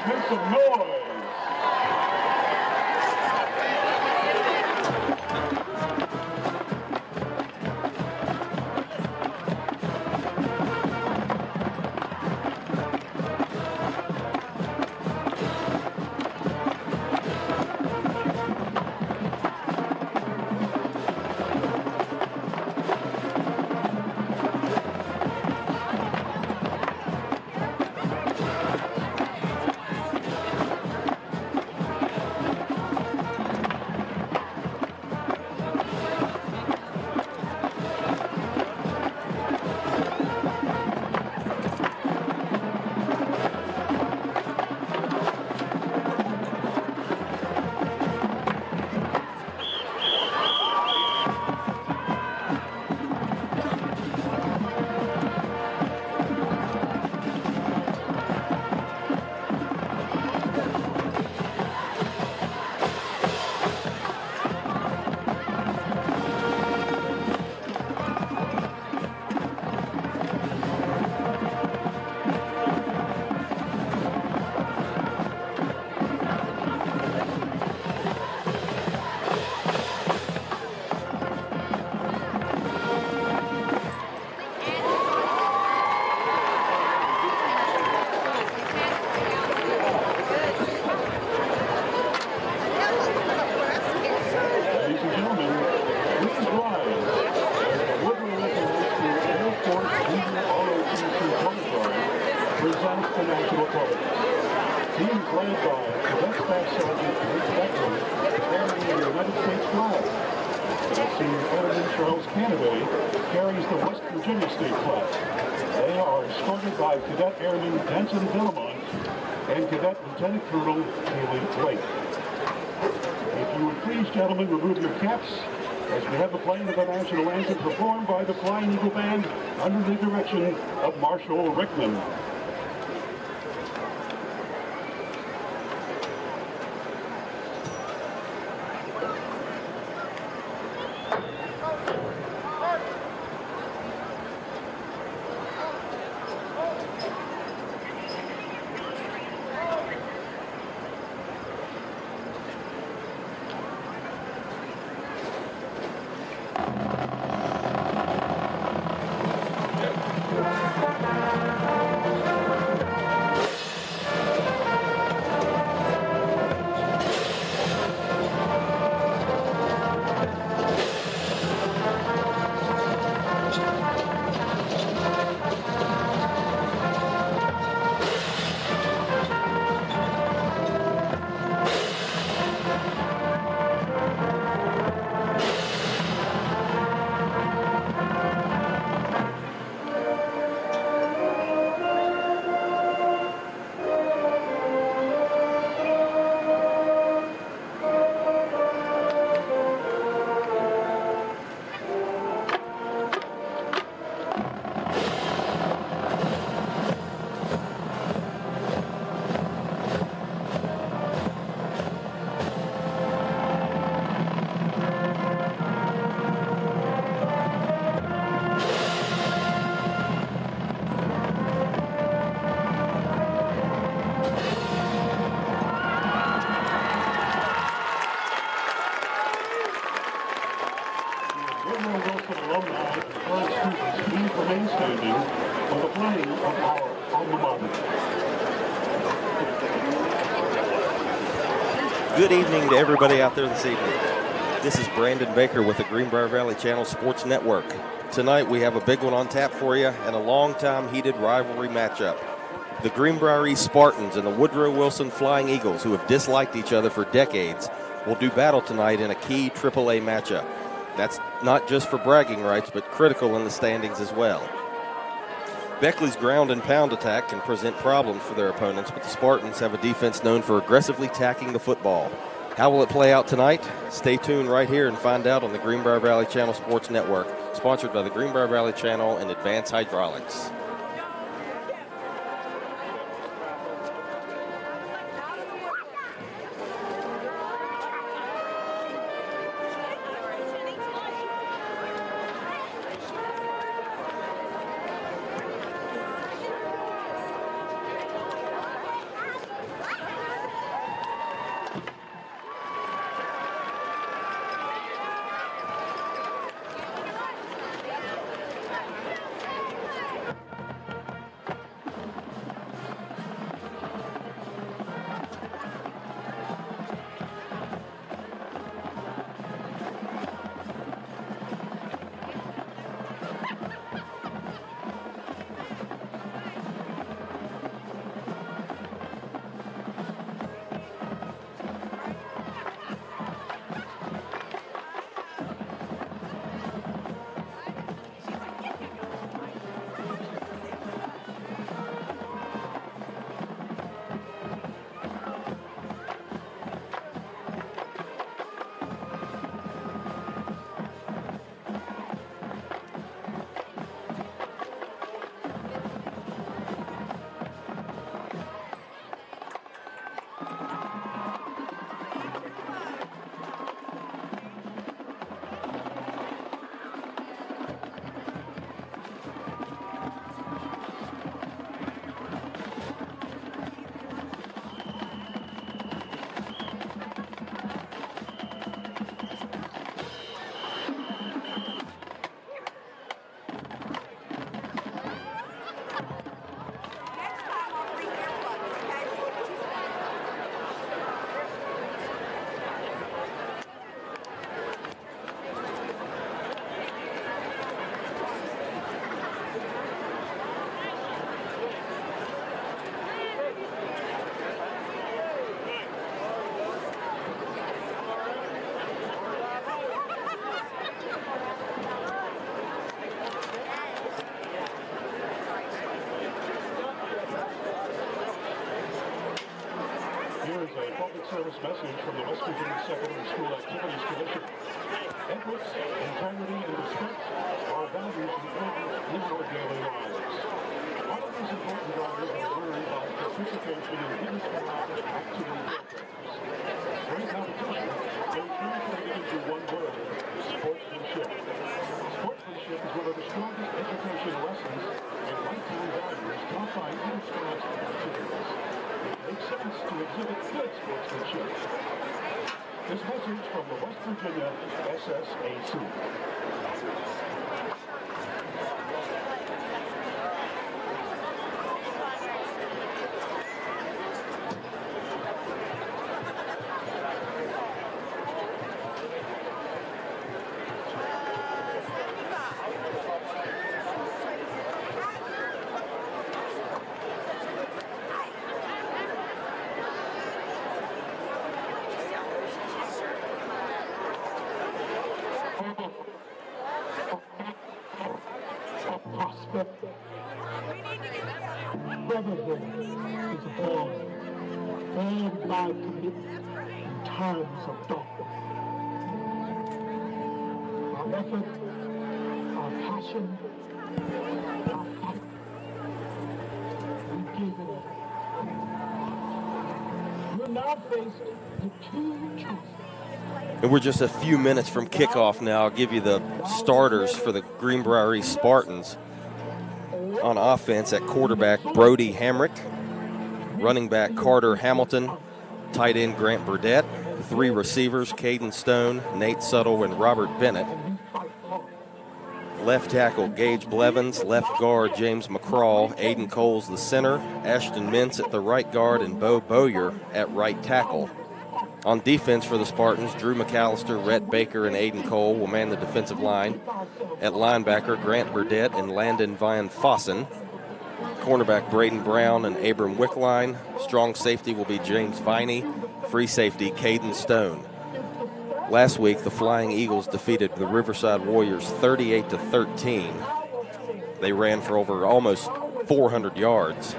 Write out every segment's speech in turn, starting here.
make some noise. Gentlemen, remove your caps as we have the playing of the national anthem performed by the Flying Eagle Band under the direction of Marshall Rickman. Good evening to everybody out there this evening. This is Brandon Baker with the Greenbrier Valley Channel Sports Network. Tonight we have a big one on tap for you and a long-time heated rivalry matchup. The Greenbrier East Spartans and the Woodrow Wilson Flying Eagles, who have disliked each other for decades, will do battle tonight in a key AAA matchup. That's not just for bragging rights, but critical in the standings as well. Beckley's ground and pound attack can present problems for their opponents, but the Spartans have a defense known for aggressively tacking the football. How will it play out tonight? Stay tuned right here and find out on the Greenbrier Valley Channel Sports Network, sponsored by the Greenbrier Valley Channel and Advanced Hydraulics. Here is a public service message from the West Virginia Secondary School Activities Commission. Ethics, integrity, and respect are values important in our daily lives. One of these important values is learned by participation in interactive activity programs. During competition, they translated into one word: sportsmanship. Sportsmanship is one of the strongest educational lessons and lifetime values taught by interscholastic activities. It makes sense to exhibit good sportsmanship. This message from the West Virginia SSAC. Brotherhood is born, and by commitment in times of darkness. Our effort, our passion, our fight, we give it all. We're now faced with two truths. And we're just a few minutes from kickoff now. I'll give you the starters for the Greenbrier Spartans. On offense at quarterback, Brody Hamrick. Running back, Carter Hamilton. Tight end, Grant Burdett. Three receivers, Caden Stone, Nate Suttle, and Robert Bennett. Left tackle, Gage Blevins. Left guard, James McCraw. Aiden Coles, the center. Ashton Mintz at the right guard, and Bo Bowyer at right tackle. On defense for the Spartans, Drew McAllister, Rhett Baker, and Aiden Cole will man the defensive line. At linebacker, Grant Burdett and Landon Van Fossen. Cornerback, Braden Brown and Abram Wickline. Strong safety will be James Viney. Free safety, Caden Stone. Last week, the Flying Eagles defeated the Riverside Warriors 38-13. They ran for over almost 400 yards.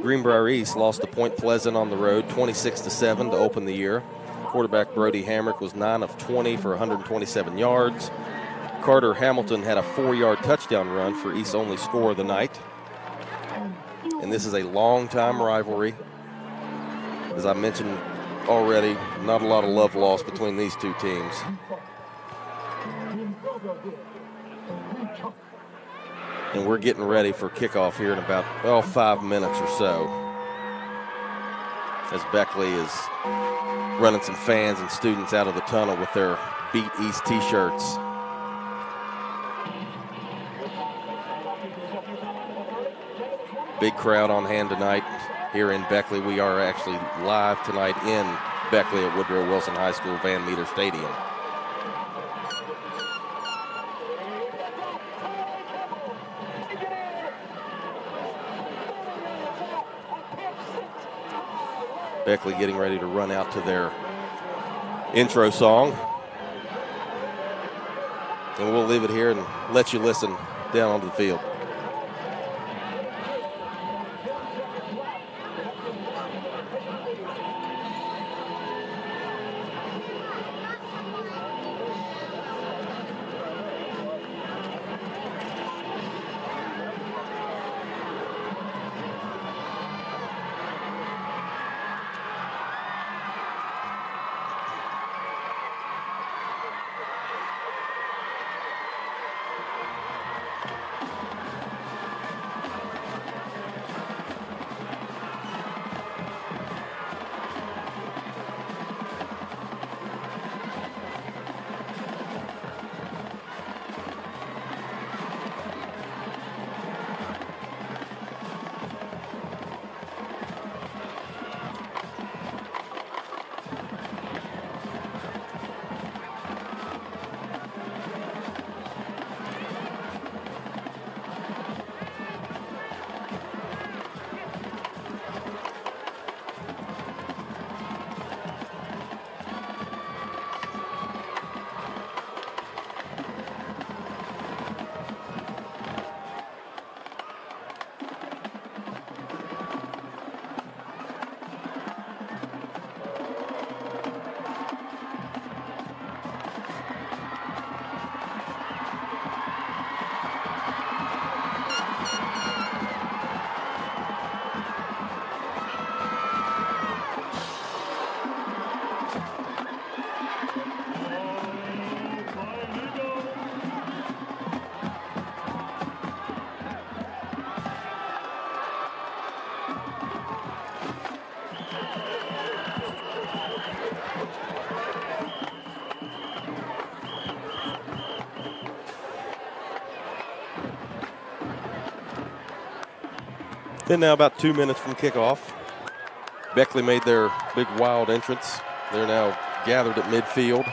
Greenbrier East lost to Point Pleasant on the road, 26-7 to open the year. Quarterback Brody Hamrick was 9 of 20 for 127 yards. Carter Hamilton had a 4-yard touchdown run for East's only score of the night. And this is a long-time rivalry. As I mentioned already, not a lot of love lost between these two teams. And we're getting ready for kickoff here in about, 5 minutes or so. As Beckley is running some fans and students out of the tunnel with their Beat East t-shirts. Big crowd on hand tonight here in Beckley. We are actually live tonight in Beckley at Woodrow Wilson High School Van Meter Stadium. Beckley getting ready to run out to their intro song. And we'll leave it here and let you listen down onto the field. Then now about 2 minutes from kickoff, Beckley made their big wild entrance. They're now gathered at midfield.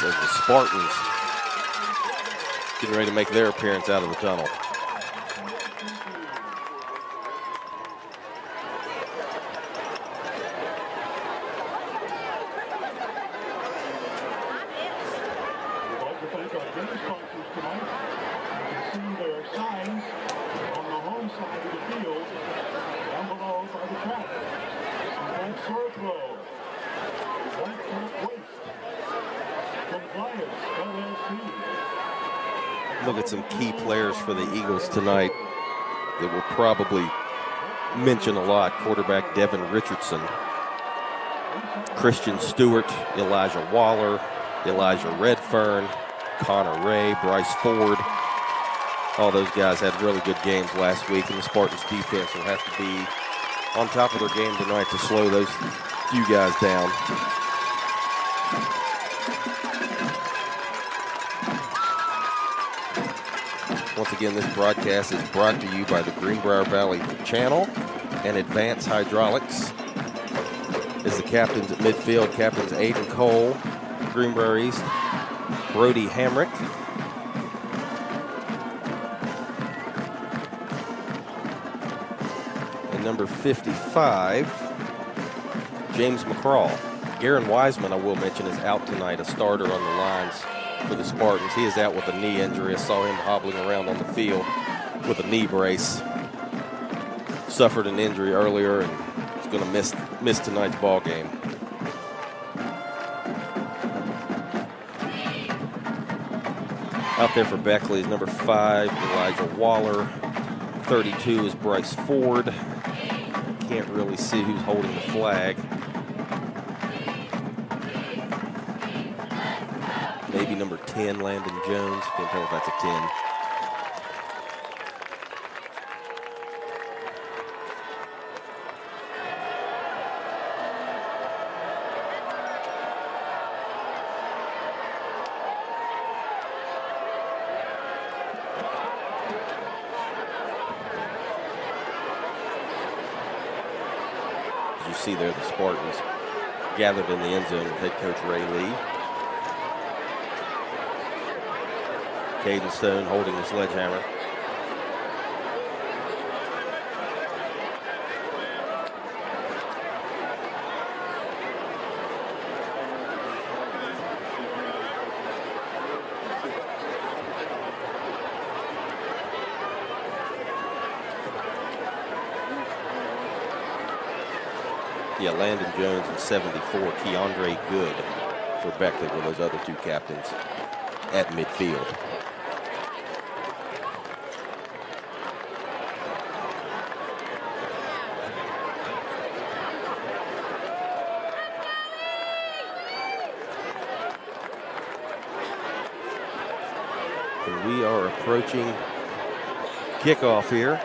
As the Spartans getting ready to make their appearance out of the tunnel. Look at some key players for the Eagles tonight that we'll probably mention a lot. Quarterback Devin Richardson, Christian Stewart, Elijah Waller, Elijah Redfern, Connor Ray, Bryce Ford. All those guys had really good games last week, and the Spartans defense will have to be on top of their game tonight to slow those few guys down. Once again, this broadcast is brought to you by the Greenbrier Valley Channel and Advanced Hydraulics. As the captains at midfield, Captains Aiden Cole, Greenbrier East, Brody Hamrick, and number 55, James McCraw. Garen Wiseman, I will mention, is out tonight, a starter on the lines for the Spartans. He is out with a knee injury. I saw him hobbling around on the field with a knee brace. Suffered an injury earlier and is going to miss tonight's ball game. Out there for Beckley is number 5, Elijah Waller. 32 is Bryce Ford. Can't really see who's holding the flag. Maybe number 10, Landon Jones. Can't tell if that's a 10. As you see there, the Spartans gathered in the end zone with head coach Ray Lee. Caden Stone holding the sledgehammer. Yeah, Landon Jones and 74, Keandre Good for Beckley were those other two captains at midfield. And we are approaching kickoff here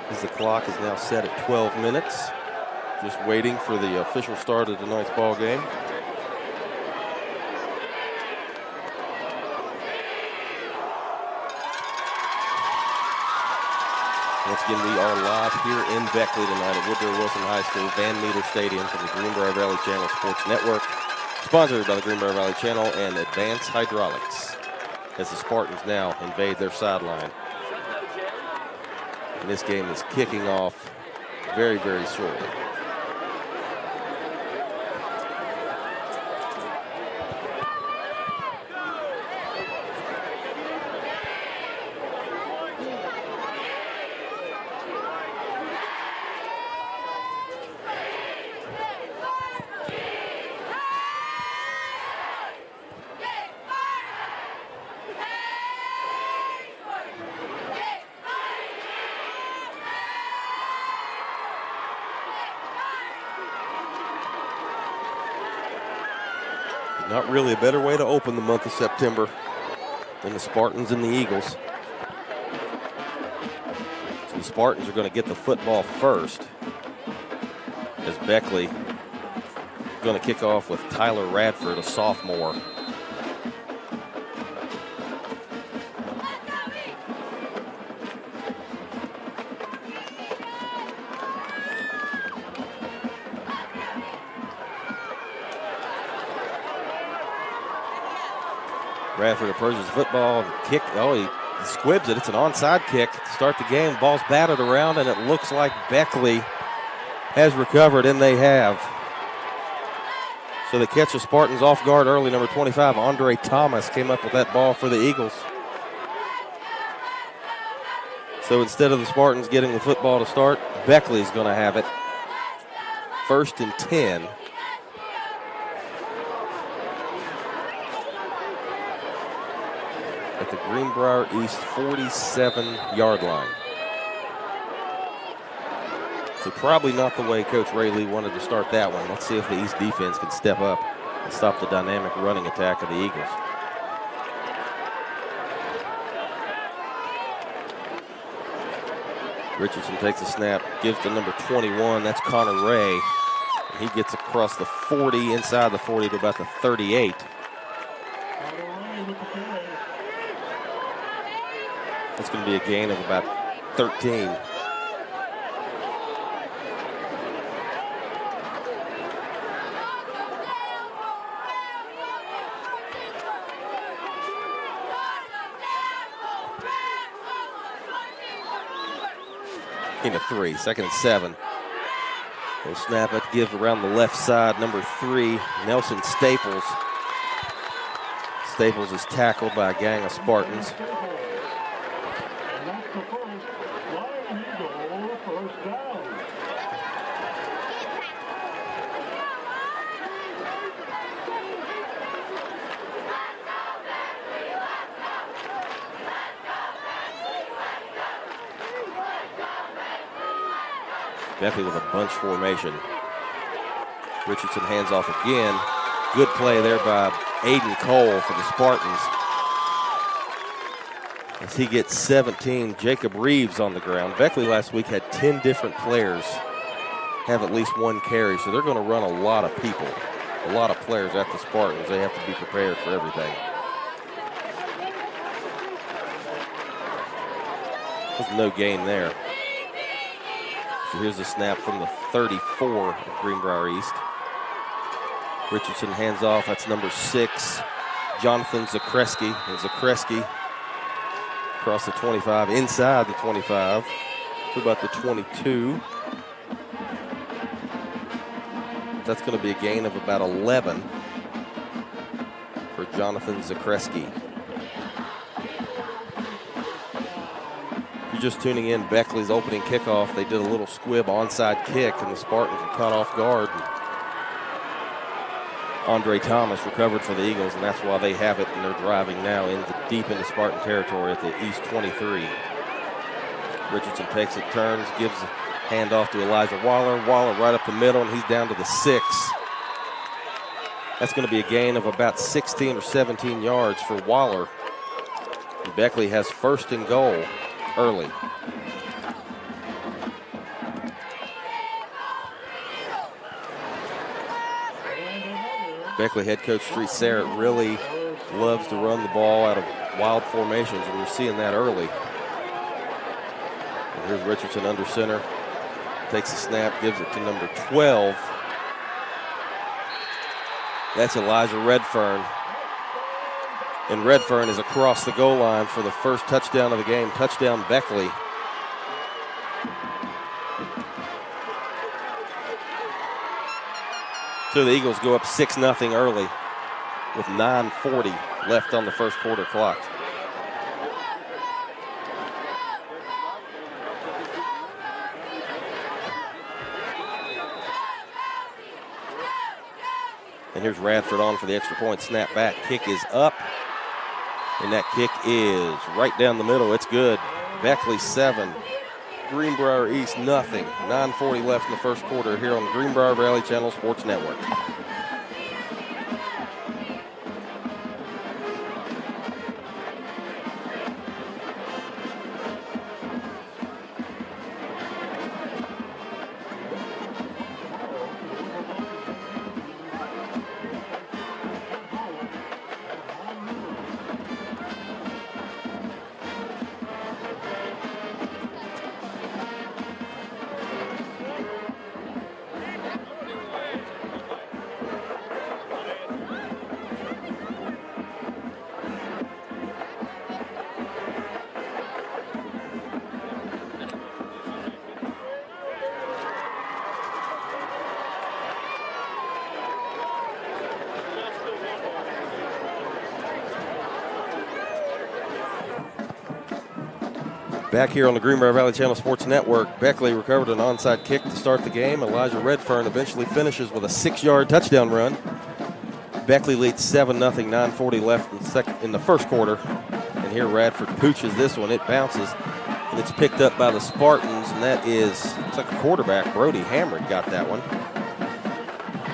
as the clock is now set at 12 minutes. Just waiting for the official start of tonight's ball game. Once again, we are live here in Beckley tonight at Woodrow Wilson High School, Van Meter Stadium from the Greenbrier Valley Channel Sports Network, sponsored by the Greenbrier Valley Channel and Advanced Hydraulics, as the Spartans now invade their sideline. And this game is kicking off very, very shortly. Not really a better way to open the month of September than the Spartans and the Eagles. So the Spartans are going to get the football first as Beckley going to kick off with Tyler Radford, a sophomore. Radford approaches the football, kick. Oh, he squibs it. It's an onside kick to start the game. Ball's batted around, and it looks like Beckley has recovered, and they have. So they catch the Spartans off guard early. Number 25, Andre Thomas, came up with that ball for the Eagles. So instead of the Spartans getting the football to start, Beckley's going to have it. 1st and 10. At the Greenbrier East 47-yard line. So probably not the way Coach Ray Lee wanted to start that one. Let's see if the East defense can step up and stop the dynamic running attack of the Eagles. Richardson takes a snap, gives to number 21. That's Connor Ray. He gets across the 40, inside the 40 to about the 38. That's going to be a gain of about 13. Gain of 3, 2nd and 7. We'll snap it, give around the left side. Number 3, Nelson Staples. Staples is tackled by a gang of Spartans. Beckley with a bunch formation. Richardson hands off again. Good play there by Aiden Cole for the Spartans. As he gets 17, Jacob Reeves on the ground. Beckley last week had 10 different players have at least one carry, so they're going to run a lot of people, a lot of players at the Spartans. They have to be prepared for everything. There's no gain there. So here's a snap from the 34 of Greenbrier East. Richardson hands off. That's number 6, Jonathan Zakreski. And Zakreski across the 25, inside the 25, to about the 22. That's going to be a gain of about 11 for Jonathan Zakreski. Just tuning in, Beckley's opening kickoff, they did a little squib onside kick, and the Spartans were caught off guard. Andre Thomas recovered for the Eagles, and that's why they have it, and they're driving now deep into Spartan territory at the East 23. Richardson takes it, turns, gives a handoff to Elijah Waller. Waller right up the middle, and he's down to the 6. That's going to be a gain of about 16 or 17 yards for Waller. And Beckley has 1st and goal. Early. Beckley head coach Street Serrett really loves to run the ball out of wild formations, and we're seeing that early. And here's Richardson under center. Takes a snap, gives it to number 12. That's Elijah Redfern. And Redfern is across the goal line for the first touchdown of the game. Touchdown, Beckley. So the Eagles go up 6-0 early with 9:40 left on the first quarter clock. And here's Radford on for the extra point. Snap back. Kick is up. And that kick is right down the middle. It's good. Beckley 7, Greenbrier East nothing. 9:40 left in the first quarter here on the Greenbrier Valley Channel Sports Network. Back here on the Greenbrier Valley Channel Sports Network, Beckley recovered an onside kick to start the game. Elijah Redfern eventually finishes with a 6-yard touchdown run. Beckley leads 7-0, 9:40 left in the first quarter. And here Radford pooches this one. It bounces, and it's picked up by the Spartans, and that is, looks like a quarterback, Brody Hamrick, got that one.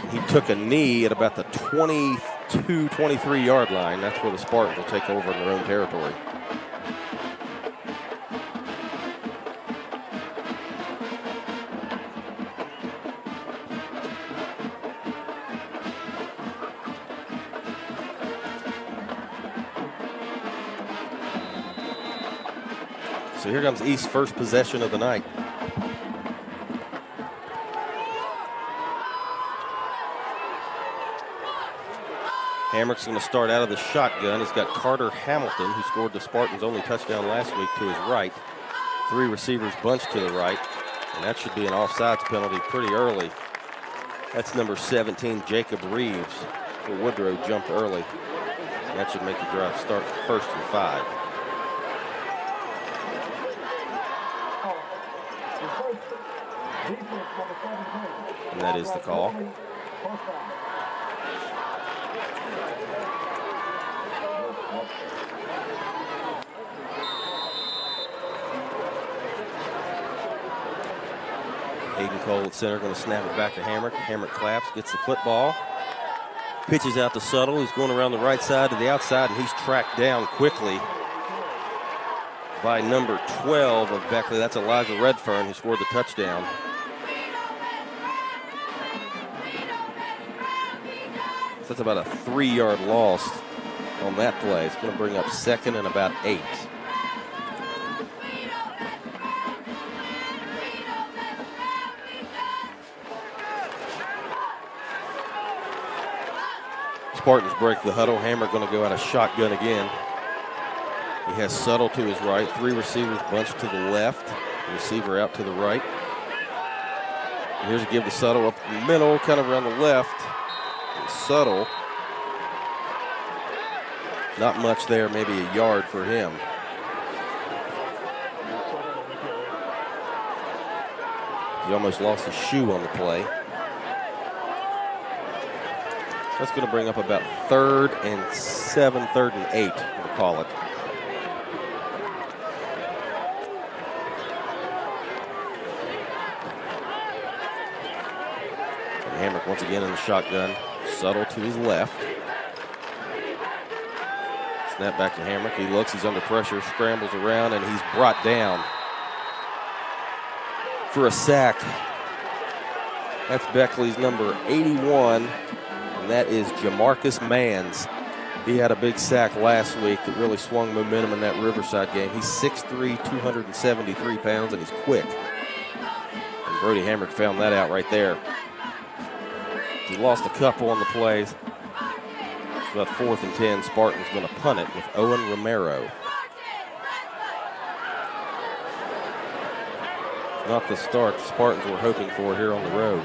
He took a knee at about the 22, 23-yard line. That's where the Spartans will take over in their own territory. So here comes East's first possession of the night. Hamrick's going to start out of the shotgun. He's got Carter Hamilton, who scored the Spartans' only touchdown last week, to his right. 3 receivers bunched to the right, and that should be an offsides penalty pretty early. That's number 17, Jacob Reeves, for Woodrow, jumped early. And that should make the drive start 1st and 5. And that is the call. Aiden Cole at center, going to snap it back to Hamrick. Hamrick claps, gets the football, pitches out to Suttle, who's going around the right side to the outside, and he's tracked down quickly by number 12 of Beckley. That's Elijah Redfern, who scored the touchdown. So that's about a 3-yard loss on that play. It's going to bring up 2nd and about 8. Spartans break the huddle. Hammer going to go out of shotgun again. He has Suttle to his right. 3 receivers bunched to the left. Receiver out to the right. And here's a give to Suttle up the middle, kind of around the left. And Suttle, not much there, maybe a yard for him. He almost lost his shoe on the play. That's going to bring up about 3rd and 7, 3rd and 8, we'll call it. And Hamrick once again in the shotgun. Suttle to his left. Snap back to Hamrick. He looks, he's under pressure, scrambles around, and he's brought down for a sack. That's Beckley's number 81. And that is Jamarcus Manns. He had a big sack last week that really swung momentum in that Riverside game. He's 6'3", 273 pounds, and he's quick. And Brody Hamrick found that out right there. He lost a couple on the plays. It's about 4th and 10. Spartan's going to punt it with Owen Romero. Not the start the Spartans were hoping for here on the road.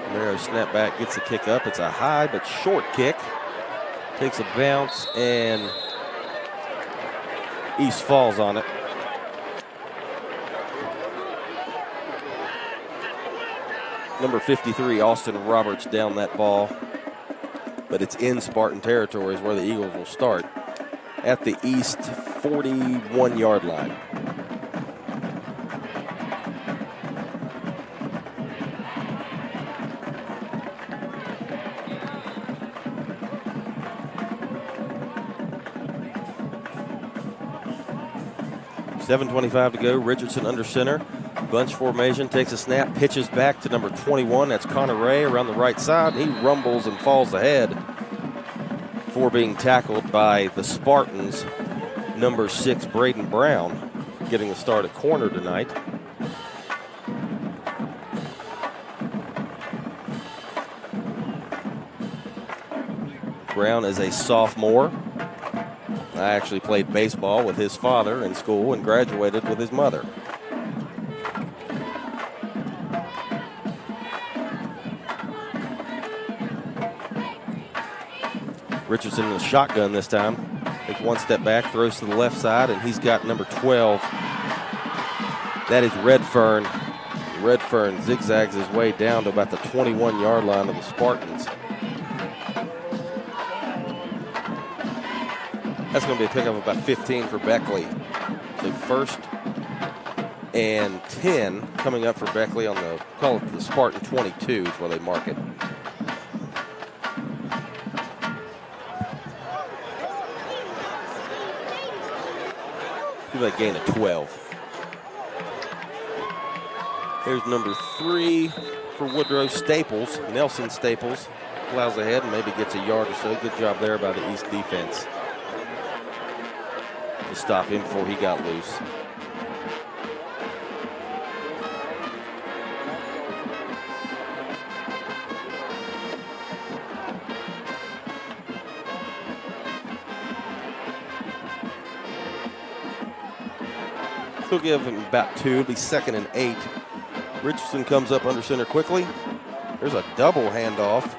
Romero snap back, gets the kick up. It's a high but short kick. Takes a bounce, and East falls on it. Number 53, Austin Roberts, down that ball. But it's in Spartan territories where the Eagles will start at the East 41-yard line. .7:25 to go. Richardson under center. Bunch formation, takes a snap, pitches back to number 21. That's Connor Ray around the right side. He rumbles and falls ahead before being tackled by the Spartans. Number 6, Braden Brown, getting the start at corner tonight. Brown is a sophomore. I actually played baseball with his father in school and graduated with his mother. Richardson in the shotgun this time. Takes one step back, throws to the left side, and he's got number 12. That is Redfern. Redfern zigzags his way down to about the 21-yard line of the Spartans. That's going to be a pickup of about 15 for Beckley. So first and 10 coming up for Beckley on the, call it the Spartan 22 is where they mark it. Give that gain of 12. Here's number 3 for Woodrow, Staples. Nelson Staples plows ahead and maybe gets a yard or so. Good job there by the East defense to stop him before he got loose. He'll give him about 2. It'll be 2nd and 8. Richardson comes up under center quickly. There's a double handoff.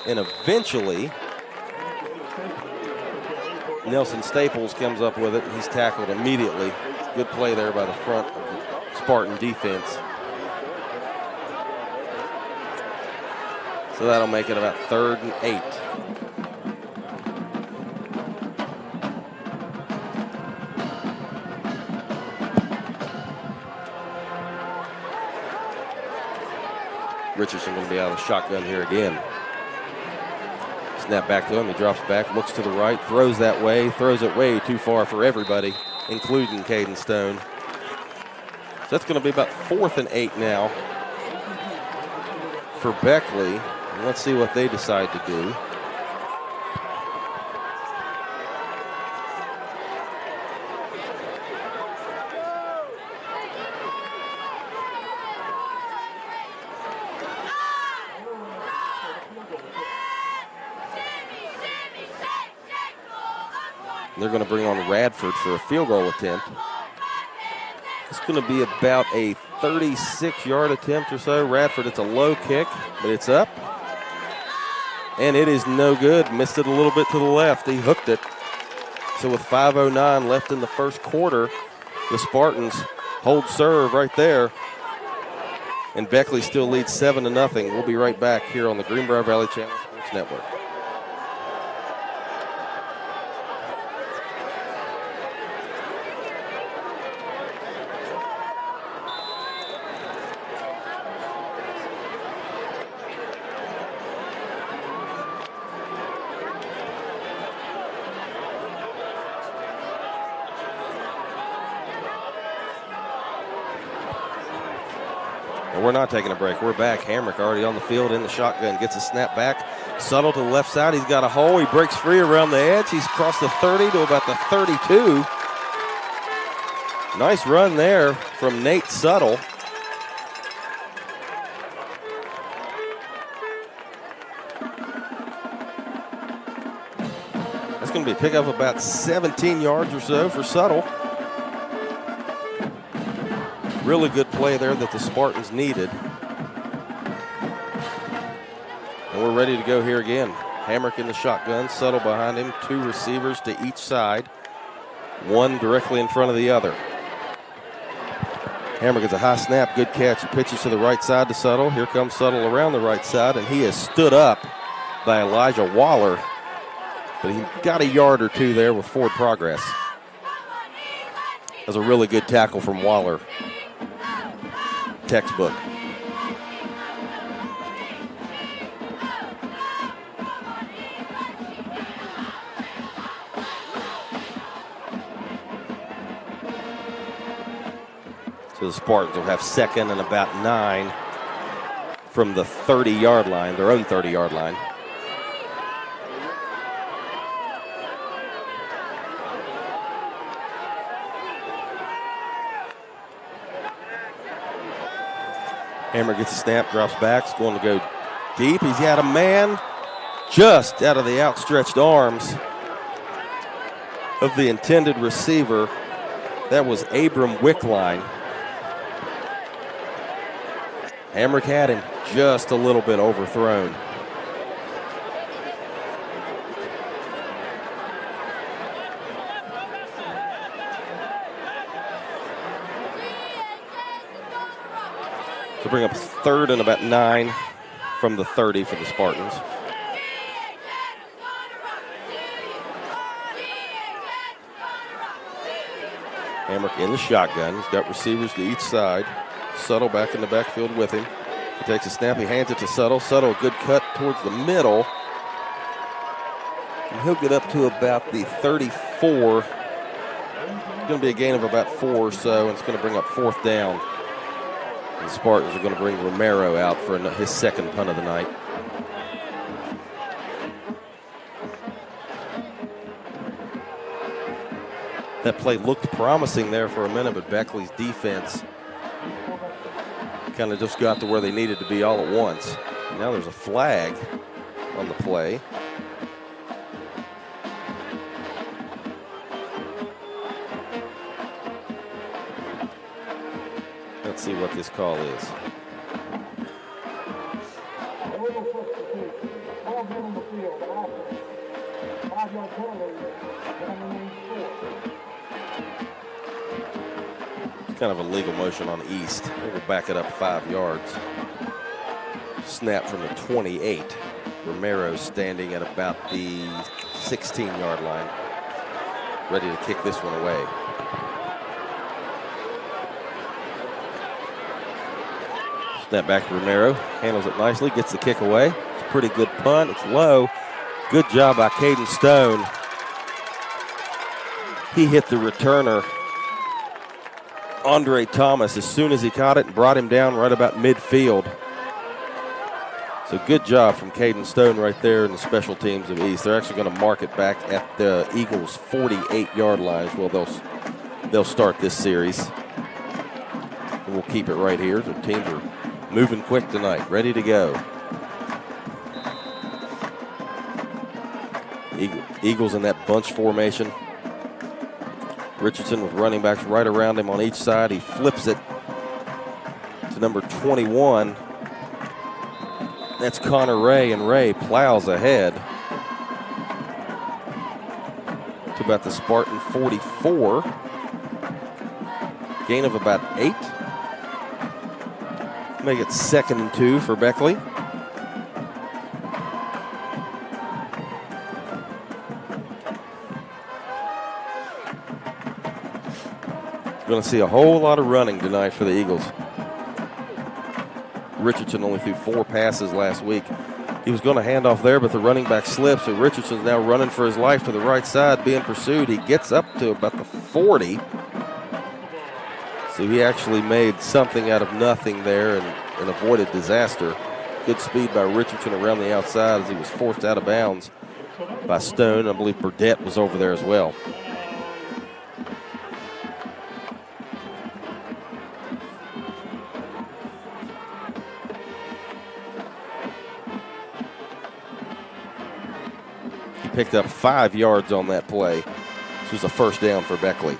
And eventually, Nelson Staples comes up with it. He's tackled immediately. Good play there by the front of the Spartan defense. So that'll make it about 3rd and 8. Richardson going to be out of the shotgun here again. Snap back to him. He drops back, looks to the right, throws that way, throws it way too far for everybody, including Caden Stone. So that's going to be about 4th and 8 now for Beckley. And let's see what they decide to do. They're going to bring on Radford for a field goal attempt. It's going to be about a 36-yard attempt or so. Radford, it's a low kick, but it's up. And it is no good. Missed it a little bit to the left. He hooked it. So with 5:09 left in the first quarter, the Spartans hold serve right there. And Beckley still leads 7-0. We'll be right back here on the Greenbrier Valley Channel Sports Network. We're not taking a break. We're back. Hamrick already on the field in the shotgun. Gets a snap back. Subtle to the left side. He's got a hole. He breaks free around the edge. He's crossed the 30 to about the 32. Nice run there from Nate Subtle. That's going to be a pickup of about 17 yards or so for Subtle. Really good play there that the Spartans needed. And we're ready to go here again. Hamrick in the shotgun, Subtle behind him, 2 receivers to each side, 1 directly in front of the other. Hamrick gets a high snap, good catch. He pitches to the right side to Subtle. Here comes Subtle around the right side, and he is stood up by Elijah Waller. But he got a yard or 2 there with forward progress. That was a really good tackle from Waller. Textbook. So the Spartans will have 2nd and about 9 from the 30-yard line, their own 30-yard line. Hammer gets a snap, drops back, is going to go deep. He's got a man just out of the outstretched arms of the intended receiver. That was Abram Wickline. Hamrick had him just a little bit overthrown. bring up 3rd and about 9 from the 30 for the Spartans. Hamrick in the shotgun. He's got receivers to each side. Suttle back in the backfield with him. He takes a snap. He hands it to Suttle. Suttle, a good cut towards the middle. And he'll get up to about the 34. It's going to be a gain of about 4 or so, and it's going to bring up 4th down. The Spartans are going to bring Romero out for his 2nd punt of the night. That play looked promising there for a minute, but Beckley's defense kind of just got to where they needed to be all at once. And now there's a flag on the play. Let's see what this call is. Kind of a legal motion on East. We'll back it up 5 yards. Snap from the 28. Romero standing at about the 16-yard line, ready to kick this one away. Snap back to Romero, handles it nicely, gets the kick away. It's a pretty good punt. It's low. Good job by Caden Stone. He hit the returner, Andre Thomas, as soon as he caught it and brought him down right about midfield. So good job from Caden Stone right there in the special teams of East. They're actually going to mark it back at the Eagles' 48-yard line. Well, they'll start this series. And we'll keep it right here. The teams are moving quick tonight, ready to go. Eagles in that bunch formation. Richardson with running backs right around him on each side. He flips it to number 21. That's Connor Ray, and Ray plows ahead to about the Spartan 44. Gain of about 8. Make it 2nd and 2 for Beckley. Going to see a whole lot of running tonight for the Eagles. Richardson only threw 4 passes last week. He was going to hand off there, but the running back slipped, so Richardson's now running for his life to the right side, being pursued. He gets up to about the 40. So he actually made something out of nothing there and avoided disaster. Good speed by Richardson around the outside as he was forced out of bounds by Stone. I believe Burdett was over there as well. Picked up 5 yards on that play. This was a 1st down for Beckley.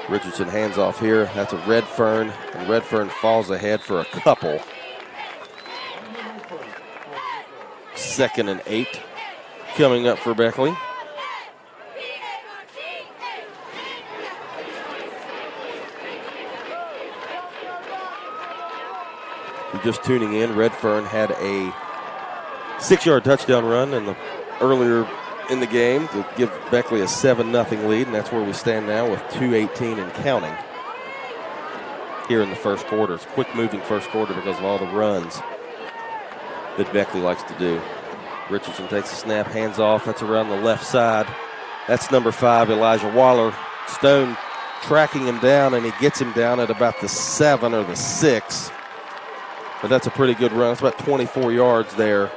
Richardson hands off here. That's a Redfern, and Redfern falls ahead for a couple. 2nd and 8 coming up for Beckley. Just tuning in, Redfern had a 6-yard touchdown run earlier in the game to give Beckley a 7-0 lead, and that's where we stand now with 2:18 and counting here in the first quarter. It's a quick-moving first quarter because of all the runs that Beckley likes to do. Richardson takes a snap, hands off. That's around the left side. That's number 5, Elijah Waller. Stone tracking him down, and he gets him down at about the 7 or the 6. But that's a pretty good run. It's about 24 yards there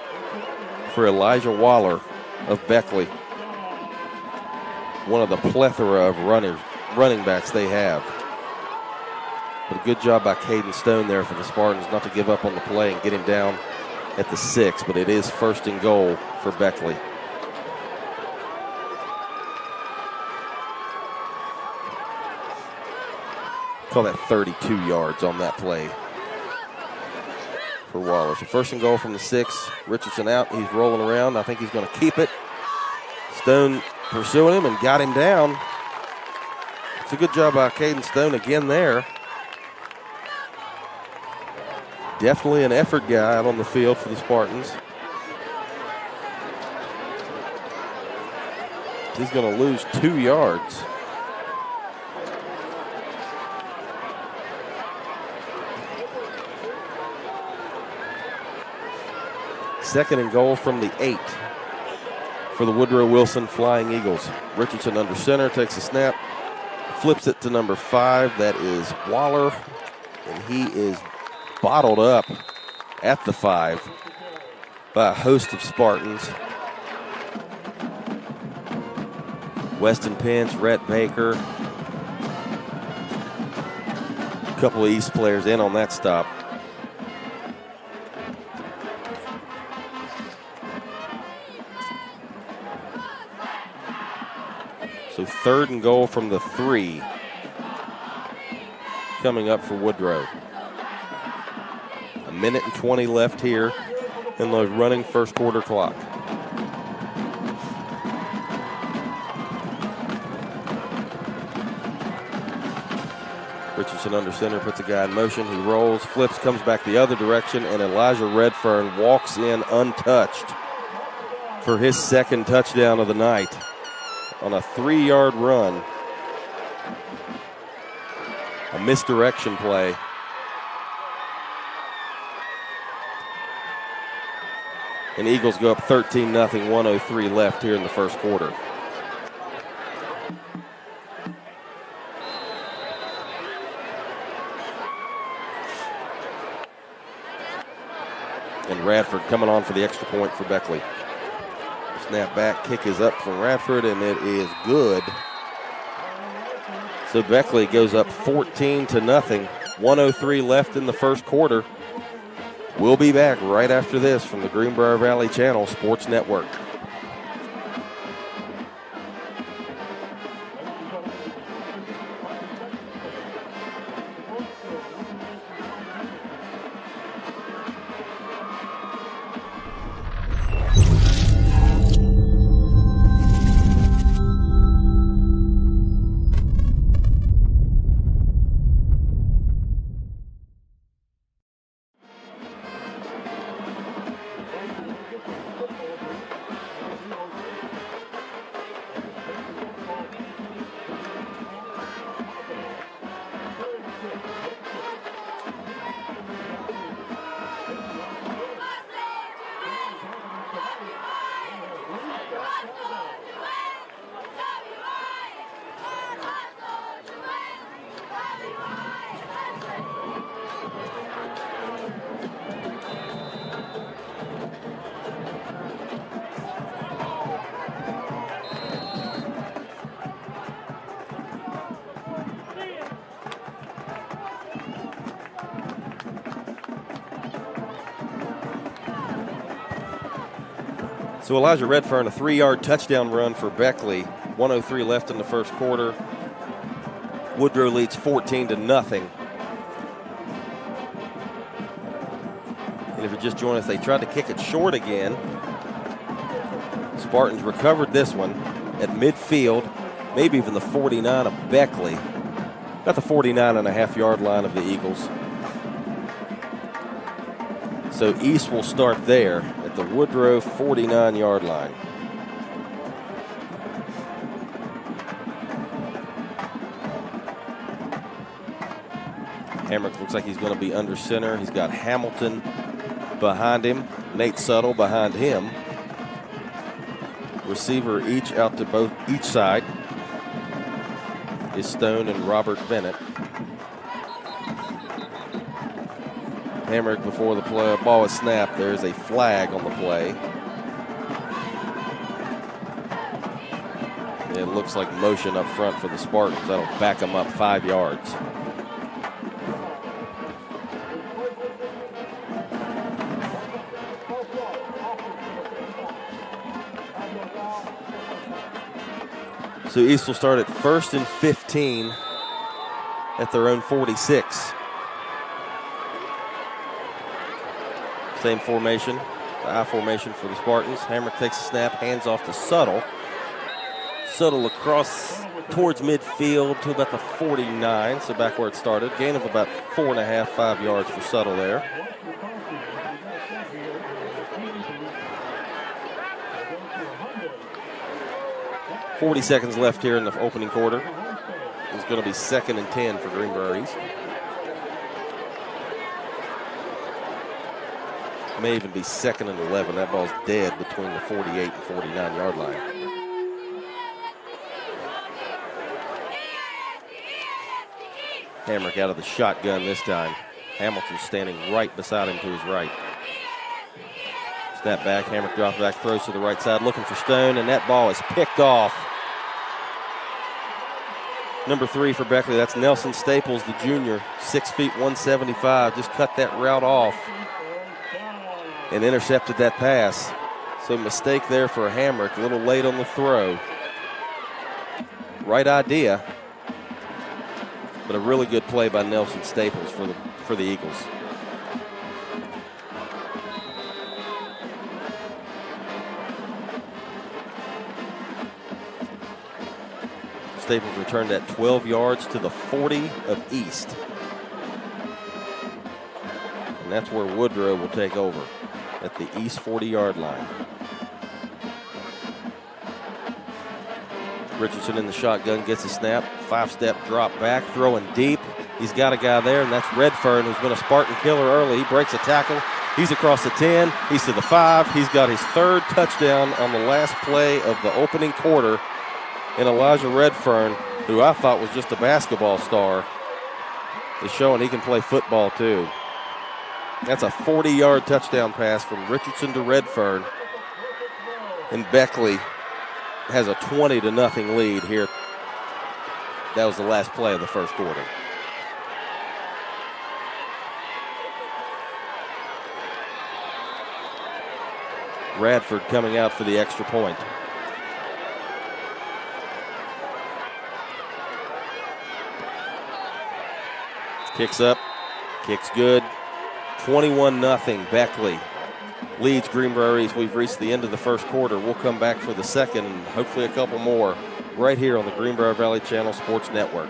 for Elijah Waller of Beckley. One of the plethora of running backs they have. But a good job by Caden Stone there for the Spartans not to give up on the play and get him down at the 6. But it is 1st and goal for Beckley. Call that 32 yards on that play for Waller. So 1st and goal from the 6. Richardson out. He's rolling around. I think he's going to keep it. Stone pursuing him and got him down. It's a good job by Caden Stone again there. Definitely an effort guy out on the field for the Spartans. He's going to lose 2 yards. Second and goal from the 8 for the Woodrow Wilson Flying Eagles. Richardson under center, takes a snap, flips it to number 5. That is Waller, and he is bottled up at the 5 by a host of Spartans. Weston Pence, Rhett Baker, a couple of East players in on that stop. So third and goal from the 3 coming up for Woodrow. 1:20 left here in the running first quarter clock. Richardson under center, puts a guy in motion. He rolls, flips, comes back the other direction, and Elijah Redfern walks in untouched for his second touchdown of the night on a 3-yard run. A misdirection play. And Eagles go up 13-0, 1:03 left here in the first quarter. And Radford coming on for the extra point for Beckley. Snap back, kick is up from Radford, and it is good. So Beckley goes up 14-0, 1:03 left in the first quarter. We'll be back right after this from the Greenbrier Valley Channel Sports Network. So Elijah Redfern, a 3-yard touchdown run for Beckley. 1:03 left in the first quarter. Woodrow leads 14-0. And if you're just joining us, they tried to kick it short again. Spartans recovered this one at midfield, maybe even the 49 of Beckley. About the 49.5-yard line of the Eagles. So East will start there at the Woodrow 49-yard line. Hamrick looks like he's going to be under center. He's got Hamilton behind him, Nate Suttle behind him. Receiver each out to each side is Stone and Robert Bennett. Hamrick before the ball is snapped. There's a flag on the play. It looks like motion up front for the Spartans. That'll back them up 5 yards. So East will start at 1st and 15 at their own 46. Same formation, the I formation for the Spartans. Hamrick takes a snap, hands off to Suttle. Settle across towards midfield to about the 49, so back where it started. Gain of about 4.5, 5 yards for Settle there. 40 seconds left here in the opening quarter. It's going to be 2nd and 10 for Greenbrier East. May even be 2nd and 11. That ball's dead between the 48 and 49 yard line. Hamrick out of the shotgun this time. Hamilton standing right beside him to his right. Snap back, Hamrick drops back, throws to the right side, looking for Stone, and that ball is picked off. Number 3 for Beckley, that's Nelson Staples, the junior, 6 feet 175, just cut that route off and intercepted that pass. So mistake there for Hamrick, a little late on the throw. Right idea, but a really good play by Nelson Staples for the Eagles. Staples returned at 12 yards to the 40 of East. And that's where Woodrow will take over, at the East 40-yard line. Richardson in the shotgun, gets a snap, 5-step drop back, throwing deep. He's got a guy there, and that's Redfern, who's been a Spartan killer early. He breaks a tackle. He's across the 10. He's to the 5. He's got his 3rd touchdown on the last play of the opening quarter. And Elijah Redfern, who I thought was just a basketball star, is showing he can play football too. That's a 40-yard touchdown pass from Richardson to Redfern. And Beckley has a 20-0 lead here. That was the last play of the first quarter. Radford coming out for the extra point. Kicks up, kicks good. 21-0. Beckley leads Greenbrier East. We've reached the end of the first quarter. We'll come back for the second and hopefully a couple more right here on the Greenbrier Valley Channel Sports Network.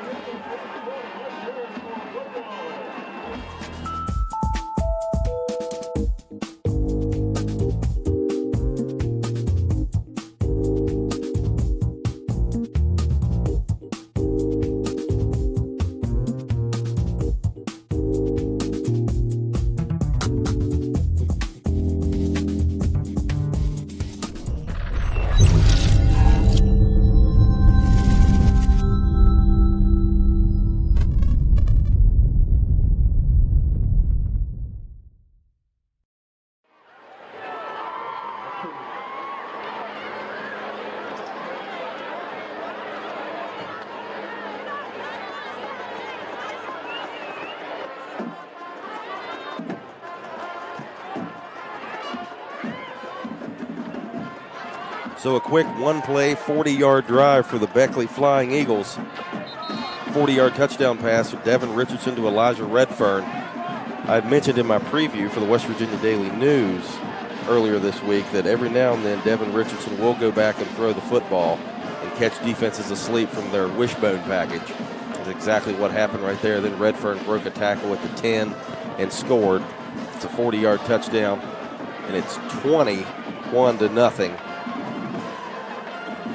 So a quick one-play, 40-yard drive for the Beckley Flying Eagles. 40-yard touchdown pass from Devin Richardson to Elijah Redfern. I had mentioned in my preview for the West Virginia Daily News earlier this week that every now and then Devin Richardson will go back and throw the football and catch defenses asleep from their wishbone package. That's exactly what happened right there. Then Redfern broke a tackle at the 10 and scored. It's a 40-yard touchdown, and it's 21-0.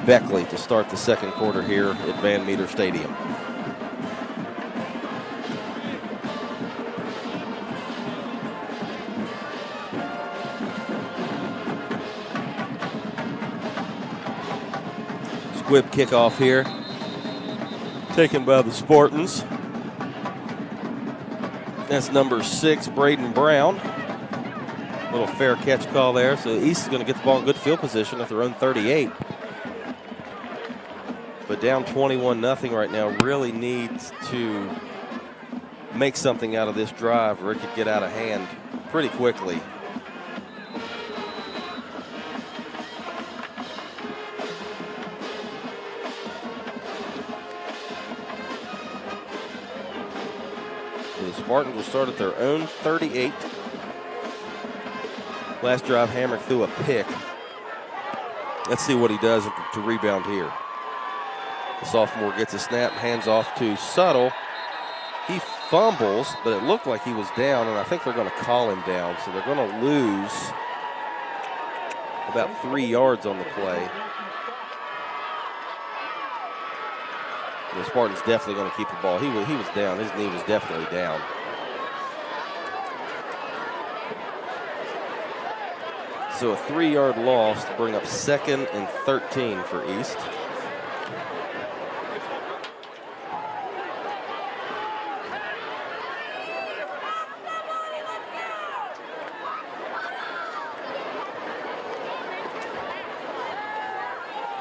Beckley to start the second quarter here at Van Meter Stadium. Squib kickoff here, taken by the Spartans. That's number 6, Braden Brown. Little fair catch call there, so East is going to get the ball in good field position at their own 38. But down 21-0 right now, really needs to make something out of this drive or it could get out of hand pretty quickly. So the Spartans will start at their own 38. Last drive, Hamrick threw a pick. Let's see what he does to rebound here. The sophomore gets a snap, hands off to Tuttle. He fumbles, but it looked like he was down, and I think they're going to call him down. So they're going to lose about 3 yards on the play. The Spartans definitely going to keep the ball. He was down. His knee was definitely down. So a 3-yard loss to bring up 2nd and 13 for East.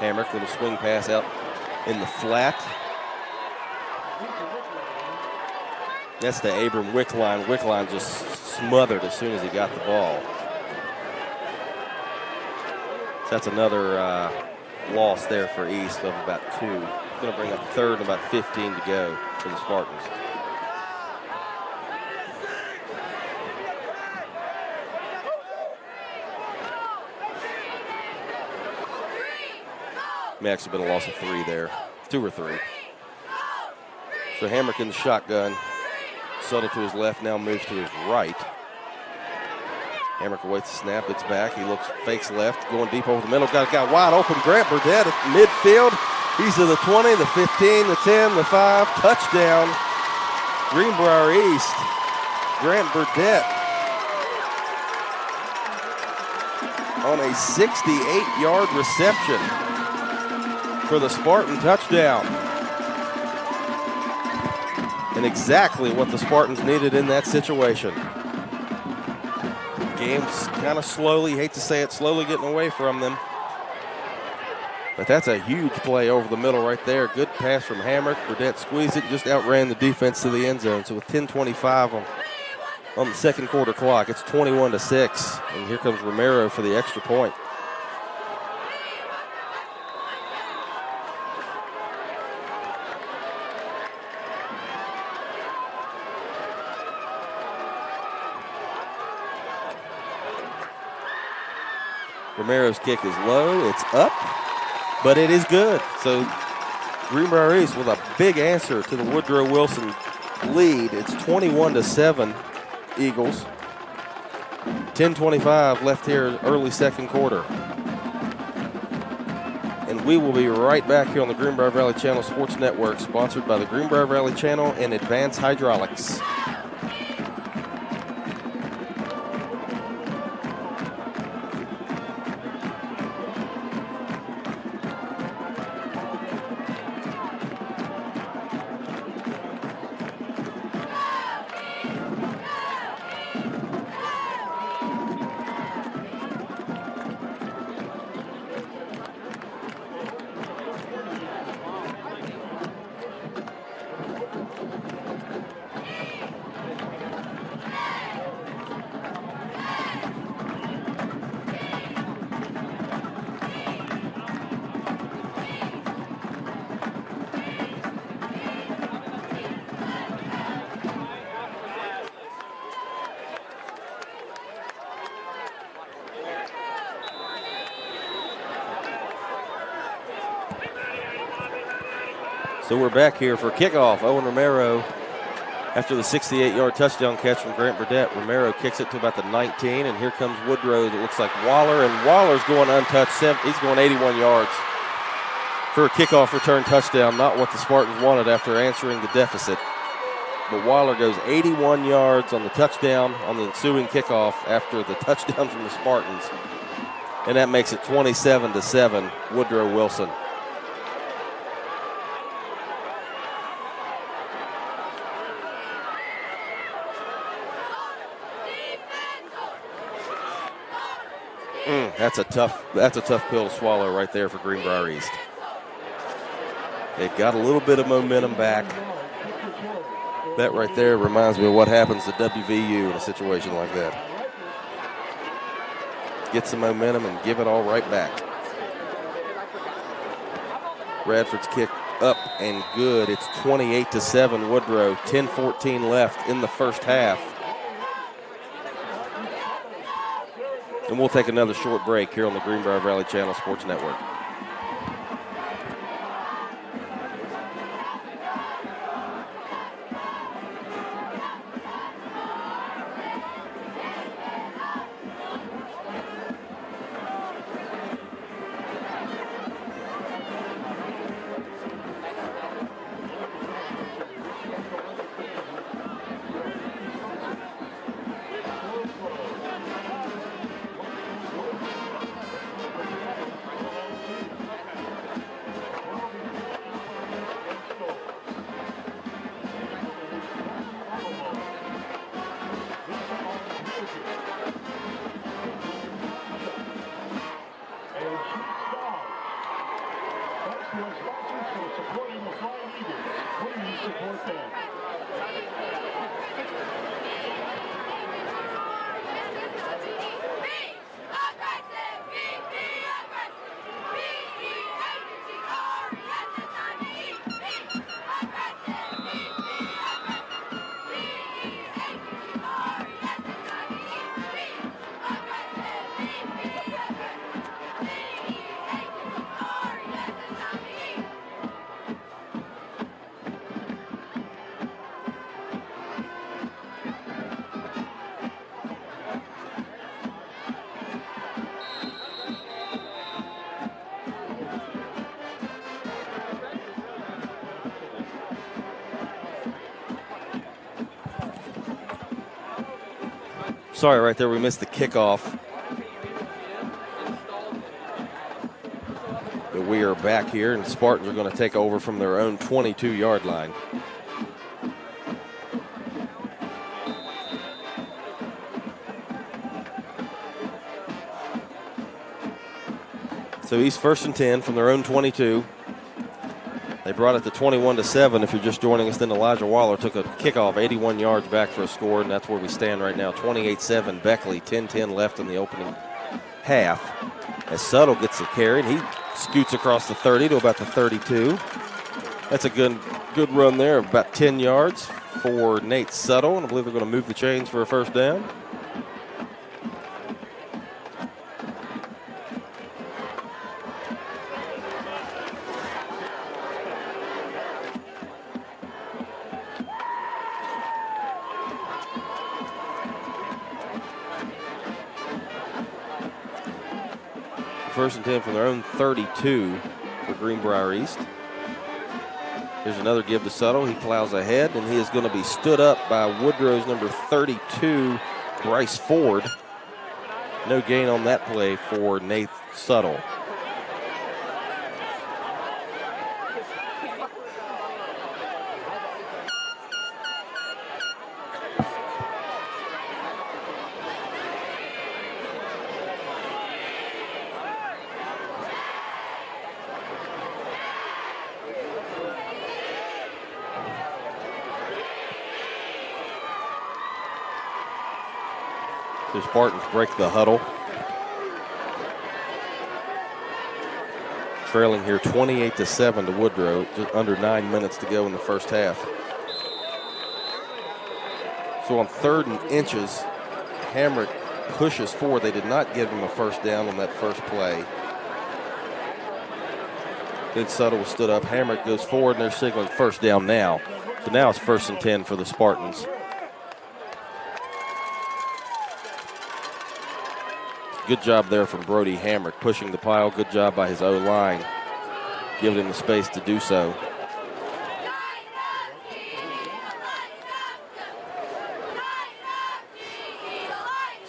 Hamrick with a swing pass out in the flat. That's to Abram Wickline. Wickline just smothered as soon as he got the ball. So that's another loss there for East of about 2. It's going to bring up 3rd and about 15 to go for the Spartans. May actually been a loss of 3 there, 2 or 3. So Hamrick in the shotgun. Tuttle to his left, now moves to his right. Hamrick awaits the snap, it's back. He looks, fakes left, going deep over the middle. Got a guy wide open, Grant Burdett at midfield. He's to the 20, the 15, the 10, the 5. Touchdown, Greenbrier East. Grant Burdett on a 68-yard reception for the Spartan touchdown. And exactly what the Spartans needed in that situation. Game's kind of slowly, hate to say it, slowly getting away from them. But that's a huge play over the middle right there. Good pass from Hamrick. Burdett squeezed it, just outran the defense to the end zone. So with 10:25 on the second quarter clock, it's 21-6. And here comes Romero for the extra point. Romero's kick is low, it's up, but it is good. So Greenbrier East with a big answer to the Woodrow Wilson lead. It's 21-7 Eagles. 10:25 left here, early second quarter. And we will be right back here on the Greenbrier Valley Channel Sports Network, sponsored by the Greenbrier Valley Channel and Advanced Hydraulics. So we're back here for kickoff. Owen Romero, after the 68-yard touchdown catch from Grant Burdett, Romero kicks it to about the 19, and here comes Woodrow. It looks like Waller, and Waller's going untouched. He's going 81 yards for a kickoff return touchdown. Not what the Spartans wanted after answering the deficit. But Waller goes 81 yards on the touchdown on the ensuing kickoff after the touchdown from the Spartans. And that makes it 27-7, Woodrow Wilson. That's a tough pill to swallow right there for Greenbrier East. It got a little bit of momentum back. That right there reminds me of what happens to WVU in a situation like that. Get some momentum and give it all right back. Radford's kick up and good. It's 28-7 Woodrow. 10:14 left in the first half. And we'll take another short break here on the Greenbrier Valley Channel Sports Network. Sorry, right there, we missed the kickoff. But we are back here, and Spartans are going to take over from their own 22-yard line. So he's 1st and 10 from their own 22. They brought it to 21-7. If you're just joining us, then Elijah Waller took a kickoff 81 yards back for a score, and that's where we stand right now. 28-7 Beckley, 10-10 left in the opening half. As Suttle gets the carry, and he scoots across the 30 to about the 32. That's a good run there of about 10 yards for Nate Suttle, and I believe they're going to move the chains for a first down. First and 10 from their own 32 for Greenbrier East. Here's another give to Suttle. He plows ahead, and he is going to be stood up by Woodrow's number 32, Bryce Ford. No gain on that play for Nate Suttle. The Spartans break the huddle. Trailing here 28-7 to Woodrow, just under 9 minutes to go in the first half. So on 3rd and inches, Hamrick pushes forward. They did not give him a first down on that first play. Then Suttle was stood up. Hamrick goes forward, and they're signaling first down now. So now it's 1st and 10 for the Spartans. Good job there from Brody Hamrick, pushing the pile. Good job by his O-line, giving him the space to do so.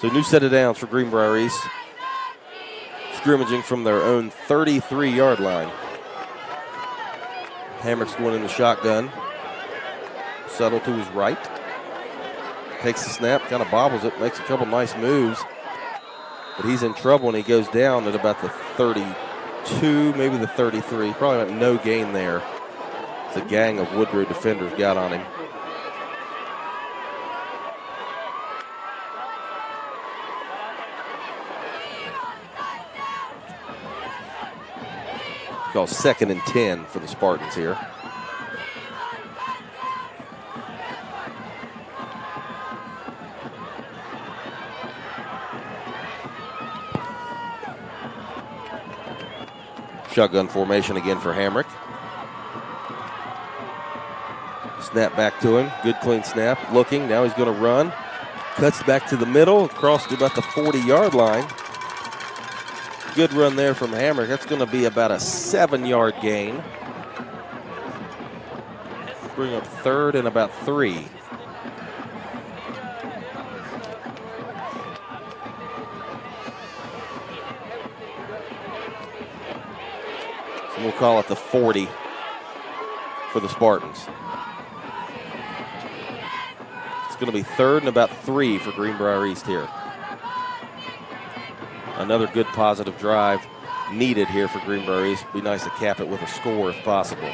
So new set of downs for Greenbrier East, scrimmaging from their own 33-yard line. Hamrick's going in the shotgun. Suttle to his right. Takes the snap, kind of bobbles it, makes a couple nice moves. But he's in trouble, and he goes down at about the 32, maybe the 33. Probably no gain there. The gang of Woodrow defenders got on him. It's called 2nd and 10 for the Spartans here. Shotgun formation again for Hamrick. Snap back to him. Good clean snap. Looking. Now he's going to run. Cuts back to the middle. Across to about the 40-yard line. Good run there from Hamrick. That's going to be about a 7-yard gain. Bring up 3rd and about 3. We'll call it the 40 for the Spartans. It's going to be 3rd and about 3 for Greenbrier East here. Another good positive drive needed here for Greenbrier East. Be nice to cap it with a score if possible.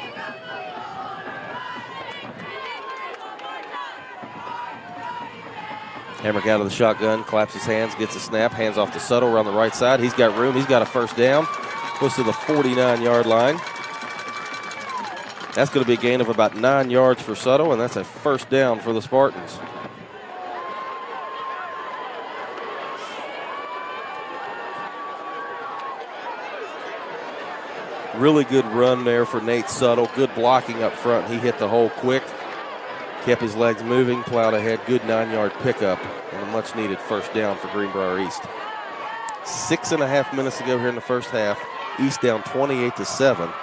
Hamrick out of the shotgun, claps his hands, gets a snap, hands off to Suttle around the right side. He's got room. He's got a first down. Close to the 49-yard line. That's going to be a gain of about 9 yards for Suttle, and that's a first down for the Spartans. Really good run there for Nate Suttle. Good blocking up front. He hit the hole quick, kept his legs moving, plowed ahead. Good 9-yard pickup, and a much-needed first down for Greenbrier East. 6.5 minutes to go here in the first half. East down 28-7.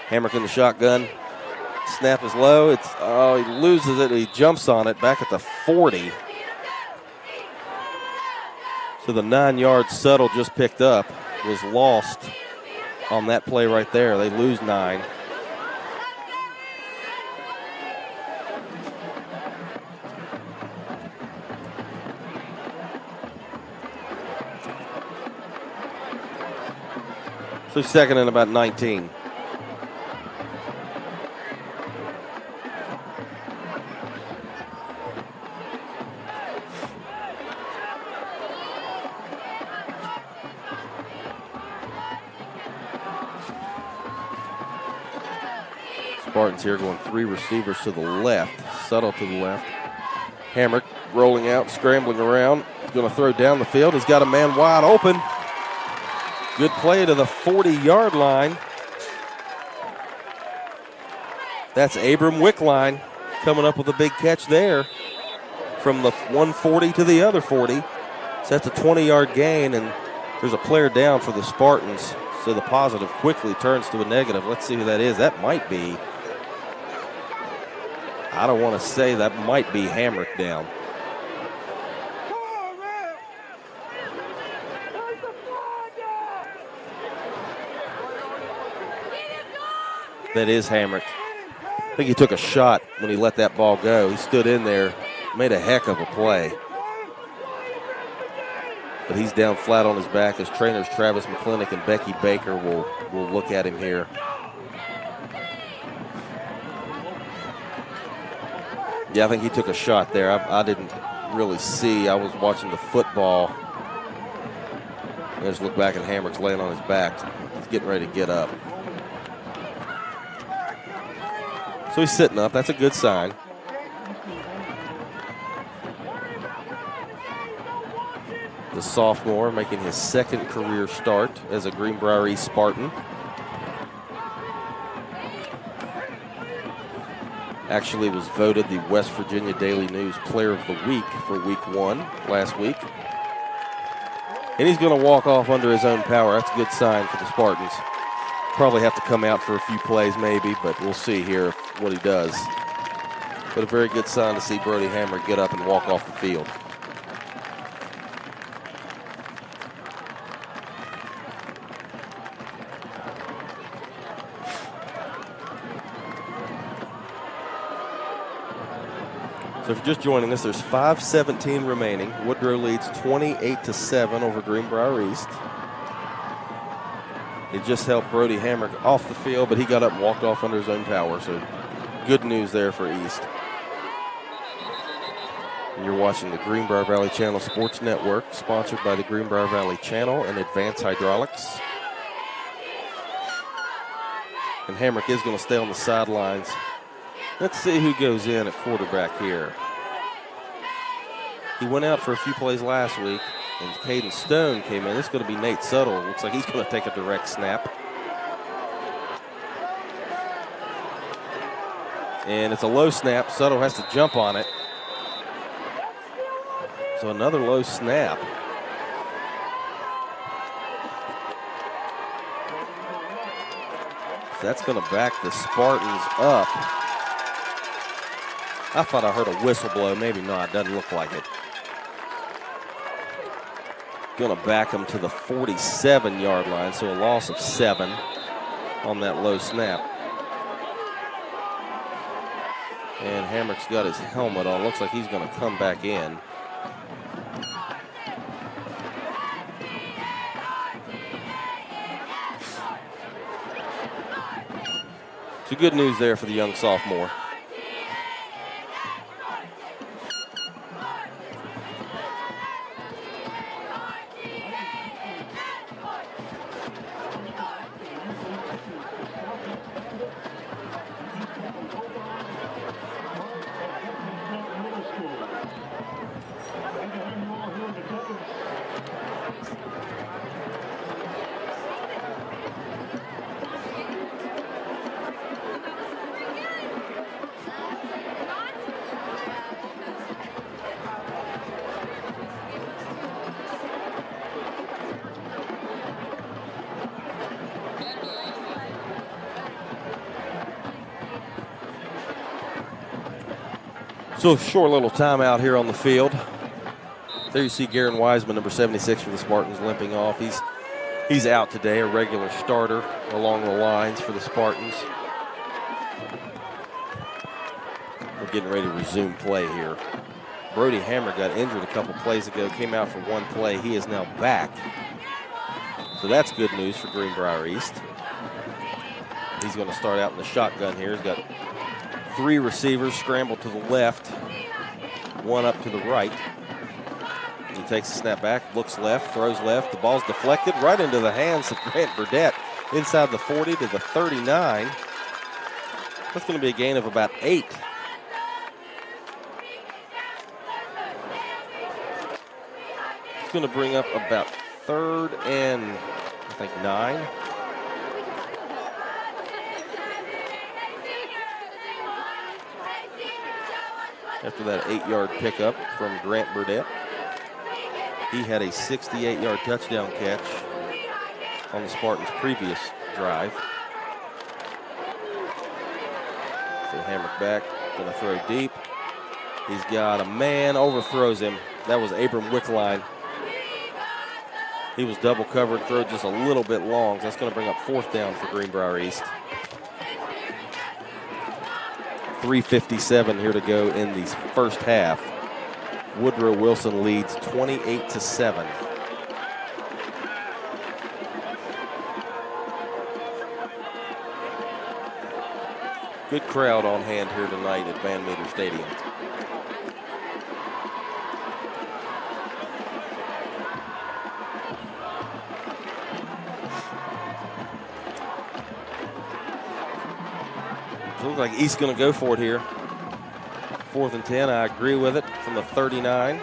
Hamrick in the shotgun. Snap is low. He loses it. He jumps on it back at the 40. So the 9-yard Settle just picked up was lost on that play right there. They lose 9. So second and about 19. Spartans here going 3 receivers to the left. Settle to the left. Hamrick rolling out, scrambling around. He's going to throw down the field. He's got a man wide open. Good play to the 40-yard line. That's Abram Wickline coming up with a big catch there from the 140 to the other 40. So that's a 20-yard gain, and there's a player down for the Spartans. So the positive quickly turns to a negative. Let's see who that is. That might be, I don't want to say, that might be Hamrick down. That is Hamrick. I think he took a shot when he let that ball go. He stood in there, made a heck of a play. But he's down flat on his back as trainers Travis McClintock and Becky Baker will look at him here. Yeah, I think he took a shot there. I didn't really see. I was watching the football. I just look back and Hamrick's laying on his back. He's getting ready to get up. So he's sitting up. That's a good sign. The sophomore making his second career start as a Greenbrier East Spartan. Actually was voted the West Virginia Daily News Player of the Week for Week 1 last week. And he's going to walk off under his own power. That's a good sign for the Spartans. Probably have to come out for a few plays maybe, but we'll see here what he does. But a very good sign to see Brody Hamrick get up and walk off the field. So if you're just joining us, there's 5:17 remaining. Woodrow leads 28-7 over Greenbrier East. It just helped Brody Hamrick off the field, but he got up and walked off under his own power. So good news there for East. And you're watching the Greenbrier Valley Channel Sports Network, sponsored by the Greenbrier Valley Channel and Advanced Hydraulics. And Hamrick is going to stay on the sidelines. Let's see who goes in at quarterback here. He went out for a few plays last week, and Caden Stone came in. This is going to be Nate Settle. Looks like he's going to take a direct snap. And it's a low snap. Settle has to jump on it. So another low snap. So that's going to back the Spartans up. I thought I heard a whistle blow. Maybe not. Doesn't look like it. Going to back them to the 47-yard line, so a loss of 7 on that low snap. And Hamrick's got his helmet on. Looks like he's going to come back in. So good news there for the young sophomore. So short little timeout here on the field. There you see Garen Wiseman, number 76 for the Spartans, limping off. He's out today, a regular starter along the lines for the Spartans. We're getting ready to resume play here. Brody Hammer got injured a couple plays ago, came out for one play. He is now back. So that's good news for Greenbrier East. He's going to start out in the shotgun here. He's got 3 receivers scrambled to the left, 1 up to the right. He takes a snap back, looks left, throws left. The ball's deflected right into the hands of Grant Burdette inside the 40 to the 39. That's going to be a gain of about 8. It's going to bring up about 3rd and, I think, 9. After that 8-yard pickup from Grant Burdette. He had a 68-yard touchdown catch on the Spartans' previous drive. So Hamrick back, gonna throw deep. He's got a man, overthrows him. That was Abram Wickline. He was double covered, throw just a little bit long. So that's gonna bring up 4th down for Greenbrier East. 3:57 here to go in the first half. Woodrow Wilson leads 28-7. Good crowd on hand here tonight at Van Meter Stadium. It looks like East's going to go for it here. 4th and 10, I agree with it, from the 39.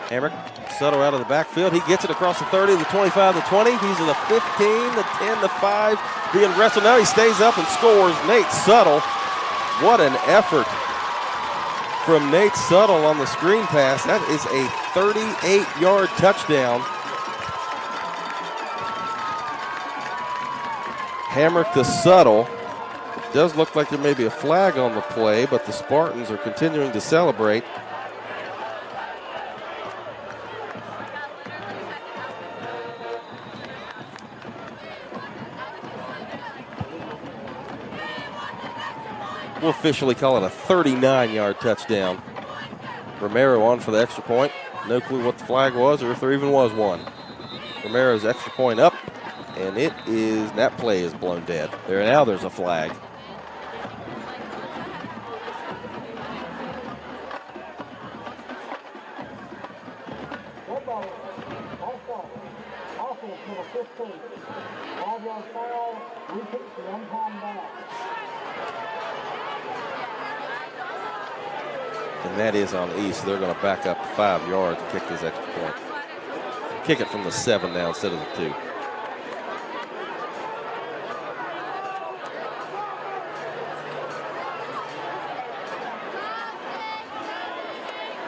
Hamrick, Suttle out of the backfield. He gets it across the 30, the 25, the 20. He's in the 15, the 10, the 5. Being wrestled now, he stays up and scores. Nate Suttle, what an effort from Nate Suttle on the screen pass. That is a 38-yard touchdown. Hamrick to Suttle. Does look like there may be a flag on the play, but the Spartans are continuing to celebrate. We'll officially call it a 39-yard touchdown. Romero on for the extra point. No clue what the flag was or if there even was one. Romero's extra point up, and that play is blown dead. Now there's a flag. And that is on East. They're going to back up 5 yards and kick this extra point. Kick it from the 7 now instead of the 2.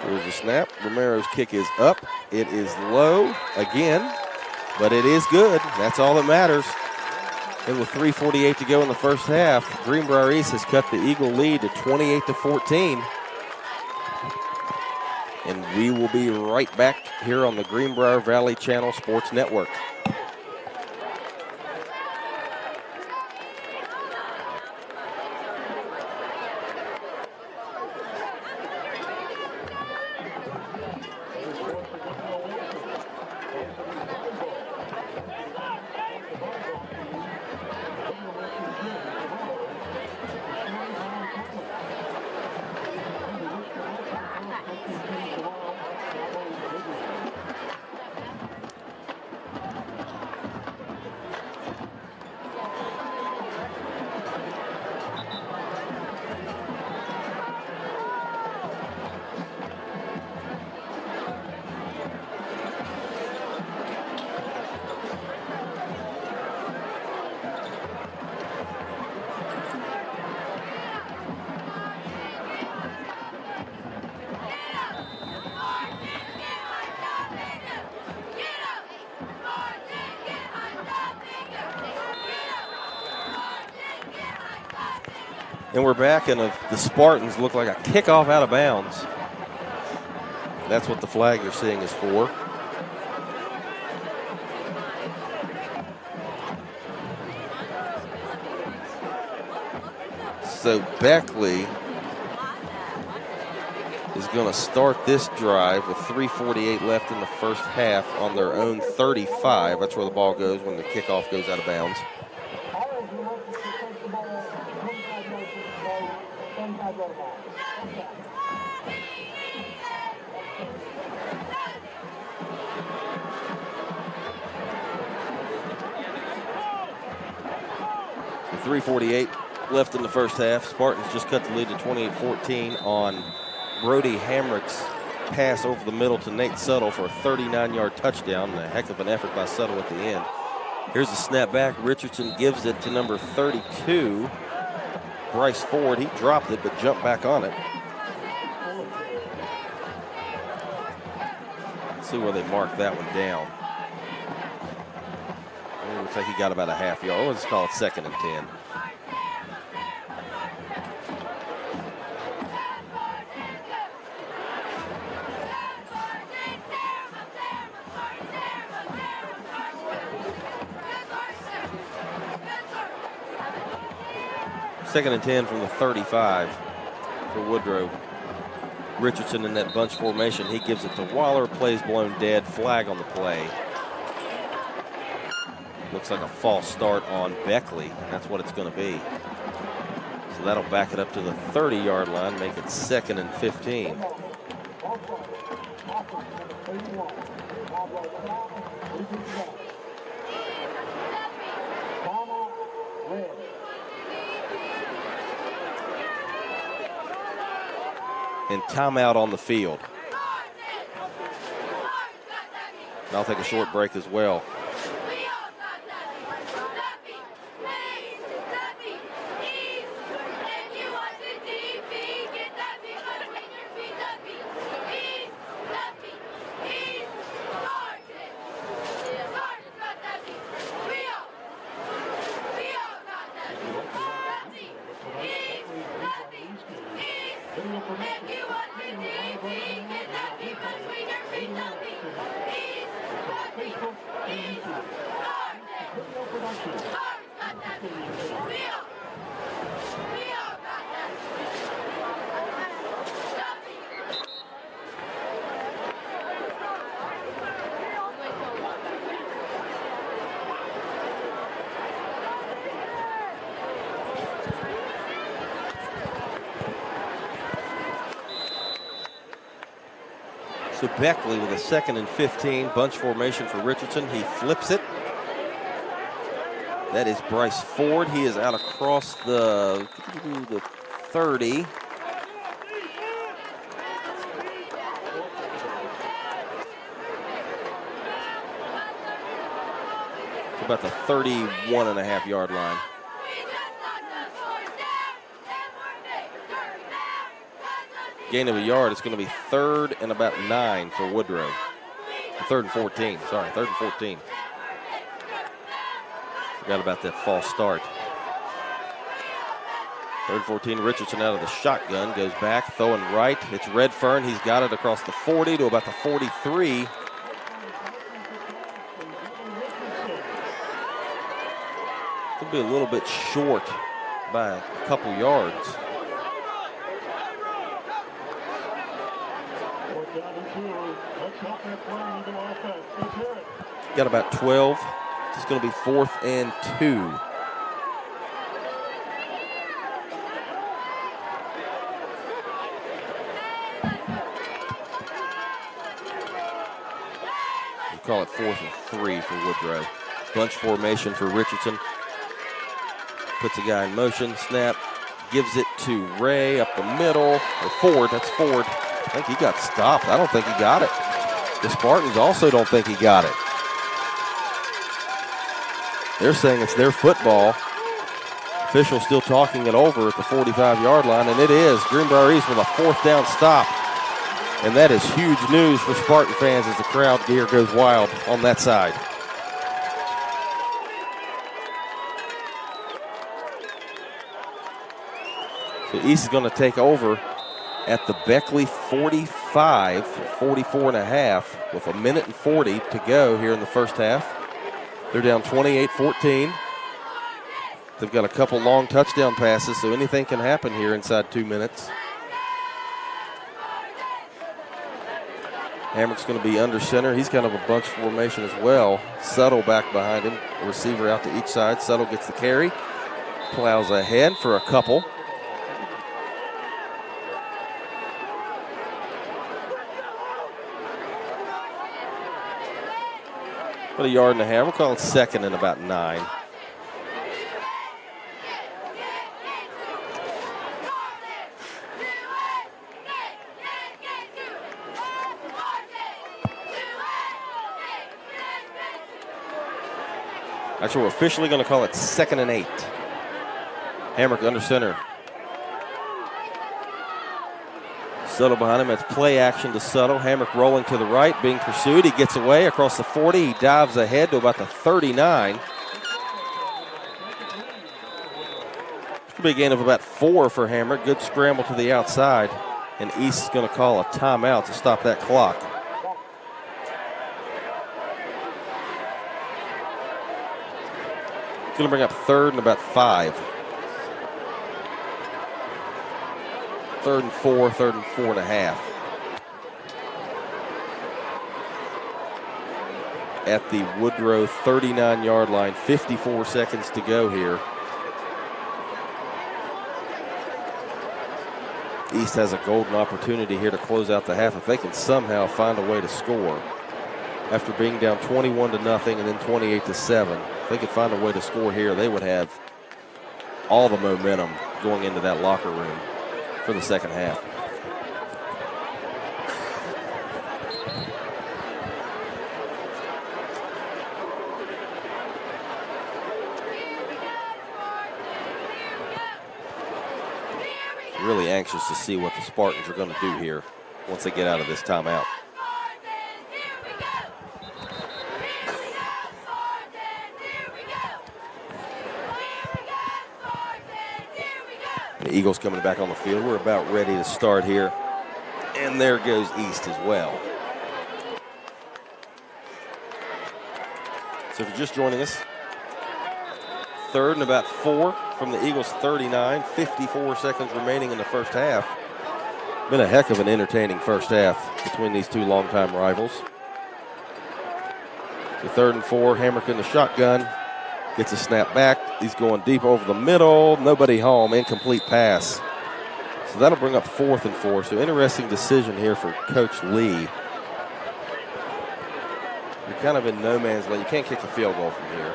There's a snap. Romero's kick is up. It is low again, but it is good. That's all that matters. And with 3:48 to go in the first half, Greenbrier East has cut the Eagle lead to 28-14. And we will be right back here on the Greenbrier Valley Channel Sports Network. And we're back, and the Spartans look like a kickoff out of bounds. That's what the flag you're seeing is for. So Beckley is going to start this drive with 3:48 left in the first half on their own 35. That's where the ball goes when the kickoff goes out of bounds. So 3:48 left in the first half. Spartans just cut the lead to 28-14 on Brody Hamrick's pass over the middle to Nate Suttle for a 39-yard touchdown. And a heck of an effort by Suttle at the end. Here's a snap back. Richardson gives it to number 32, Bryce Ford. He dropped it but jumped back on it. Let's see where they mark that one down. It looks like he got about a half yard. Let's call it 2nd and 10. Second and 10 from the 35 for Woodrow. Richardson in that bunch formation. He gives it to Waller. Plays blown dead. Flag on the play. Looks like a false start on Beckley, and that's what it's going to be. So that'll back it up to the 30-yard line, make it 2nd and 15. And timeout on the field. And I'll take a short break as well. So Beckley with a 2nd and 15, bunch formation for Richardson. He flips it. That is Bryce Ford. He is out across the 30. It's about the 31.5-yard line. Gain of a yard. It's going to be 3rd and about 9 for Woodrow. 3rd and 14. Sorry, 3rd and 14. Forgot about that false start. 3rd and 14. Richardson out of the shotgun. Goes back, throwing right. It's Redfern. He's got it across the 40 to about the 43. Could be a little bit short by a couple yards. Got about 12. It's going to be 4th and 2. We call it 4th and 3 for Woodrow. Bunch formation for Richardson. Puts a guy in motion. Snap. Gives it to Ray up the middle. Or Ford. That's Ford. I think he got stopped. I don't think he got it. The Spartans also don't think he got it. They're saying it's their football. Official still talking it over at the 45-yard line, and it is. Greenbrier East with a 4th down stop. And that is huge news for Spartan fans as the crowd gear goes wild on that side. So East is going to take over at the Beckley 45, 44 and a half with 1:40 to go here in the first half. They're down 28-14. They've got a couple long touchdown passes, so anything can happen here inside 2 minutes. Hamrick's going to be under center. He's kind of a bunch formation as well. Suttle back behind him. A receiver out to each side. Suttle gets the carry. Plows ahead for a couple. About a yard and a half. We'll call it second and about 9. Actually, we're officially going to call it second and 8. Hamrick under center. Suttle behind him. That's play action to Suttle. Hamrick rolling to the right, being pursued. He gets away across the 40. He dives ahead to about the 39. Could be a gain of about 4 for Hamrick. Good scramble to the outside. And East is going to call a timeout to stop that clock. Going to bring up third and about 5. Third and 4, third and 4 and a half. At the Woodrow 39-yard line, 54 seconds to go here. East has a golden opportunity here to close out the half if they can somehow find a way to score. After being down 21-0 and then 28-7, if they could find a way to score here, they would have all the momentum going into that locker room for the second half. Really anxious to see what the Spartans are going to do here once they get out of this timeout. The Eagles coming back on the field. We're about ready to start here. And there goes East as well. So if you're just joining us, third and about 4 from the Eagles 39, 54 seconds remaining in the first half. Been a heck of an entertaining first half between these two longtime rivals. So third and 4, Hamrick in the shotgun. Gets a snap back. He's going deep over the middle. Nobody home. Incomplete pass. So that'll bring up 4th and 4. So interesting decision here for Coach Lee. You're kind of in no man's land. You can't kick a field goal from here.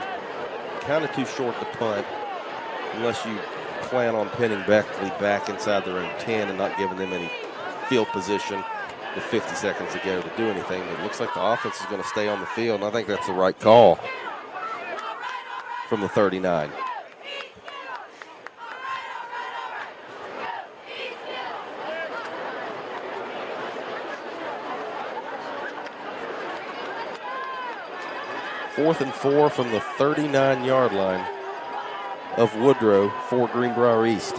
Kind of too short to punt unless you plan on pinning Beckley back inside their own 10 and not giving them any field position with 50 seconds to go to do anything. It looks like the offense is going to stay on the field, and I think that's the right call from the 39. Fourth and 4 from the 39-yard line of Woodrow for Greenbrier East.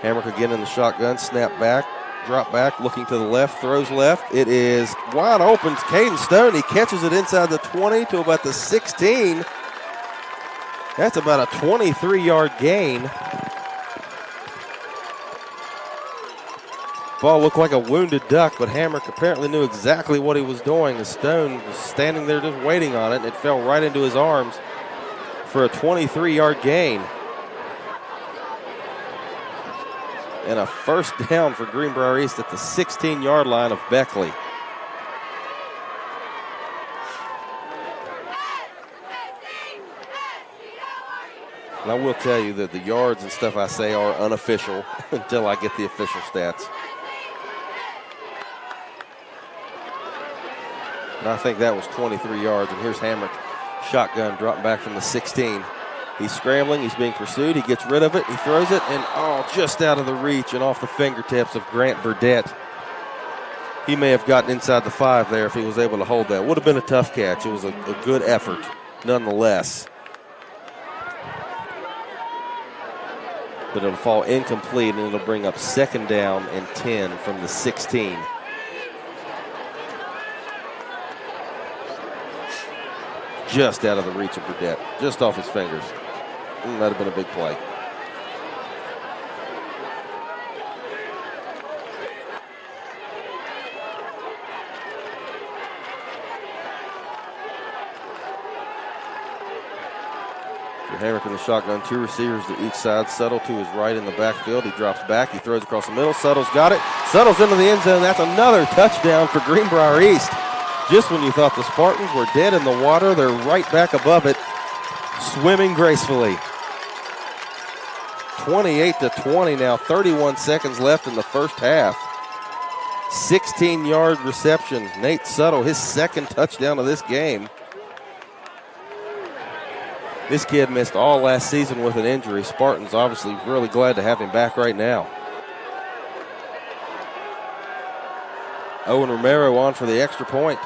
Hamrick again in the shotgun, snap back, drop back, looking to the left, throws left. It is wide open. Caden Stone, he catches it inside the 20 to about the 16. That's about a 23-yard gain. Ball looked like a wounded duck, but Hamrick apparently knew exactly what he was doing. The Stone was standing there just waiting on it, and it fell right into his arms for a 23-yard gain. And a first down for Greenbrier East at the 16-yard line of Beckley. And I will tell you that the yards and stuff I say are unofficial until I get the official stats. And I think that was 23 yards. And here's Hamrick, shotgun, dropping back from the 16. He's scrambling. He's being pursued. He gets rid of it. He throws it, and just out of the reach and off the fingertips of Grant Burdett. He may have gotten inside the 5 there if he was able to hold that. Would have been a tough catch. It was a good effort nonetheless. but it'll fall incomplete, and it'll bring up 2nd down and 10 from the 16. Just out of the reach of Burdett, just off his fingers. That have been a big play. Hamrick in the shotgun, 2 receivers to each side. Settle to his right in the backfield. He drops back. He throws across the middle. Settle's got it. Settles into the end zone. That's another touchdown for Greenbrier East. Just when you thought the Spartans were dead in the water, they're right back above it, swimming gracefully. 28-20 now, 31 seconds left in the first half. 16-yard reception. Nate Settle, his 2nd touchdown of this game. This kid missed all last season with an injury. Spartans obviously really glad to have him back right now. Owen Romero on for the extra point.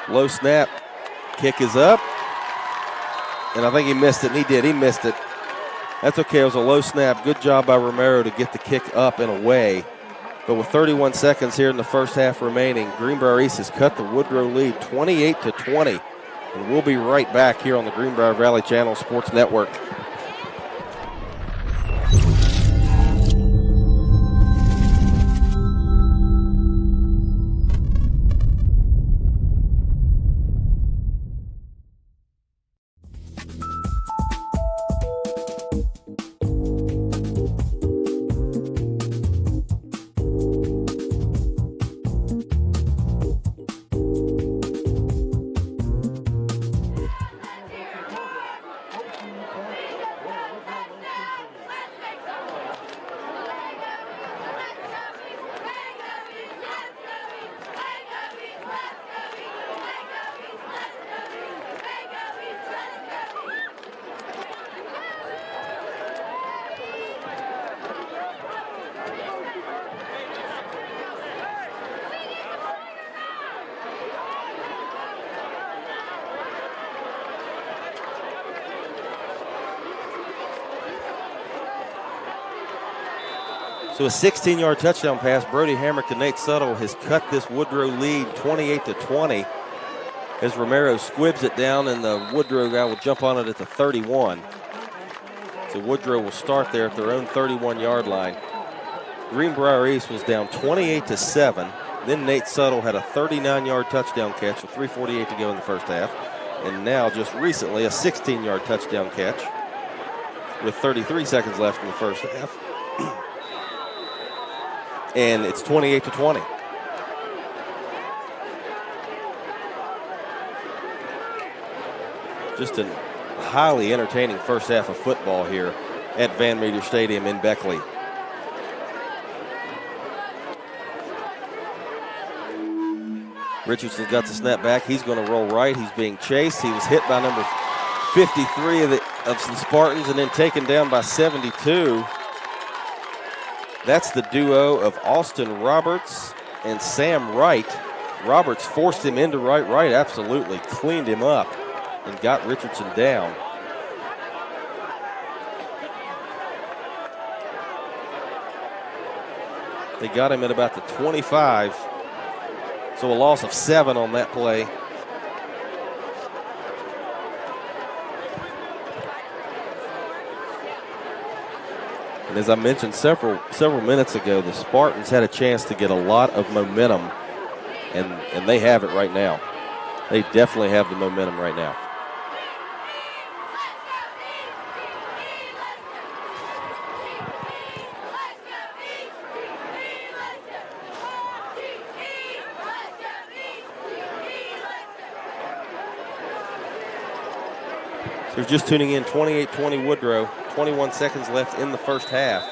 Low snap. Kick is up. And I think he missed it, and he did. He missed it. That's okay. It was a low snap. Good job by Romero to get the kick up and away. But with 31 seconds here in the first half remaining, Greenbrier East has cut the Woodrow lead 28-20. And we'll be right back here on the Greenbrier Valley Channel Sports Network. So a 16-yard touchdown pass. Brody Hamrick to Nate Settle has cut this Woodrow lead 28-20 as Romero squibs it down, and the Woodrow guy will jump on it at the 31. So Woodrow will start there at their own 31-yard line. Greenbrier East was down 28-7. Then Nate Settle had a 39-yard touchdown catch with 3:48 to go in the first half. And now just recently a 16-yard touchdown catch with 33 seconds left in the first half. And it's 28-20. Just a highly entertaining first half of football here at Van Meter Stadium in Beckley. Richardson's got the snap back. He's going to roll right. He's being chased. He was hit by number 53 of some Spartans and then taken down by 72. That's the duo of Austin Roberts and Sam Wright. Roberts forced him into right. Wright absolutely cleaned him up and got Richardson down. They got him at about the 25. So a loss of 7 on that play. And as I mentioned several minutes ago, the Spartans had a chance to get a lot of momentum, and they have it right now. They definitely have the momentum right now. So if you're just tuning in, 28-20 Woodrow, 21 seconds left in the first half.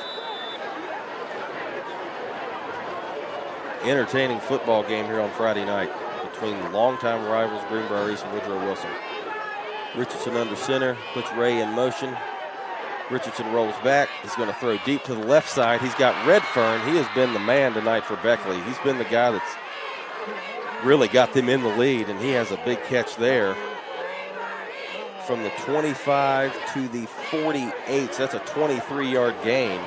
Entertaining football game here on Friday night between longtime rivals Greenbrier East and Woodrow Wilson. Richardson under center, puts Ray in motion. Richardson rolls back. He's going to throw deep to the left side. He's got Redfern. He has been the man tonight for Beckley. He's been the guy that's really got them in the lead, and he has a big catch there from the 25 to the 48. So that's a 23-yard gain.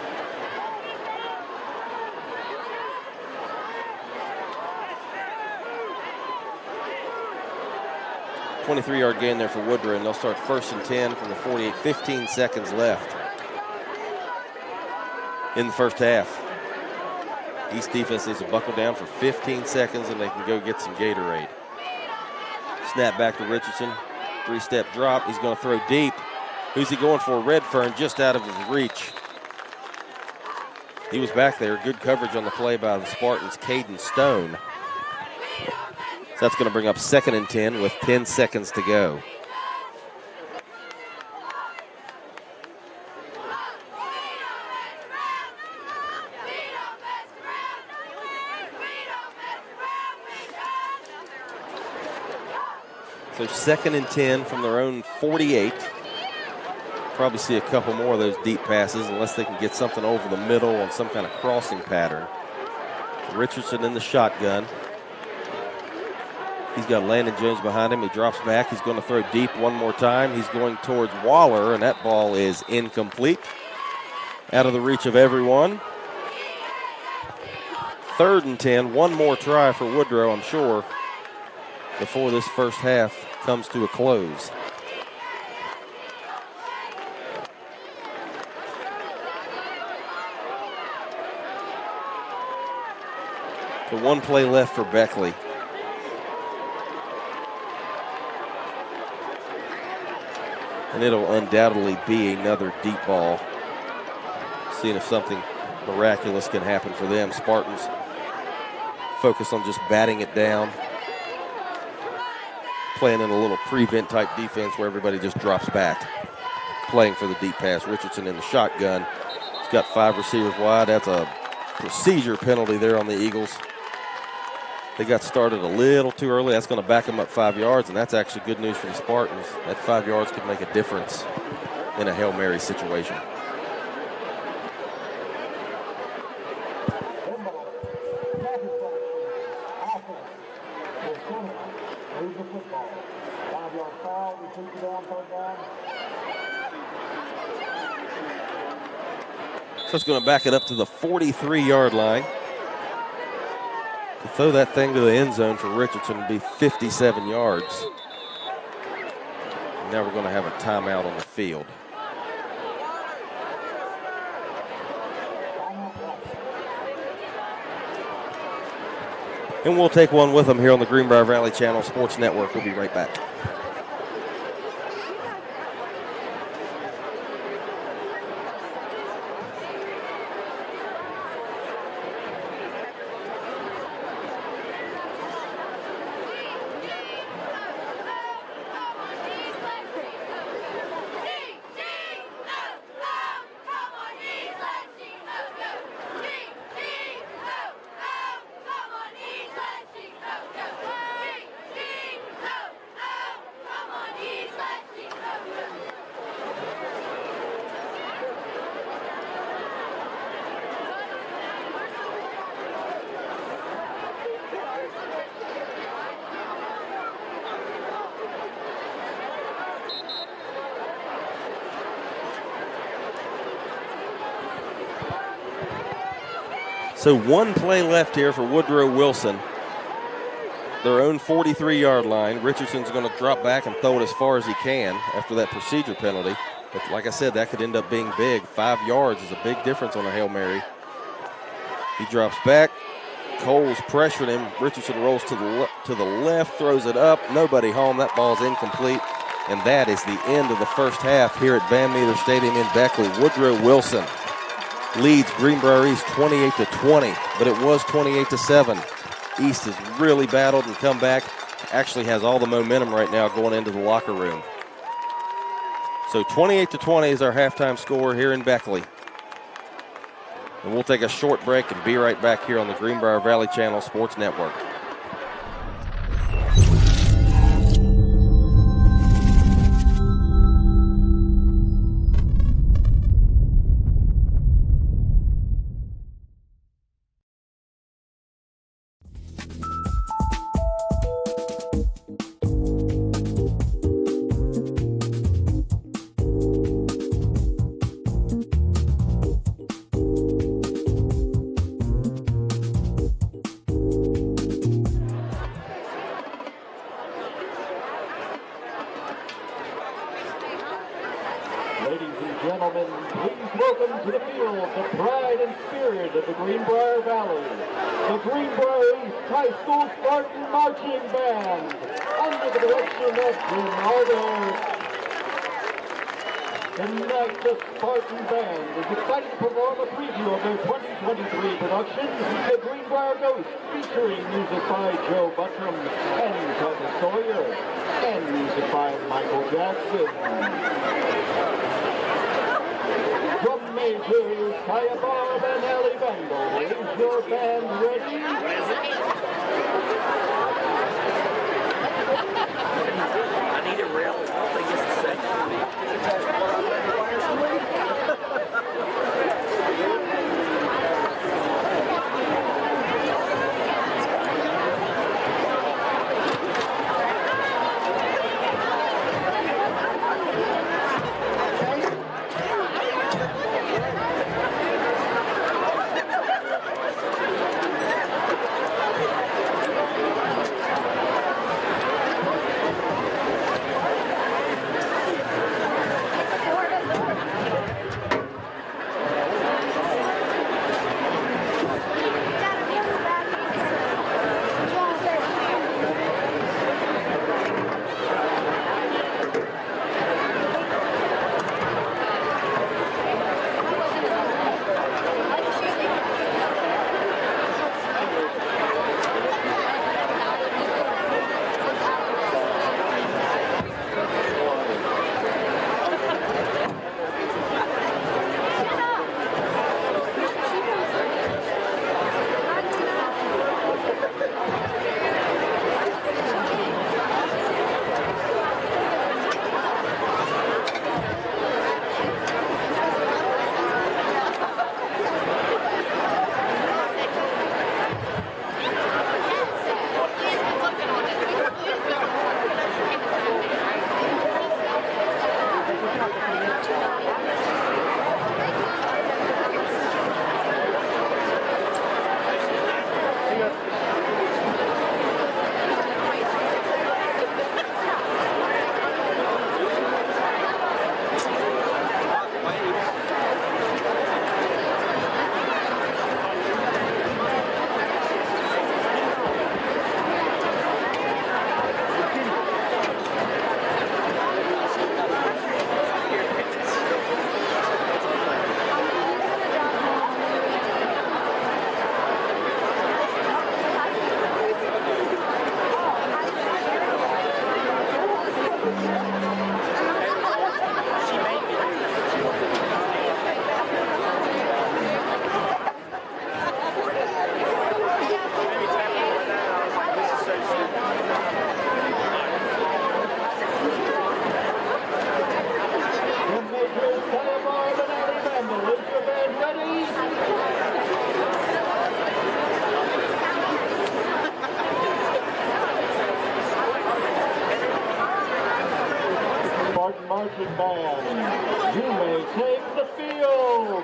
.23-yard gain there for Woodrow, and they'll start 1st and 10 from the 48. 15 seconds left in the first half. East defense needs to buckle down for 15 seconds, and they can go get some Gatorade. Snap back to Richardson. 3-step drop. He's going to throw deep. Who's he going for? Redfern, just out of his reach. He was back there. Good coverage on the play by the Spartans. Caden Stone. So that's going to bring up 2nd and 10 with 10 seconds to go. So 2nd and 10 from their own 48. Probably see a couple more of those deep passes unless they can get something over the middle on some kind of crossing pattern. Richardson in the shotgun. He's got Landon Jones behind him. He drops back. He's going to throw deep one more time. He's going towards Waller, and that ball is incomplete. Out of the reach of everyone. 3rd and 10. One more try for Woodrow, I'm sure, before this first half comes to a close. So one play left for Beckley. And it'll undoubtedly be another deep ball. Seeing if something miraculous can happen for them. Spartans focus on just batting it down. Playing in a little prevent type defense where everybody just drops back. Playing for the deep pass. Richardson in the shotgun. He's got 5 receivers wide. That's a procedure penalty there on the Eagles. They got started a little too early. That's going to back them up 5 yards, and that's actually good news for the Spartans. That 5 yards could make a difference in a Hail Mary situation. So it's going to back it up to the 43-yard line. To throw that thing to the end zone for Richardson would be 57 yards. And now we're going to have a timeout on the field. And we'll take one with them here on the Greenbrier Valley Channel Sports Network. We'll be right back. So one play left here for Woodrow Wilson. Their own 43-yard line. Richardson's going to drop back and throw it as far as he can after that procedure penalty. But like I said, that could end up being big. 5 yards is a big difference on a Hail Mary. He drops back. Cole's pressuring him. Richardson rolls to the left, throws it up. Nobody home. That ball's incomplete. And that is the end of the first half here at Van Meter Stadium in Beckley. Woodrow Wilson leads Greenbrier East 28-20, but it was 28-7. East has really battled and come back. Actually has all the momentum right now going into the locker room. So 28-20 is our halftime score here in Beckley. And we'll take a short break and be right back here on the Greenbrier Valley Channel Sports Network. welcome to the field the pride and spirit of the Greenbrier Valley, the Greenbrier East High School Spartan Marching Band, under the direction of Jim Ardo. Tonight, the Spartan Band is excited to perform a preview of their 2023 production, The Greenbrier Ghost, featuring music by Joe Buttram and Tony Sawyer, and music by Michael Jackson. From Majors Kaya Bob and Ellie Bendel, is your band ready? I need a rail. I don't think it's the same. Marching Band, you may take the field.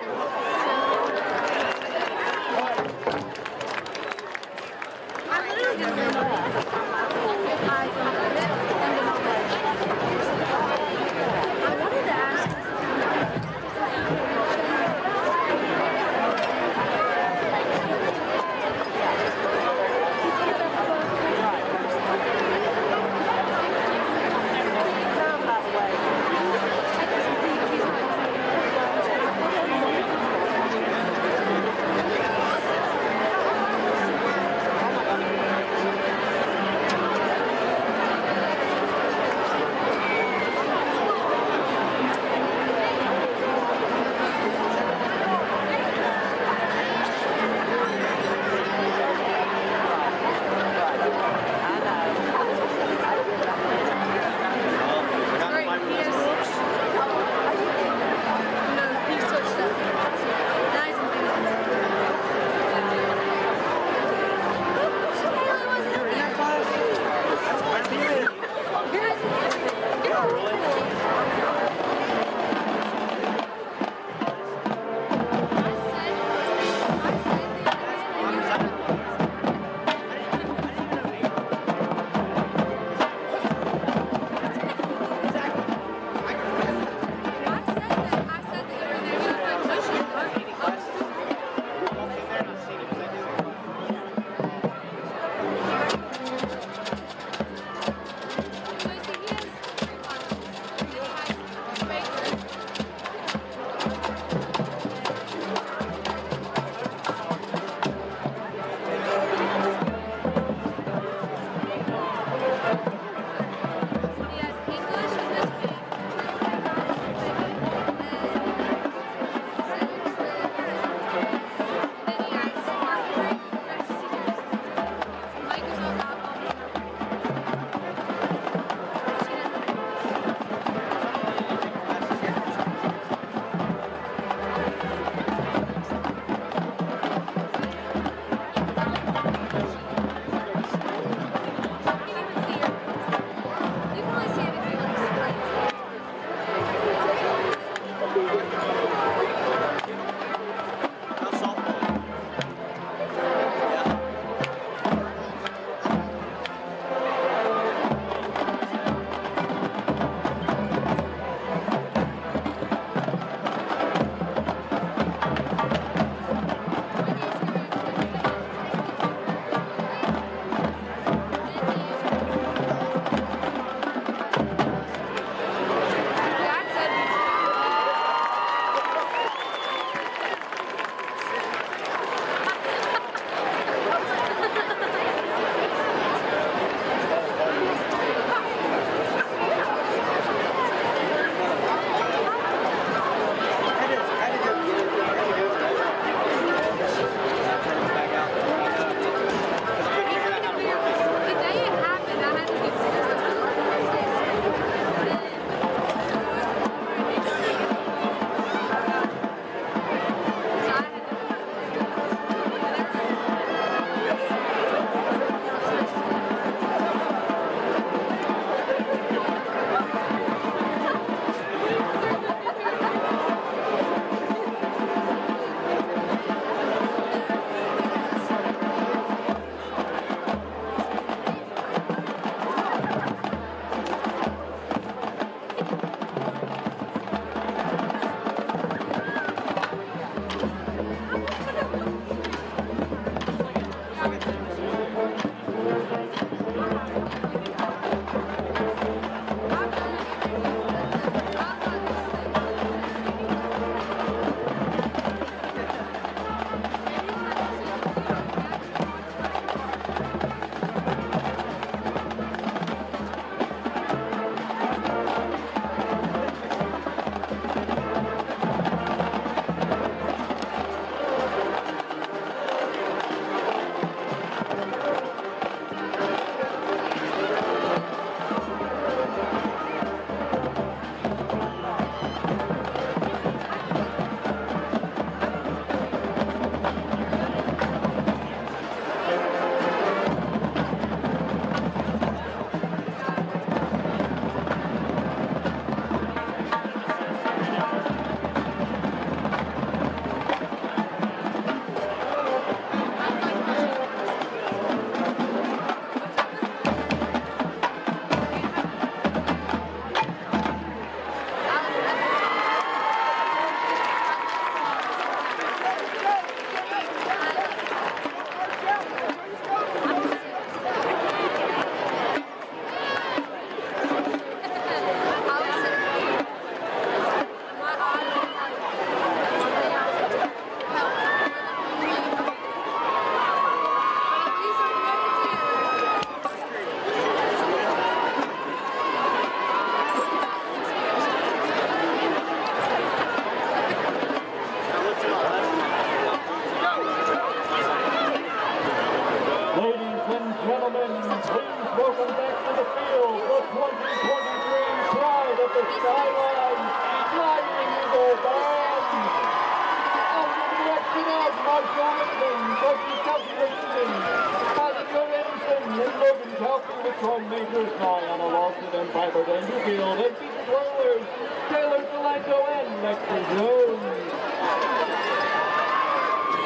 Logan Kelsey with Tom Majors nine on a loss to them by the Newfield. And beat the Twirlers, Taylor Delanco and Lexi Jones.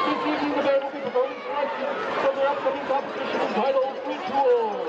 This evening the band will be promoting selections for their upcoming competition entitled Ritual.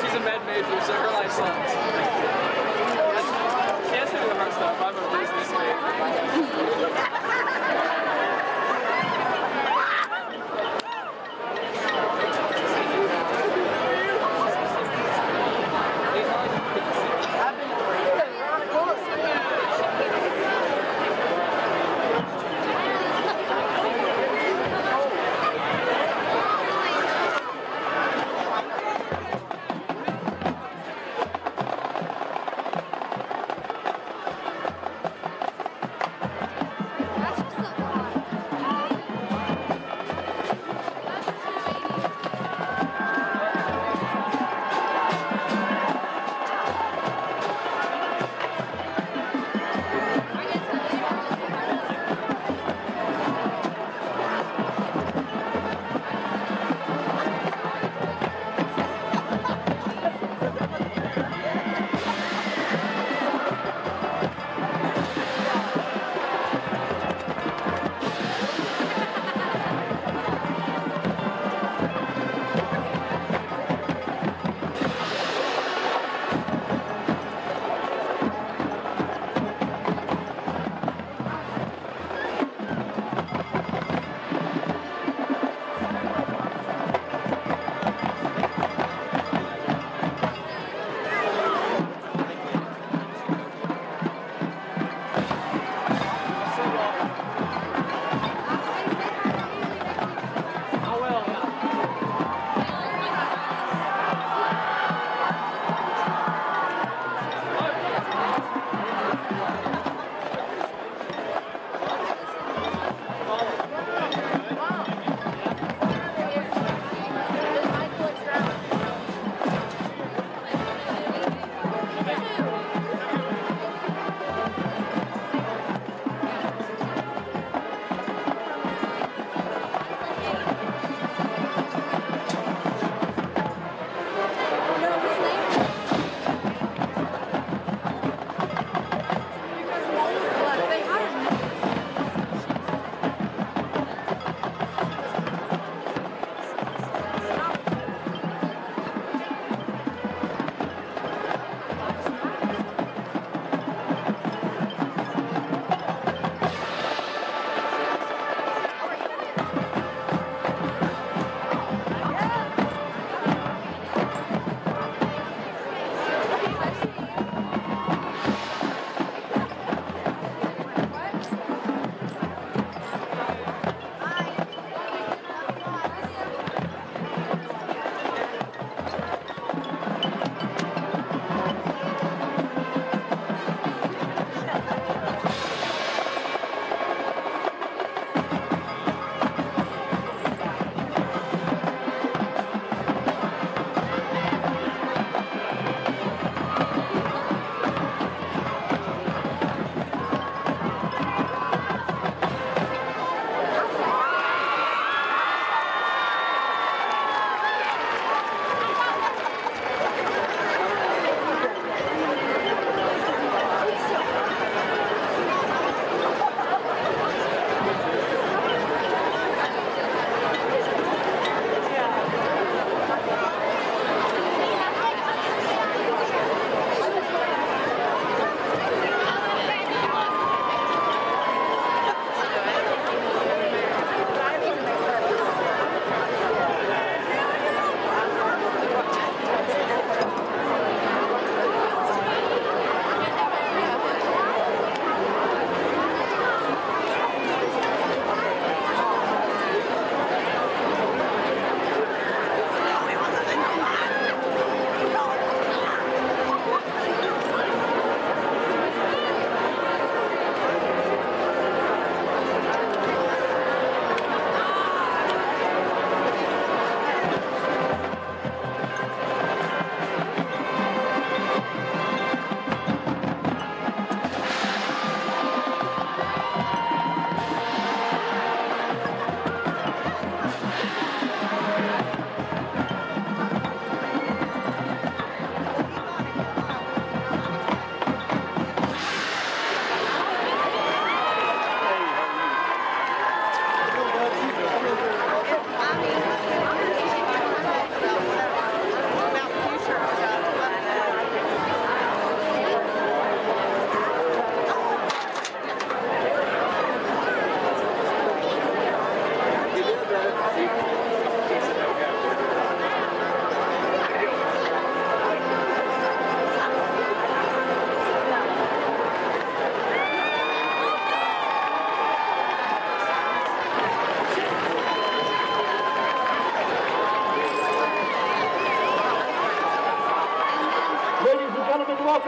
She's a med major, so her life sucks.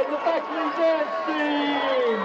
and the Beckley dance team.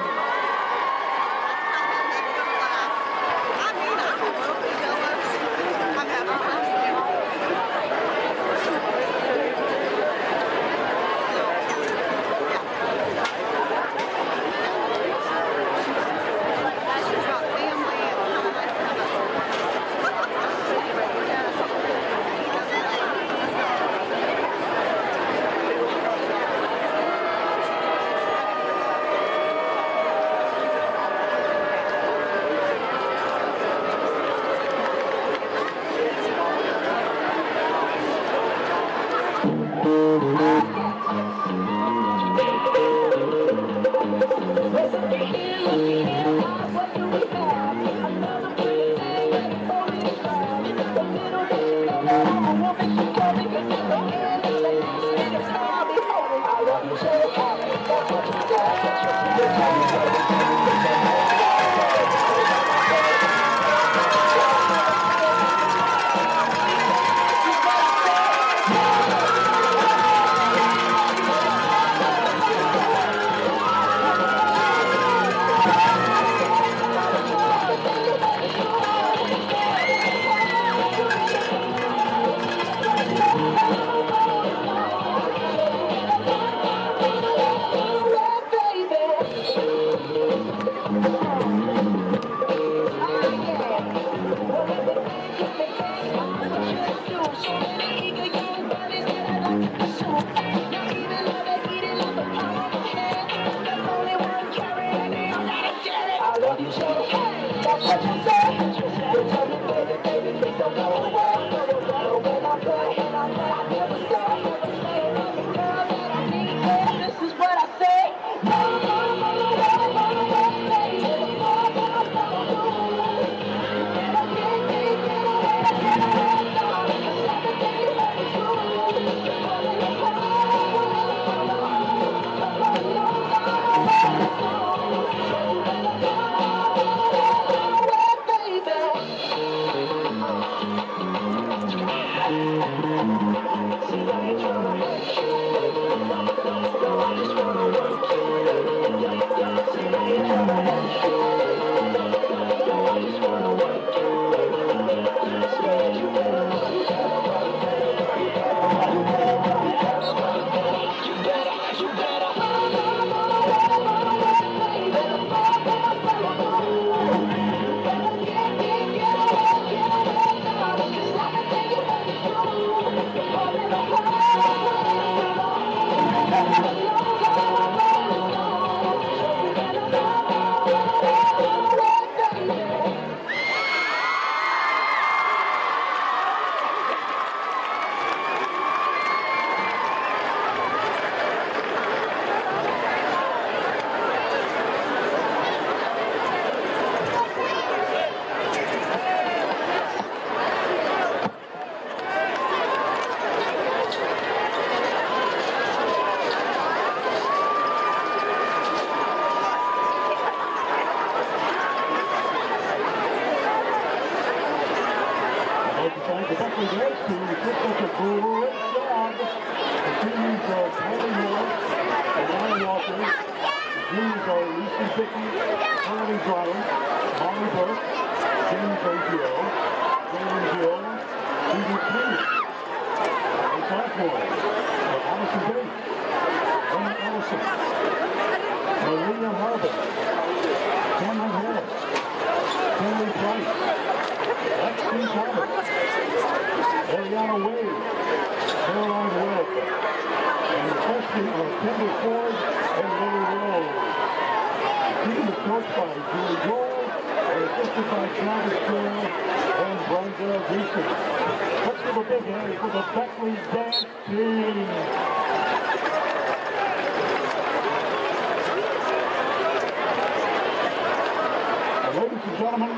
Ladies and gentlemen,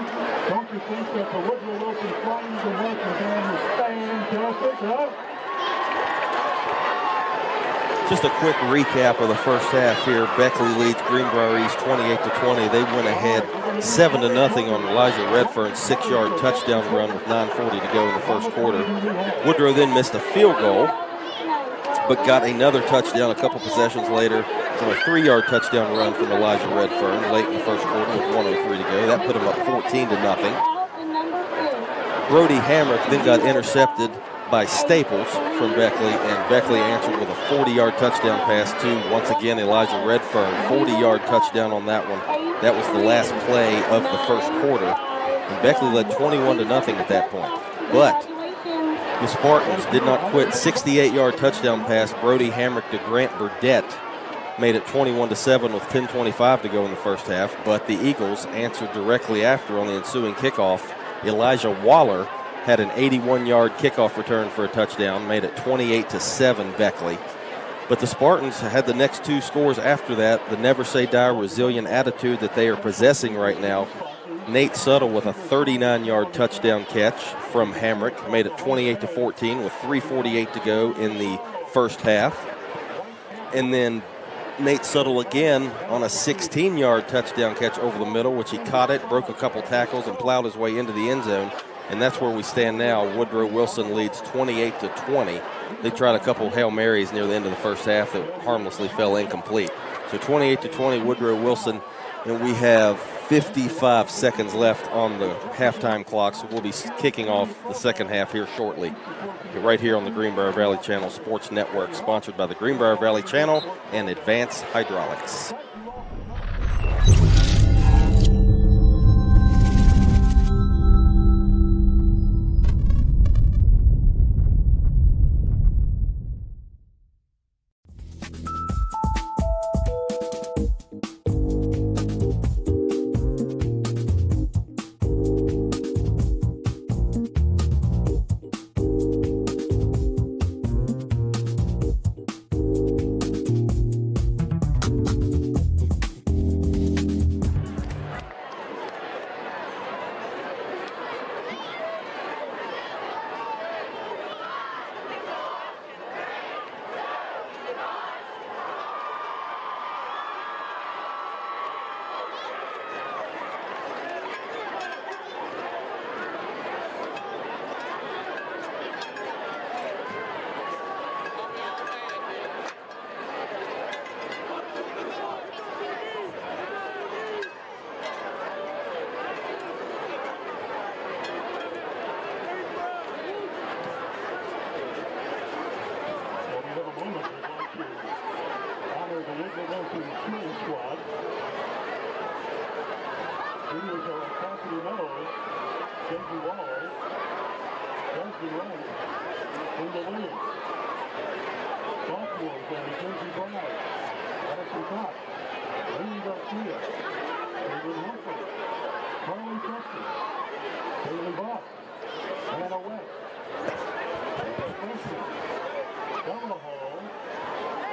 don't you think that the Woodrow Flying American Band is fantastic, huh? Just a quick recap of the first half here. Beckley leads Greenbrier East 28-20. They went ahead 7-0 on Elijah Redfern's 6-yard touchdown run with 9:40 to go in the first quarter. Woodrow then missed a field goal, but got another touchdown a couple possessions later. on a 3-yard touchdown run from Elijah Redfern late in the first quarter with 1:03 to go. That put them up 14-0. Brody Hamrick then got intercepted by Staples from Beckley, and Beckley answered with a 40-yard touchdown pass to, once again, Elijah Redfern. 40-yard touchdown on that one. That was the last play of the first quarter, and Beckley led 21-0 at that point. But the Spartans did not quit. 68-yard touchdown pass, Brody Hamrick to Grant Burdette, made it 21-7 with 10:25 to go in the first half. But the Eagles answered directly after on the ensuing kickoff. Elijah Waller had an 81-yard kickoff return for a touchdown, made it 28-7 Beckley. But the Spartans had the next two scores after that, the never-say-die resilient attitude that they are possessing right now. Nate Suttle with a 39-yard touchdown catch from Hamrick, made it 28-14 with 3:48 to go in the first half. And then Nate Suttle again on a 16-yard touchdown catch over the middle, which he caught it, broke a couple tackles, and plowed his way into the end zone. And that's where we stand now. Woodrow Wilson leads 28-20. They tried a couple Hail Marys near the end of the first half that harmlessly fell incomplete. So 28-20, Woodrow Wilson, and we have 55 seconds left on the halftime clock, so we'll be kicking off the second half here shortly. Right here on the Greenbrier Valley Channel Sports Network, sponsored by the Greenbrier Valley Channel and Advanced Hydraulics.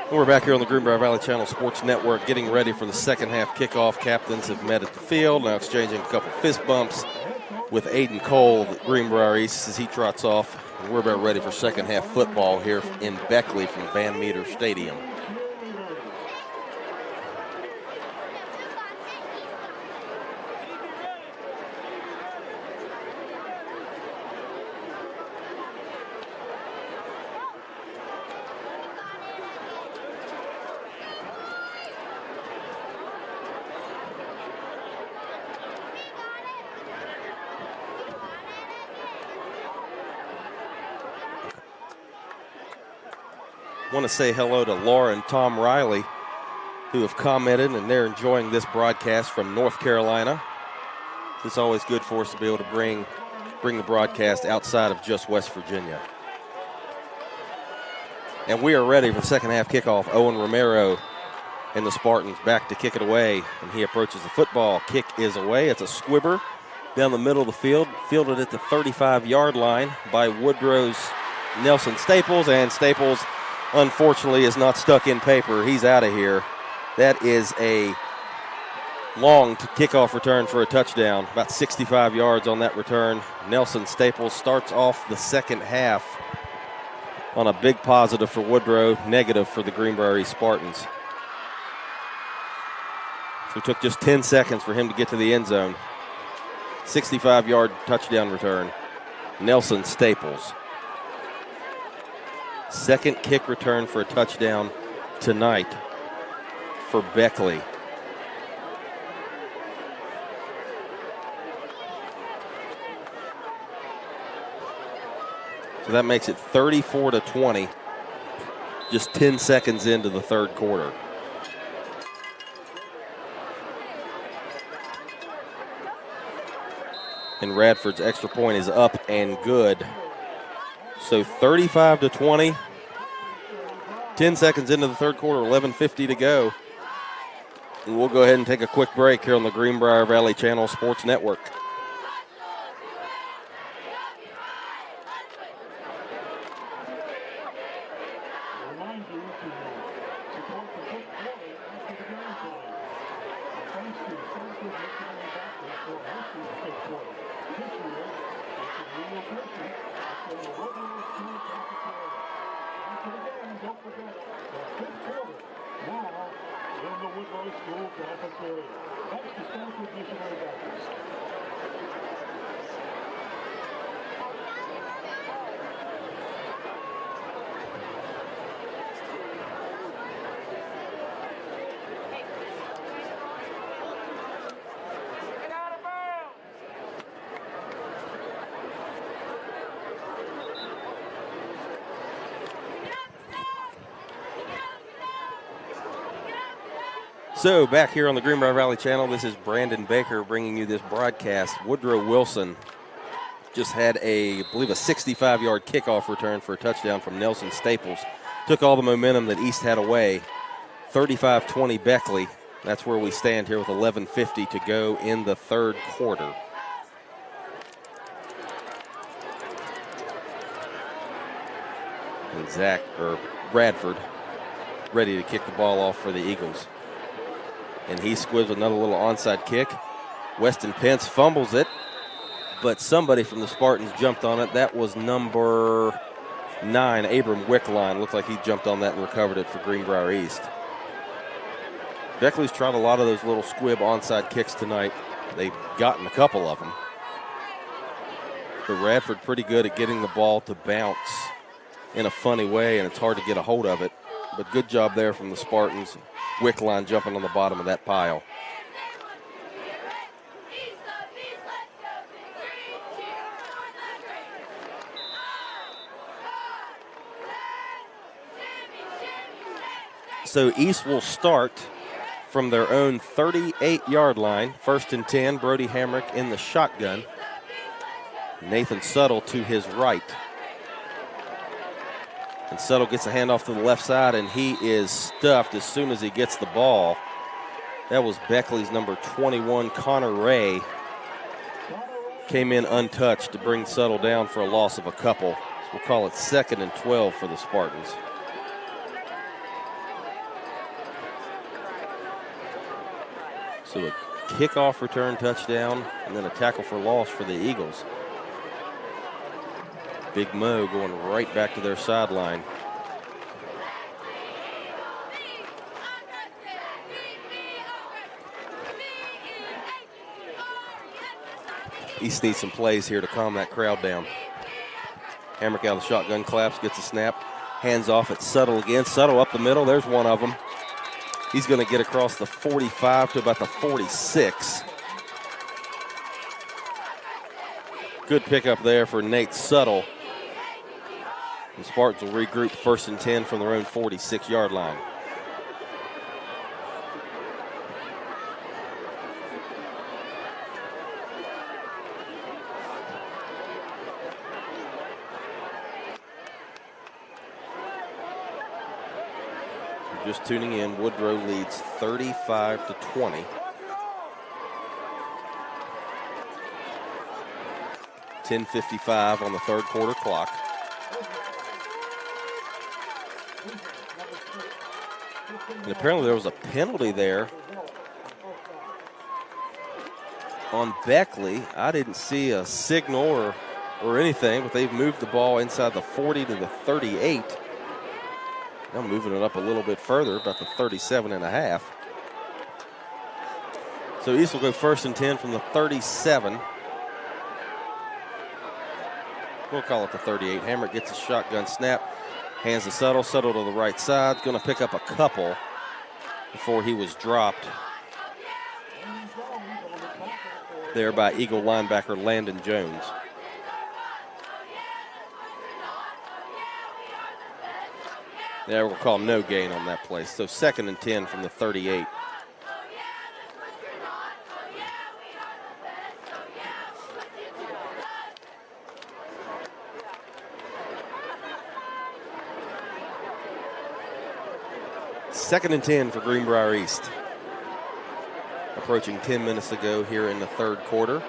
We're back here on the Greenbrier Valley Channel Sports Network getting ready for the second half kickoff. Captains have met at the field, now exchanging a couple fist bumps with Aiden Cole, the Greenbrier East, as he trots off. And we're about ready for second half football here in Beckley from Van Meter Stadium. Want to say hello to Laura and Tom Riley, who have commented, and they're enjoying this broadcast from North Carolina. It's always good for us to be able to bring the broadcast outside of just West Virginia. And we are ready for the second half kickoff. Owen Romero and the Spartans back to kick it away, and he approaches the football. Kick is away. It's a squibber down the middle of the field, fielded at the 35-yard line by Woodrow's Nelson Staples, and Staples unfortunately is not stuck in paper. He's out of here. That is a long kickoff return for a touchdown, about 65 yards on that return. Nelson Staples starts off the second half on a big positive for Woodrow, negative for the Greenbrier Spartans. So it took just 10 seconds for him to get to the end zone. 65-yard touchdown return. Nelson Staples. Second kick return for a touchdown tonight for Beckley. So that makes it 34-20, just 10 seconds into the third quarter. And Radford's extra point is up and good. So 35-20, 10 seconds into the third quarter, 11:50 to go. And we'll go ahead and take a quick break here on the Greenbrier Valley Channel Sports Network. So back here on the Greenbrier Valley Channel, this is Brandon Baker bringing you this broadcast. Woodrow Wilson just had I believe a 65-yard kickoff return for a touchdown from Nelson Staples. Took all the momentum that East had away. 35-20 Beckley. That's where we stand here with 11:50 to go in the third quarter. And Bradford ready to kick the ball off for the Eagles. And he squibs another little onside kick. Weston Pence fumbles it, but somebody from the Spartans jumped on it. That was number 9, Abram Wickline. Looked like he jumped on that and recovered it for Greenbrier East. Beckley's tried a lot of those little squib onside kicks tonight. They've gotten a couple of them. But Radford pretty good at getting the ball to bounce in a funny way, and it's hard to get a hold of it. But good job there from the Spartans. Wickline jumping on the bottom of that pile. So East will start from their own 38-yard line. 1st and 10, Brody Hamrick in the shotgun. Nathan Suttle to his right. And Suttle gets a handoff to the left side, and he is stuffed as soon as he gets the ball. That was Beckley's number 21, Connor Ray. Came in untouched to bring Suttle down for a loss of a couple. So we'll call it 2nd and 12 for the Spartans. So a kickoff return touchdown, and then a tackle for loss for the Eagles. Big Mo going right back to their sideline. East needs some plays here to calm that crowd down. Hamrick out of the shotgun, claps, gets a snap, hands off at Suttle again. Suttle up the middle, there's one of them. He's going to get across the 45 to about the 46. Good pickup there for Nate Suttle. The Spartans will regroup 1st and 10 from their own 46-yard line. Just tuning in, Woodrow leads 35-20. .55 on the third quarter clock. And apparently there was a penalty there on Beckley. I didn't see a signal or anything, but they've moved the ball inside the 40 to the 38. Now moving it up a little bit further, about the 37.5. So East will go 1st and 10 from the 37. We'll call it the 38. Hamrick gets a shotgun snap, hands to Suttle. Suttle to the right side, going to pick up a couple. before he was dropped there by Eagle linebacker Landon Jones. Yeah, we'll call no gain on that play. So 2nd and 10 from the 38. Second and 10 for Greenbrier East. Approaching 10 minutes to go here in the third quarter.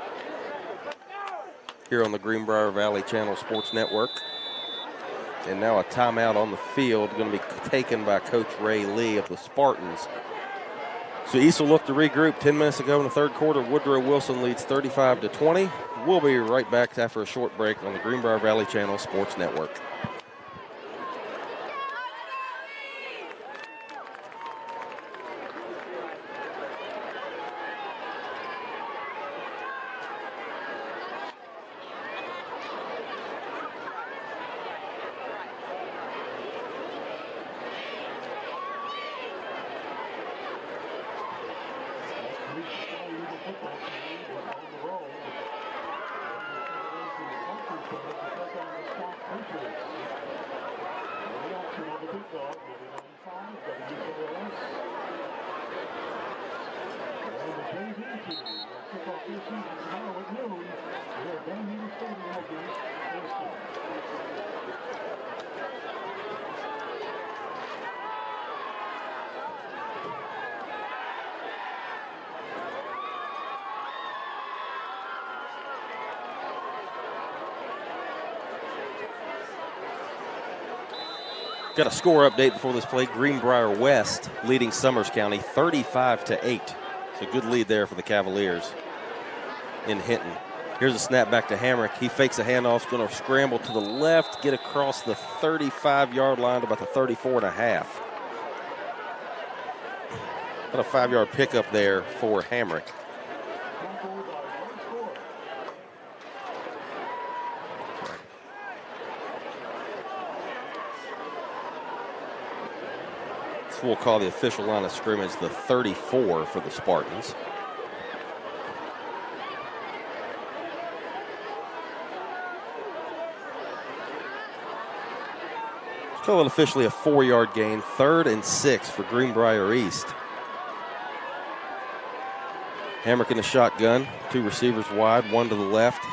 Here on the Greenbrier Valley Channel Sports Network. And now a timeout on the field going to be taken by Coach Ray Lee of the Spartans. So East will look to regroup. 10 minutes ago in the third quarter, Woodrow Wilson leads 35-20. We'll be right back after a short break on the Greenbrier Valley Channel Sports Network. Got a score update before this play. Greenbrier West leading Summers County 35-8. It's a good lead there for the Cavaliers in Hinton. Here's a snap back to Hamrick. He fakes a handoff, going to scramble to the left, get across the 35-yard line to about the 34.5. What a 5-yard pickup there for Hamrick. We'll call the official line of scrimmage the 34 for the Spartans. Let's call it officially a 4-yard gain. 3rd and 6 for Greenbrier East. Hamrick in the shotgun. 2 receivers wide, 1 to the left.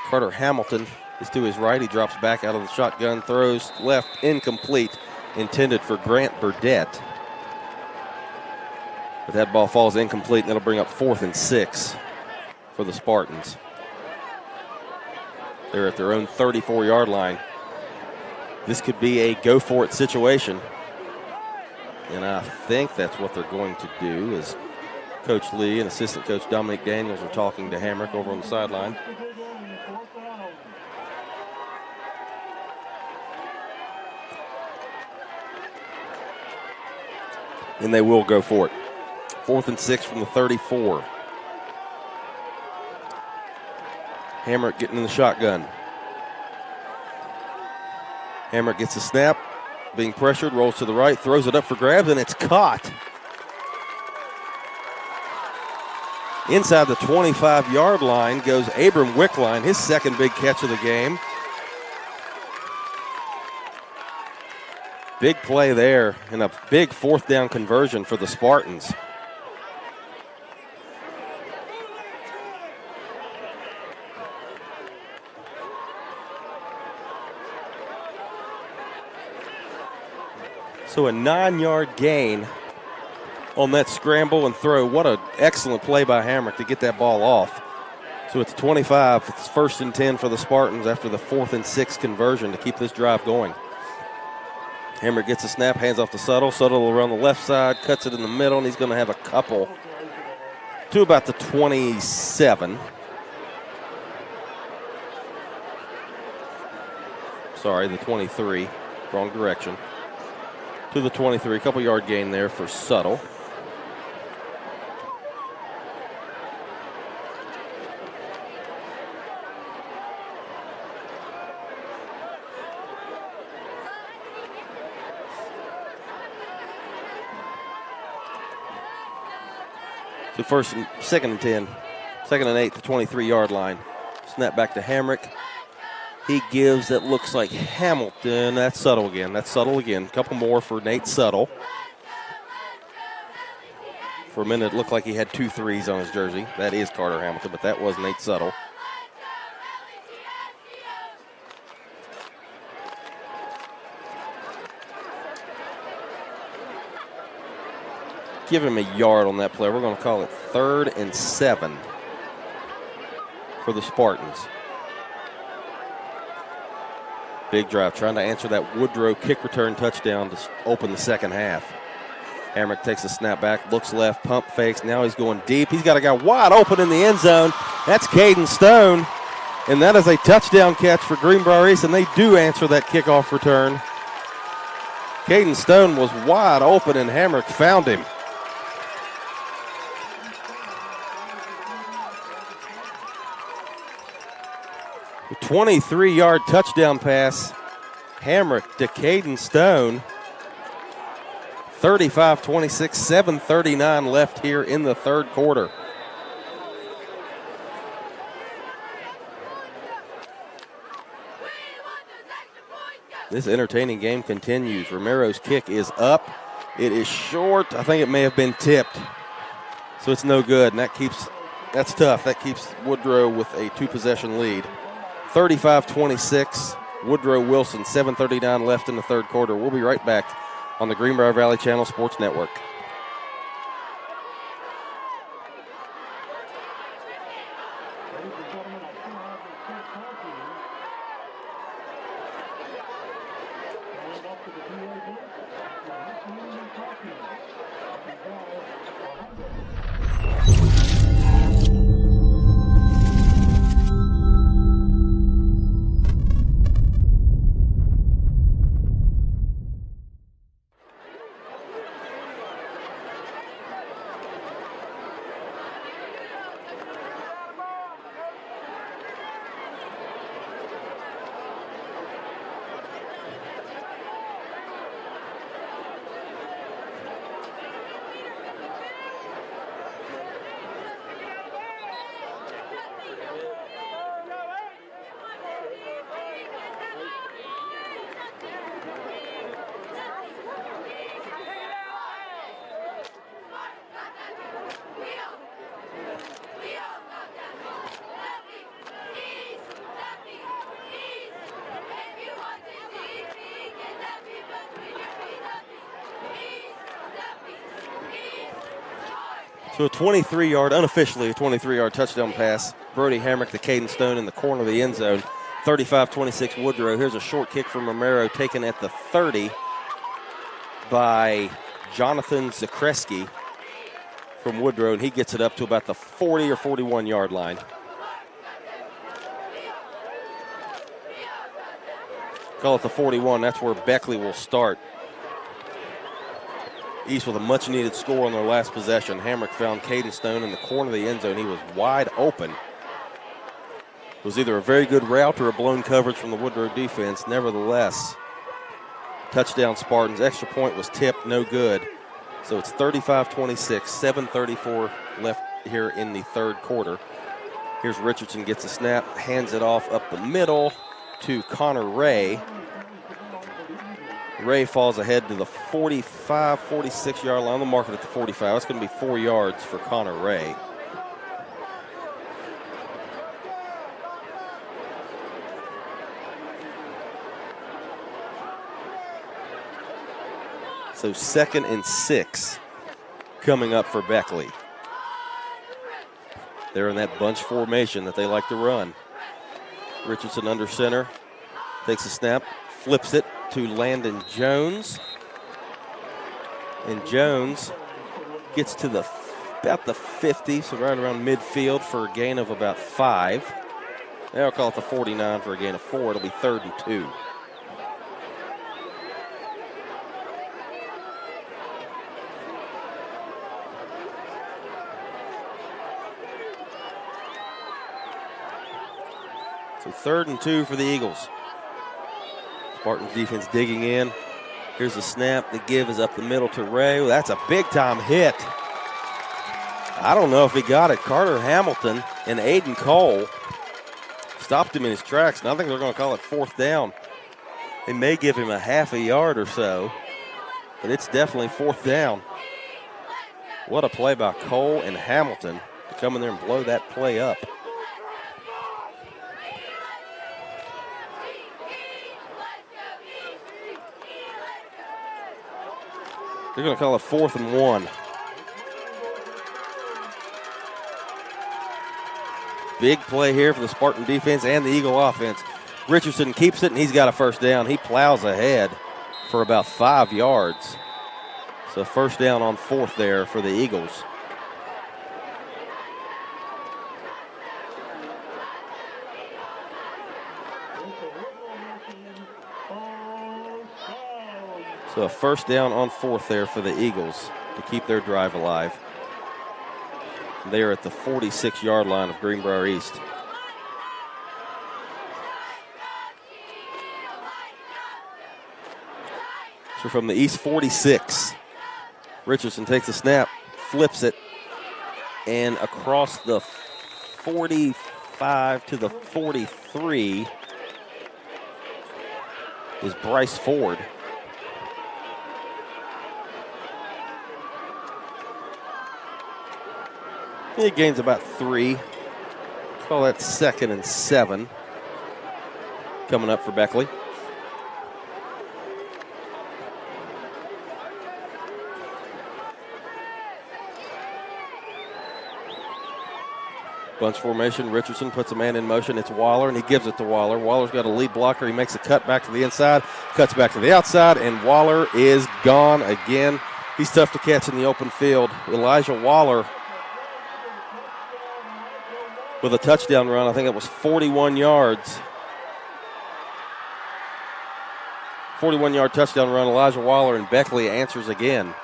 Carter Hamilton is to his right. He drops back out of the shotgun, throws left, incomplete. Intended for Grant Burdett. But that ball falls incomplete, and that'll bring up 4th and 6 for the Spartans. They're at their own 34-yard line. This could be a go-for-it situation. And I think that's what they're going to do, as Coach Lee and assistant coach Dominic Daniels are talking to Hamrick over on the sideline. And they will go for it. 4th and 6 from the 34. Hamrick getting in the shotgun. Hamrick gets the snap, being pressured, rolls to the right, throws it up for grabs, and it's caught. Inside the 25-yard line goes Abram Wickline, his second big catch of the game. Big play there and a big 4th down conversion for the Spartans. So a 9-yard gain on that scramble and throw. What an excellent play by Hamrick to get that ball off. So it's 25. It's 1st and 10 for the Spartans after the 4th and 6 conversion to keep this drive going. Hamrick gets a snap, hands off to Suttle. Suttle will run the left side, cuts it in the middle, and he's going to have a couple to about the 27. Sorry, the 23. Wrong direction. To the 23. Couple yard gain there for Suttle. So second and 10. Second and 8, the 23-yard line. Snap back to Hamrick. He gives, that looks like Hamilton. That's Subtle again. A couple more for Nate Subtle. For a minute, it looked like he had 2 threes on his jersey. That is Carter Hamilton, but that was Nate Subtle. Give him a yard on that play. We're going to call it 3rd and 7 for the Spartans. Big drive, trying to answer that Woodrow kick return touchdown to open the second half. Hamrick takes a snap back, looks left, pump fakes. Now he's going deep. He's got a guy wide open in the end zone. That's Caden Stone. And that is a touchdown catch for Greenbrier East, and they do answer that kickoff return. Caden Stone was wide open, and Hamrick found him. A 23-yard touchdown pass. Hamrick to Caden Stone. 35-26, 7:39 left here in the third quarter. This entertaining game continues. Romero's kick is up. It is short. I think it may have been tipped. So it's no good, and that's tough. That keeps Woodrow with a 2-possession lead. 35-26, Woodrow Wilson, 7:39 left in the third quarter. We'll be right back on the Greenbrier Valley Channel Sports Network. So unofficially a 23-yard touchdown pass. Brody Hamrick to Caden Stone in the corner of the end zone. 35-26 Woodrow. Here's a short kick from Romero taken at the 30 by Jonathan Zakreski from Woodrow, and he gets it up to about the 40 or 41-yard line. Call it the 41. That's where Beckley will start. East with a much-needed score on their last possession. Hamrick found Caden Stone in the corner of the end zone. He was wide open. It was either a very good route or a blown coverage from the Woodrow defense. Nevertheless, touchdown Spartans. Extra point was tipped, no good. So it's 35-26, 7:34 left here in the third quarter. Here's Richardson, gets a snap, hands it off up the middle to Connor Ray. Ray falls ahead to the 45, 46-yard line. They'll mark it at the 45. That's going to be 4 yards for Connor Ray. So 2nd and 6 coming up for Beckley. They're in that bunch formation that they like to run. Richardson under center, takes a snap, flips it to Landon Jones. And Jones gets to about the 50, so right around midfield for a gain of about 5. They'll call it the 49 for a gain of 4. It'll be 3rd and 2. So 3rd and 2 for the Eagles. Spartans defense digging in. Here's a snap. The give is up the middle to Ray. That's a big-time hit. I don't know if he got it. Carter Hamilton and Aiden Cole stopped him in his tracks, and I think they're going to call it 4th down. They may give him a half a yard or so, but it's definitely 4th down. What a play by Cole and Hamilton to come in there and blow that play up. They're going to call it 4th and 1. Big play here for the Spartan defense and the Eagle offense. Richardson keeps it, and he's got a 1st down. He plows ahead for about 5 yards. So 1st down on 4th there for the Eagles. So a 1st down on 4th there for the Eagles to keep their drive alive. They are at the 46-yard line of Greenbrier East. So from the East 46, Richardson takes a snap, flips it, and across the 45 to the 43 is Bryce Ford. He gains about 3. Call that 2nd and 7 coming up for Beckley. Bunch formation. Richardson puts a man in motion. It's Waller, and he gives it to Waller. Waller's got a lead blocker. He makes a cut back to the inside, cuts back to the outside, and Waller is gone again. He's tough to catch in the open field. Elijah Waller with a touchdown run. I think it was 41 yards. 41-yard touchdown run. Elijah Waller, and Beckley answers again.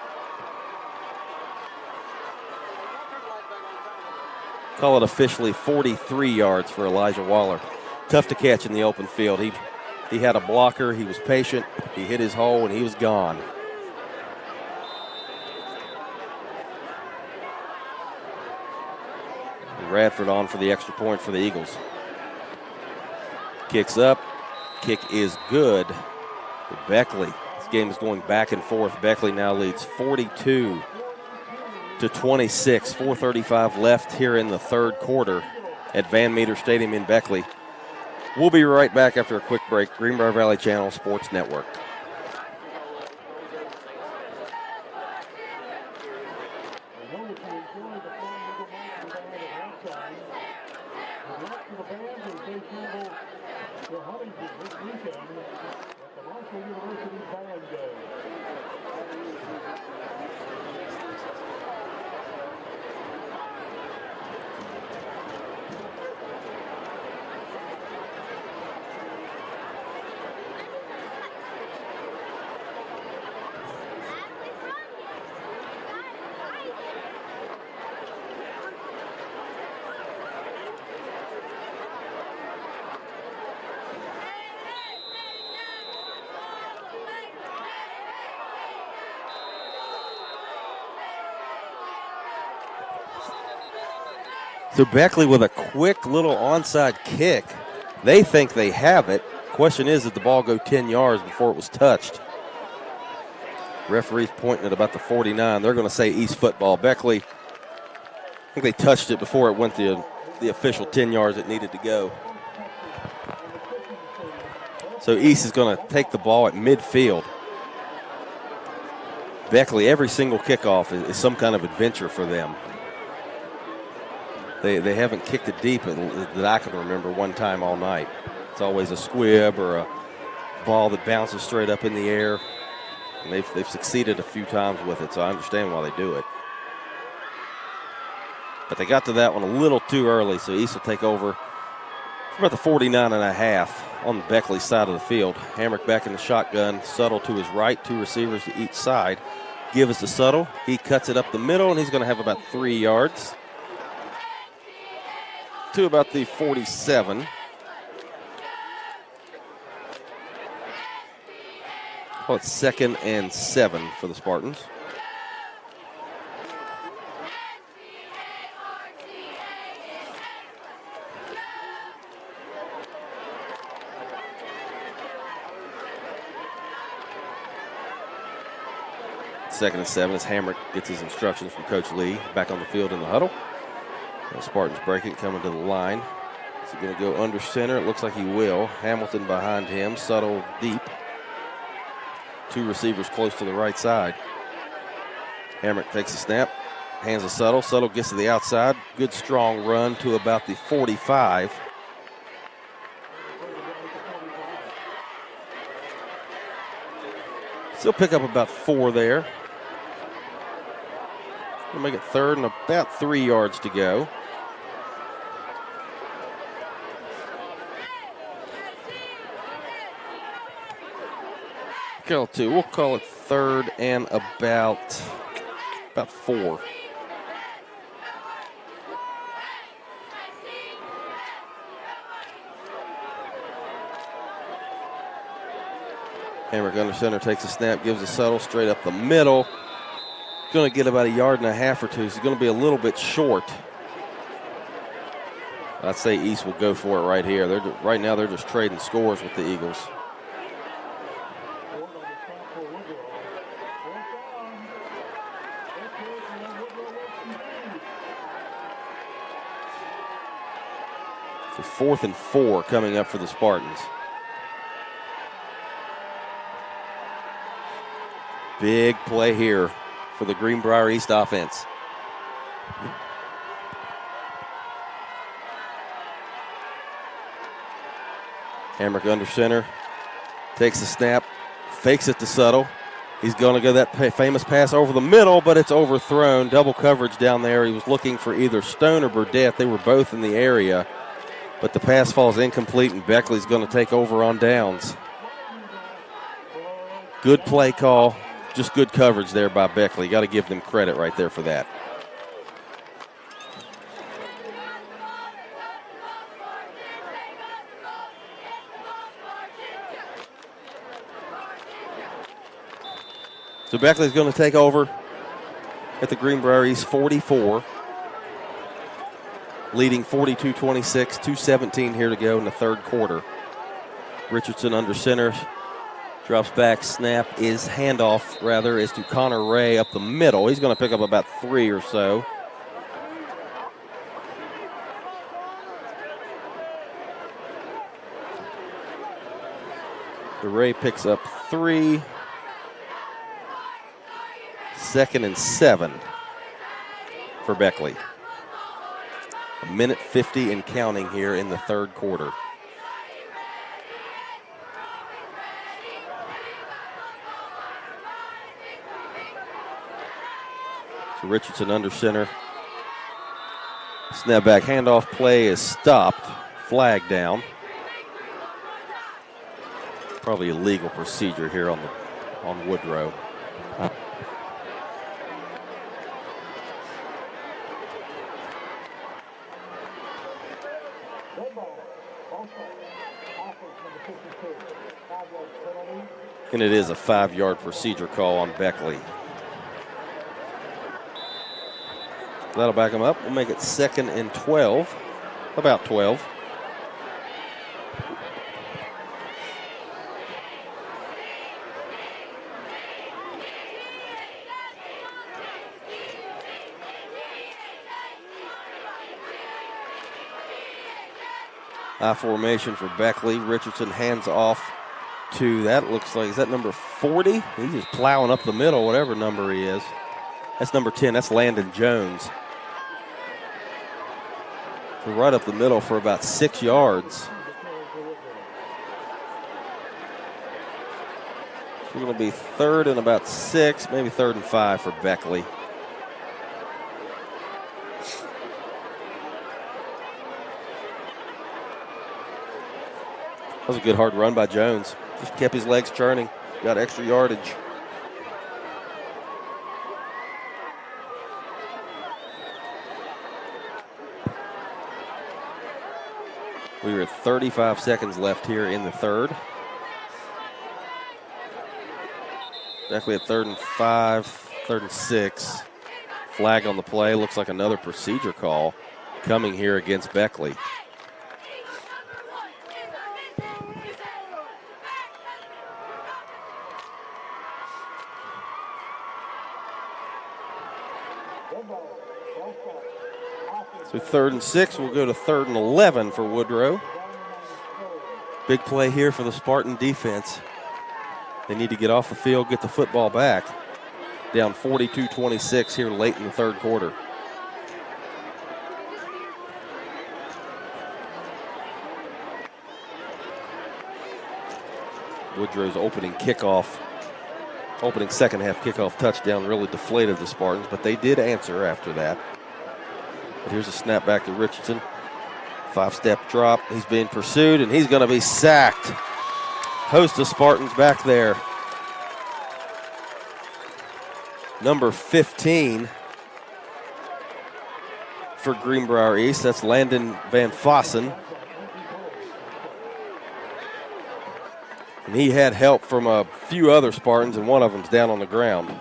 Call it officially 43 yards for Elijah Waller. Tough to catch in the open field. He had a blocker. He was patient. He hit his hole, and he was gone. Radford on for the extra point for the Eagles. Kicks up. Kick is good for Beckley. This game is going back and forth. Beckley now leads 42-26. 4:35 left here in the 3rd quarter at Van Meter Stadium in Beckley. We'll be right back after a quick break. Greenbrier Valley Channel Sports Network. So Beckley with a quick little onside kick. They think they have it. Question is, did the ball go 10 yards before it was touched? Referee's pointing at about the 49. They're going to say East football. Beckley, I think they touched it before it went the official 10 yards it needed to go. So East is going to take the ball at midfield. Beckley, every single kickoff is some kind of adventure for them. They haven't kicked it deep that I can remember one time all night. It's always a squib or a ball that bounces straight up in the air. And they've succeeded a few times with it, so I understand why they do it. But they got to that one a little too early, so East will take over from about the 49.5 on the Beckley side of the field. Hamrick back in the shotgun. Suttle to his right, 2 receivers to each side. Give us to Suttle. He cuts it up the middle, and he's going to have about 3 yards. To about the 47. Well, it's 2nd and 7 for the Spartans. 2nd and 7 as Hamrick gets his instructions from Coach Lee. Back on the field in the huddle. The Spartans breaking, coming to the line. Is he going to go under center? It looks like he will. Hamilton behind him, Subtle deep. 2 receivers close to the right side. Hamrick takes a snap, hands to Subtle. Subtle gets to the outside. Good strong run to about the 45. Still pick up about 4 there. We'll make it 3rd and about 3 yards to go. Call it 2. We'll call it 3rd and about 4. Hamrick under center takes a snap, gives a Subtle straight up the middle. Going to get about 1.5 yards or 2. So he's going to be a little bit short. I'd say East will go for it right here. Right now they're just trading scores with the Eagles. So 4th and 4 coming up for the Spartans. Big play here for the Greenbrier East offense. Hamrick under center, takes the snap, fakes it to Subtle. He's going to go that famous pass over the middle, but it's overthrown. Double coverage down there. He was looking for either Stone or Burdette. They were both in the area, but the pass falls incomplete, and Beckley's going to take over on downs. Good play call, just good coverage there by Beckley. Got to give them credit right there for that. So Beckley's going to take over at the Greenbrier East 44, leading 42-26, 2:17 here to go in the 3rd quarter. Richardson under center, drops back, snap is to Connor Ray up the middle. He's going to pick up about 3 or so. The Ray picks up 3. 2nd and 7 for Beckley. 1:50 and counting here in the 3rd quarter. So Richardson under center. Snap back handoff play is stopped. Flag down. Probably a legal procedure here on Woodrow. And it is a 5-yard procedure call on Beckley. That'll back him up. We'll make it 2nd and 12. About 12. I formation for Beckley. Richardson hands off to, that looks like, is that number 40? He's just plowing up the middle, whatever number he is. That's number 10. That's Landon Jones. So right up the middle for about 6 yards. It's going to be 3rd and about 6, maybe 3rd and 5 for Beckley. That was a good hard run by Jones. Just kept his legs churning. Got extra yardage. We are at 35 seconds left here in the 3rd. Beckley at 3rd and 5, 3rd and 6. Flag on the play. Looks like another procedure call coming here against Beckley. So 3rd and 6, we'll go to 3rd and 11 for Woodrow. Big play here for the Spartan defense. They need to get off the field, get the football back. Down 42-26 here late in the 3rd quarter. Woodrow's opening second half kickoff touchdown really deflated the Spartans, but they did answer after that. But here's a snap back to Richardson. 5-step drop. He's being pursued, and he's going to be sacked. Host of Spartans back there. Number 15 for Greenbrier East. That's Landon Van Fossen. And he had help from a few other Spartans, and one of them's down on the ground.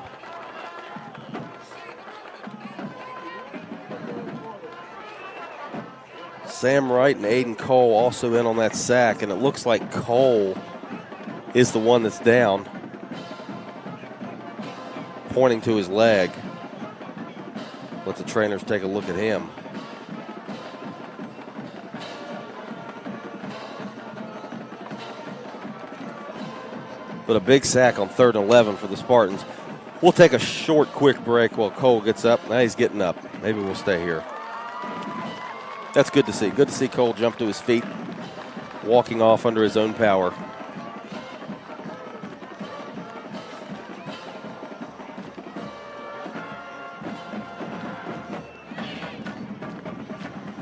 Sam Wright and Aiden Cole also in on that sack, and it looks like Cole is the one that's down, pointing to his leg. Let the trainers take a look at him. But a big sack on 3rd and 11 for the Spartans. We'll take a short, quick break while Cole gets up. Now he's getting up. Maybe we'll stay here. That's good to see. Good to see Cole jump to his feet, walking off under his own power.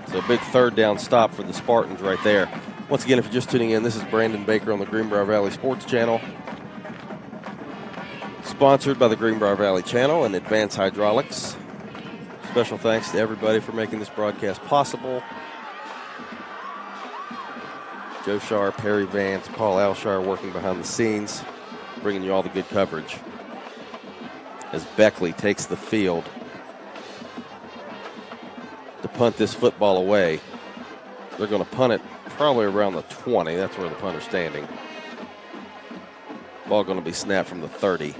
So a big 3rd down stop for the Spartans right there. Once again, if you're just tuning in, this is Brandon Baker on the Greenbrier Valley Sports Channel. Sponsored by the Greenbrier Valley Channel and Advanced Hydraulics. Special thanks to everybody for making this broadcast possible. Joe Shar, Perry Vance, Paul Alshire working behind the scenes, bringing you all the good coverage. As Beckley takes the field to punt this football away. They're going to punt it probably around the 20. That's where the punter's standing. Ball going to be snapped from the 30.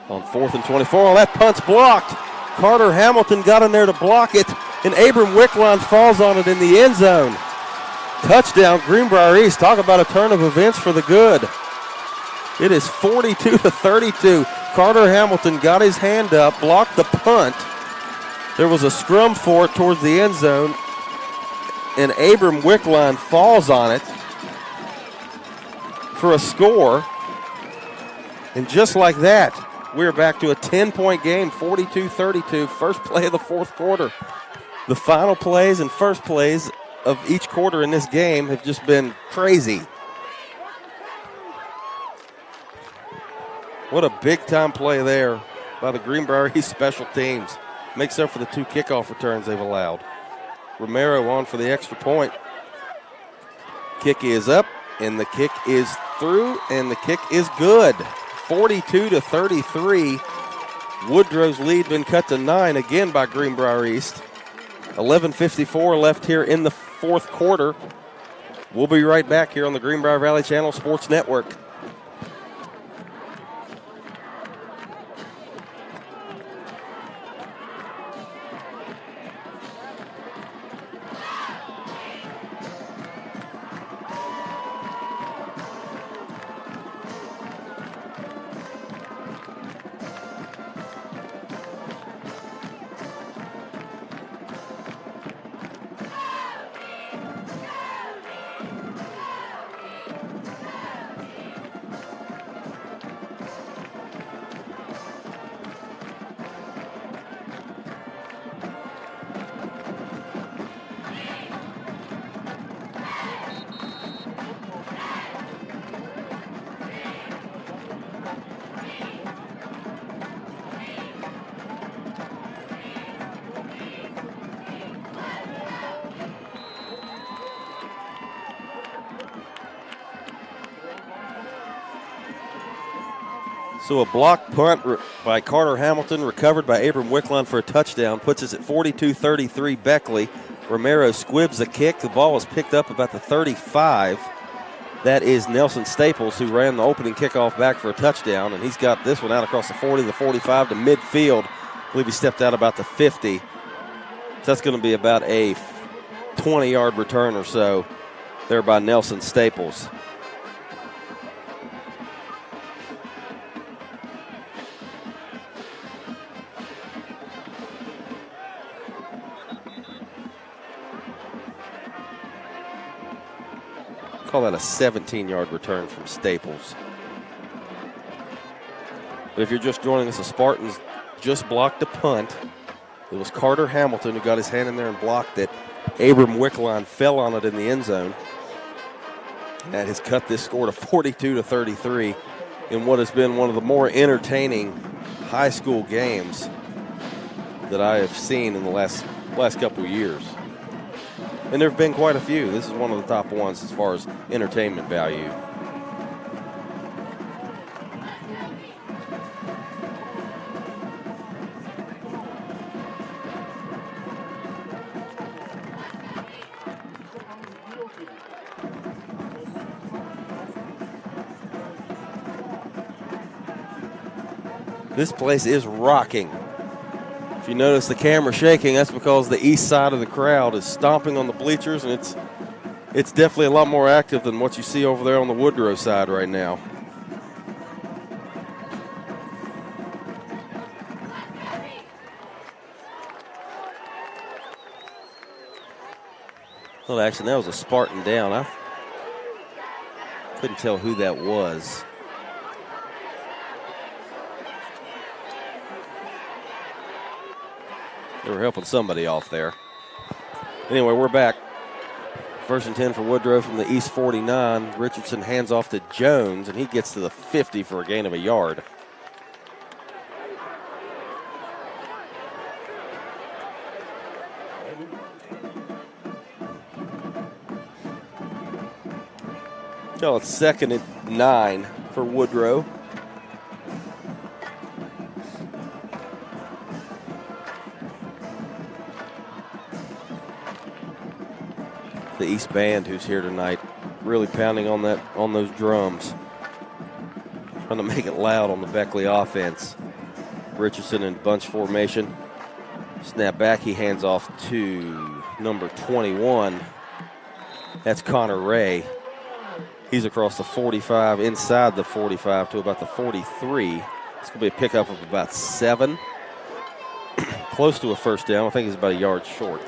On 4th and 24, that punt's blocked. Carter Hamilton got in there to block it, and Abram Wickline falls on it in the end zone. Touchdown, Greenbrier East. Talk about a turn of events for the good. It is 42-32. Carter Hamilton got his hand up, blocked the punt. There was a scrum for it towards the end zone, and Abram Wickline falls on it for a score. And just like that, we're back to a 10-point game, 42-32, first play of the 4th quarter. The final plays and first plays of each quarter in this game have just been crazy. What a big-time play there by the Greenbrier East special teams. Makes up for the 2 kickoff returns they've allowed. Romero on for the extra point. Kick is up, and the kick is through, and the kick is good. 42-33. Woodrow's lead been cut to 9 again by Greenbrier East. 11:54 left here in the 4th quarter. We'll be right back here on the Greenbrier Valley Channel Sports Network. So a block punt by Carter Hamilton, recovered by Abram Wickline for a touchdown, puts us at 42-33 Beckley. Romero squibs the kick. The ball was picked up about the 35. That is Nelson Staples, who ran the opening kickoff back for a touchdown, and he's got this one out across the 40, the 45 to midfield. I believe he stepped out about the 50. So that's going to be about a 20-yard return or so there by Nelson Staples. Call that a 17-yard return from Staples. But if you're just joining us, the Spartans just blocked a punt. It was Carter Hamilton who got his hand in there and blocked it. Abram Wickline fell on it in the end zone. And that has cut this score to 42-33 in what has been one of the more entertaining high school games that I have seen in the last couple of years. And there have been quite a few. This is one of the top ones as far as entertainment value. This place is rocking. If you notice the camera shaking, that's because the east side of the crowd is stomping on the bleachers, and it's definitely a lot more active than what you see over there on the Woodrow side right now. Well, actually, that was a Spartan down. I couldn't tell who that was. They were helping somebody off there. Anyway, we're back. 1st and 10 for Woodrow from the East 49. Richardson hands off to Jones, and he gets to the 50 for a gain of a yard. So it's 2nd and 9 for Woodrow. The East Band, who's here tonight, really pounding on those drums, trying to make it loud on the Beckley offense. Richardson in bunch formation. Snap back, he hands off to number 21. That's Connor Ray. He's across the 45, inside the 45 to about the 43. It's going to be a pickup of about 7. Close to a first down. I think he's about a yard short.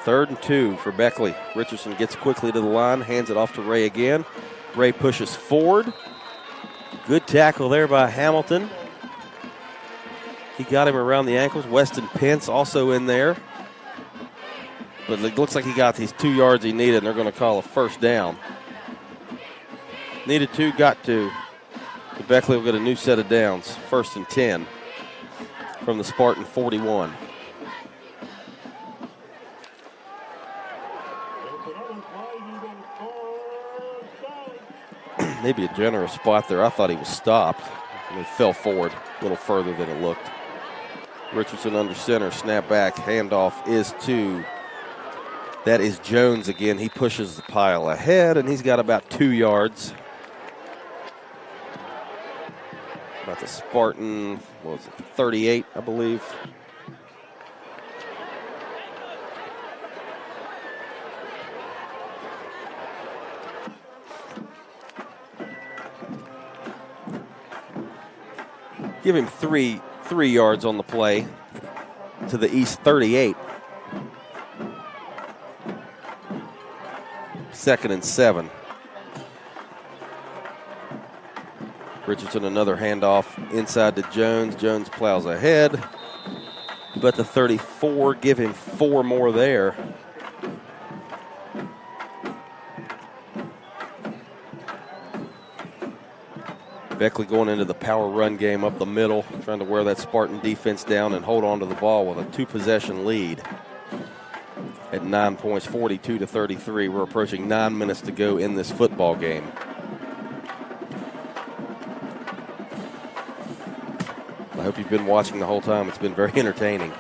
Third and 2 for Beckley. Richardson gets quickly to the line, hands it off to Ray again. Ray pushes forward. Good tackle there by Hamilton. He got him around the ankles. Weston Pence also in there. But it looks like he got these 2 yards he needed, and they're going to call a first down. Needed 2, got 2. But Beckley will get a new set of downs. 1st and 10 from the Spartan 41. Maybe a generous spot there. I thought he was stopped. And he fell forward a little further than it looked. Richardson under center, snap back, handoff is to, that is Jones again. He pushes the pile ahead, and he's got about 2 yards. About the Spartan, what was it, 38, I believe. Give him three yards on the play to the East 38. 2nd and 7. Richardson another handoff inside to Jones. Jones plows ahead. But the 34, give him 4 more there. Beckley going into the power run game up the middle, trying to wear that Spartan defense down and hold on to the ball with a 2-possession lead. at 9 points, 42-33. We're approaching 9 minutes to go in this football game. I hope you've been watching the whole time. It's been very entertaining.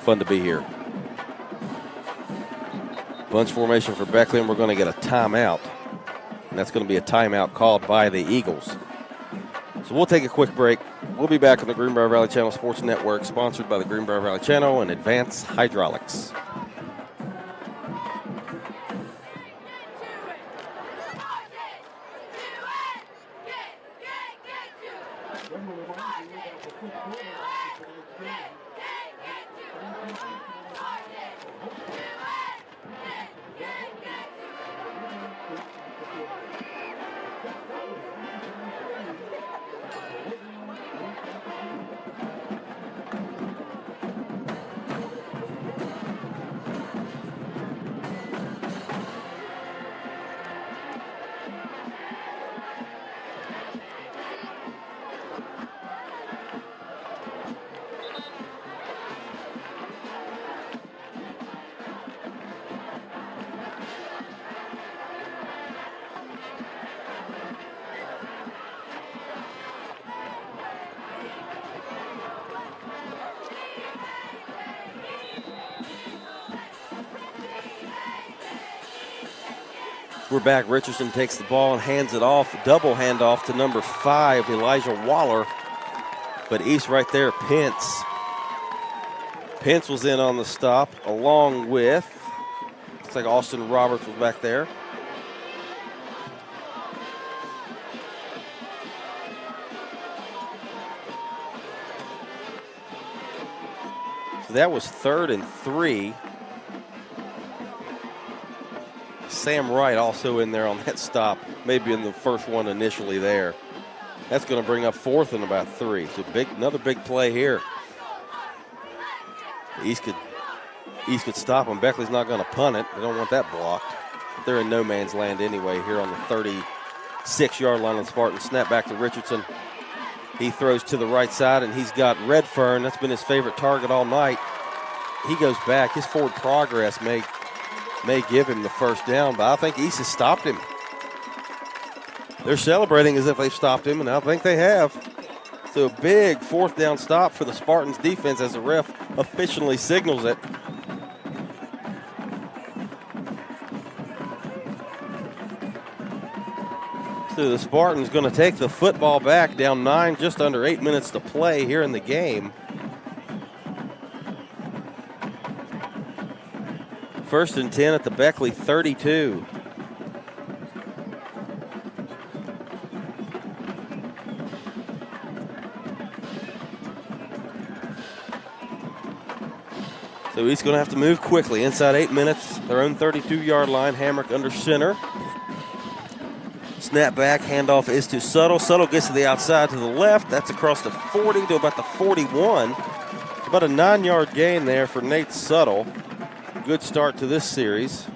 Fun to be here. Bunch formation for Beckley, and we're going to get a timeout. And that's going to be a timeout called by the Eagles. So we'll take a quick break. We'll be back on the Greenbrier Valley Channel Sports Network, sponsored by the Greenbrier Valley Channel and Advanced Hydraulics. We're back. Richardson takes the ball and hands it off, double handoff to number 5, Elijah Waller. But East right there, Pence. Pence was in on the stop, along with, looks like Austin Roberts was back there. So that was 3rd and 3. Sam Wright also in there on that stop, maybe in the first one initially there. That's going to bring up 4th and about 3. So another big play here. East could stop him. Beckley's not going to punt it. They don't want that blocked. They're in no man's land anyway here on the 36-yard line of the Spartans. Snap back to Richardson. He throws to the right side, and he's got Redfern. That's been his favorite target all night. He goes back. His forward progress may give him the first down, but I think East has stopped him. They're celebrating as if they've stopped him, and I think they have. So a big 4th down stop for the Spartans defense as the ref officially signals it. So the Spartans going to take the football back, down 9, just under 8 minutes to play here in the game. 1st and 10 at the Beckley 32. So he's going to have to move quickly. Inside 8 minutes, their own 32-yard line. Hamrick under center. Snap back, handoff is to Suttle. Suttle gets to the outside to the left. That's across the 40 to about the 41. It's about a 9-yard gain there for Nate Suttle. Good start to this series.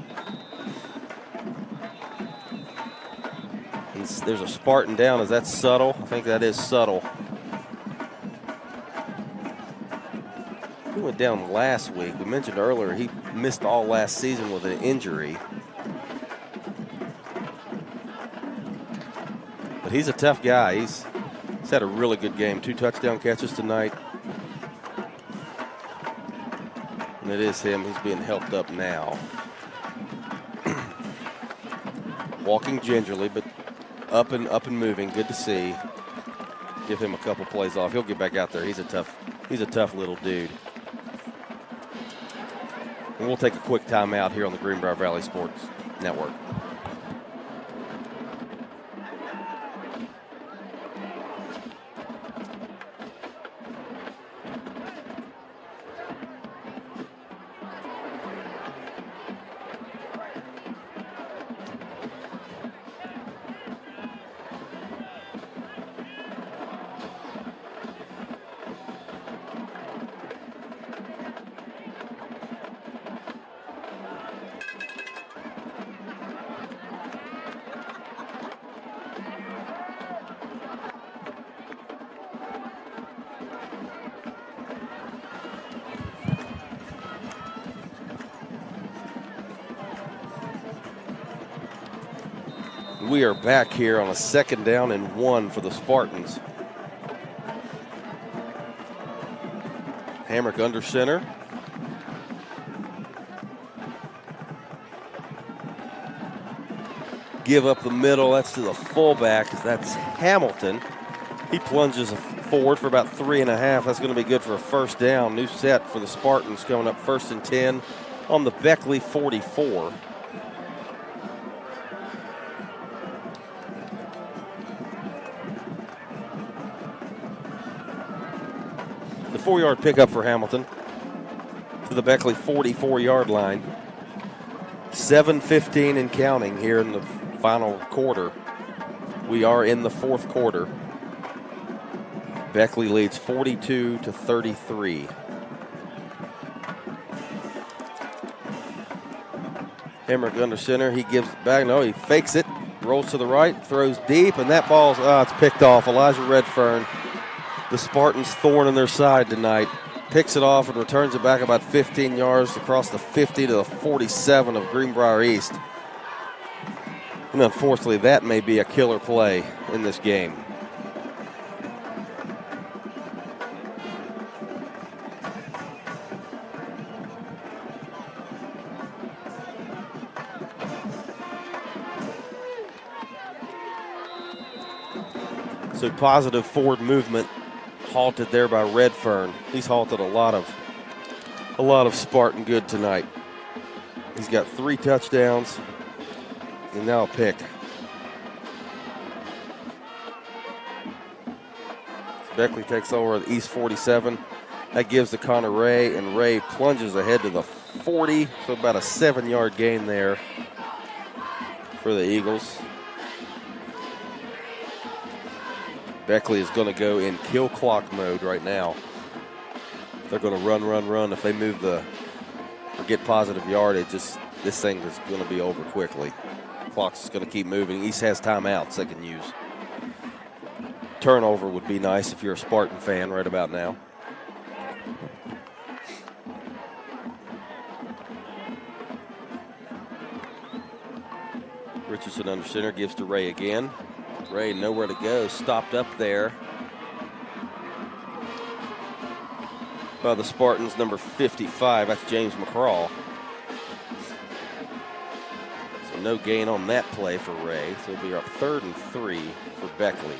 And there's a Spartan down. Is that Suttle? I think that is Suttle. He went down last week. We mentioned earlier he missed all last season with an injury. But he's a tough guy. He's had a really good game. 2 touchdown catches tonight. And it is him. He's being helped up now. Walking gingerly, but up and moving. Good to see. Give him a couple plays off. He'll get back out there. He's a tough little dude. And we'll take a quick timeout here on the Greenbrier Valley Sports Network. We are back here on a 2nd down and 1 for the Spartans. Hamrick under center. Give up the middle. That's to the fullback. That's Hamilton. He plunges forward for about 3.5. That's going to be good for a 1st down. New set for the Spartans coming up 1st and 10 on the Beckley 44. The 4-yard pickup for Hamilton to the Beckley 44-yard line. 7:15 and counting here in the final quarter. We are in the 4th quarter. Beckley leads 42-33. Hamrick under center. He gives it back. No, he fakes it. Rolls to the right. Throws deep. And that ball's, it's picked off. Elijah Redfern, the Spartans' thorn in their side tonight, picks it off and returns it back about 15 yards across the 50 to the 47 of Greenbrier East. And unfortunately, that may be a killer play in this game. So positive forward movement, halted there by Redfern. He's halted a lot of Spartan good tonight. He's got 3 touchdowns and now a pick. Beckley takes over at East 47. That gives to Connor Ray, and Ray plunges ahead to the 40, so about a 7-yard gain there for the Eagles. Beckley is going to go in kill clock mode right now. They're going to run. If they move or get positive yardage, this thing is going to be over quickly. Clock's going to keep moving. East has timeouts they can use. Turnover would be nice if you're a Spartan fan right about now. Richardson under center, gives to Ray again. Ray nowhere to go, stopped up there by the Spartans, number 55. That's James McCraw. So no gain on that play for Ray. So it'll be up 3rd and 3 for Beckley.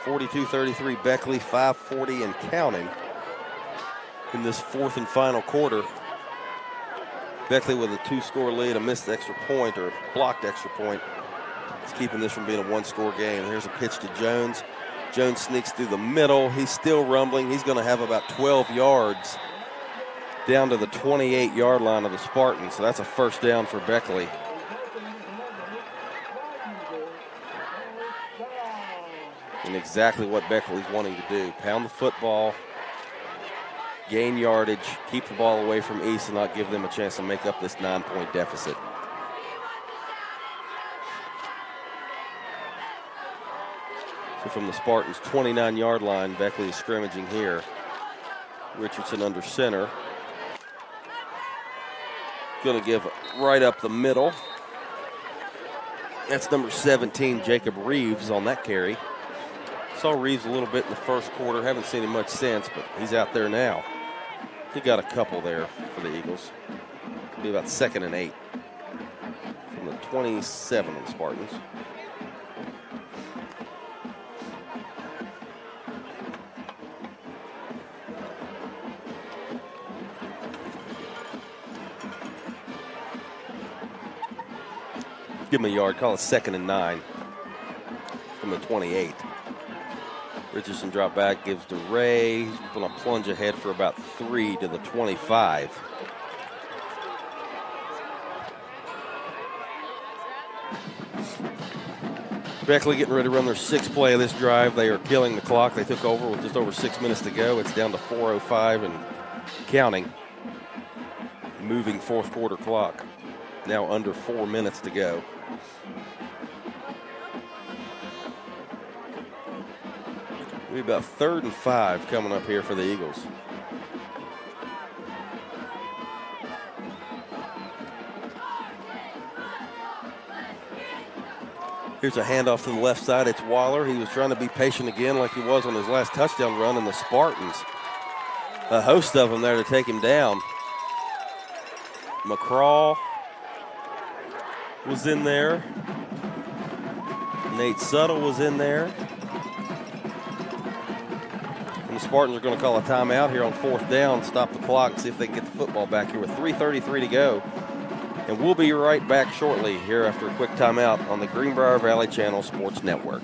(42-33) Beckley, 5:40 and counting in this 4th and final quarter. Beckley with a 2-score lead, a missed extra point or blocked extra point. It's keeping this from being a 1-score game. Here's a pitch to Jones. Jones sneaks through the middle. He's still rumbling. He's going to have about 12 yards down to the 28-yard line of the Spartans. So that's a 1st down for Beckley. And exactly what Beckley's wanting to do. Pound the football, gain yardage, keep the ball away from East and not give them a chance to make up this 9-point deficit. So from the Spartans' 29-yard line, Beckley is scrimmaging here. Richardson under center. Going to give right up the middle. That's number 17, Jacob Reeves, on that carry. Saw Reeves a little bit in the 1st quarter. Haven't seen him much since, but he's out there now. He got a couple there for the Eagles. It'll be about 2nd and 8 from the 27 of the Spartans. Give him a yard. Call it 2nd and 9 from the 28. Richardson drop back, gives to Ray. He's going to plunge ahead for about 3 to the 25. Beckley getting ready to run their 6th play of this drive. They are killing the clock. They took over with just over 6 minutes to go. It's down to 4:05 and counting. Moving 4th quarter clock. Now under 4 minutes to go. We've about 3rd and 5 coming up here for the Eagles. Here's a handoff to the left side. It's Waller. He was trying to be patient again like he was on his last touchdown run, and the Spartans, a host of them there to take him down. McCraw was in there. Nate Suttle was in there. And the Spartans are going to call a timeout here on 4th down, stop the clock, see if they can get the football back here with 3:33 to go. And we'll be right back shortly here after a quick timeout on the Greenbrier Valley Channel Sports Network.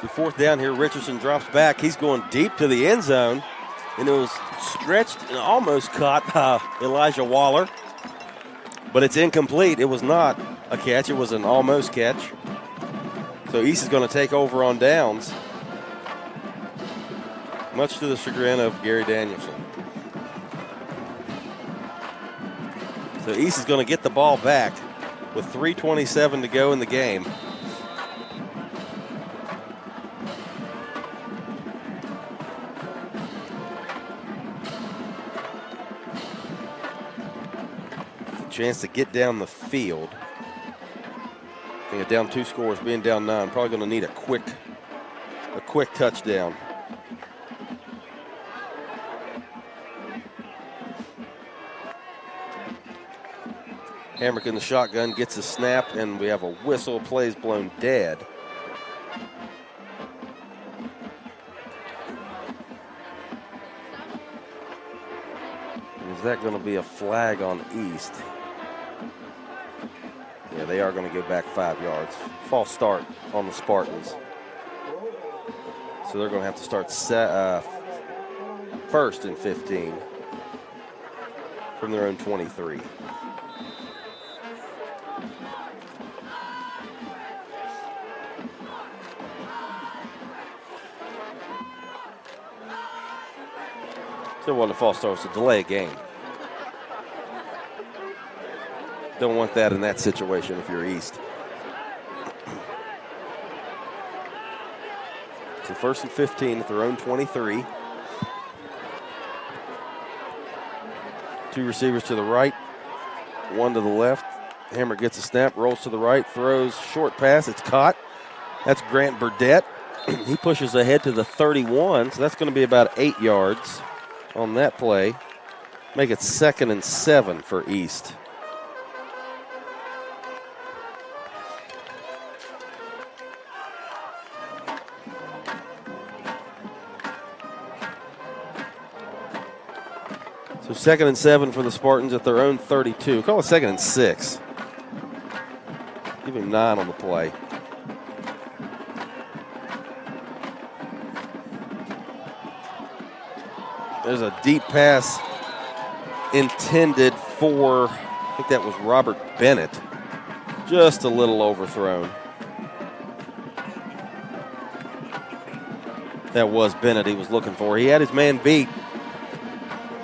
So 4th down here, Richardson drops back. He's going deep to the end zone, and it was stretched and almost caught Elijah Waller, but it's incomplete. It was not a catch. It was an almost catch. So East is going to take over on downs, much to the chagrin of Gary Danielson. So East is going to get the ball back with 3:27 to go in the game. Chance to get down the field. I think down 2 scores, being down 9, probably going to need a quick touchdown. Hamrick in the shotgun gets a snap, and we have a whistle. Plays blown dead. Is that going to be a flag on East? Yeah, they are going to go back 5 yards. False start on the Spartans. So they're going to have to start 1st and 15 from their own 23. Still want a false start, it's a delay a game. Don't want that in that situation if you're East. So 1st and 15 at their own 23. 2 receivers to the right, 1 to the left. Hammer gets a snap, rolls to the right, throws short pass. It's caught. That's Grant Burdett. He pushes ahead to the 31, so that's going to be about 8 yards on that play. Make it 2nd and 7 for East. So 2nd and 7 for the Spartans at their own 32. Call it 2nd and 6. Give him 9 on the play. There's a deep pass intended for, I think that was Robert Bennett. Just a little overthrown. That was Bennett he was looking for. He had his man beat.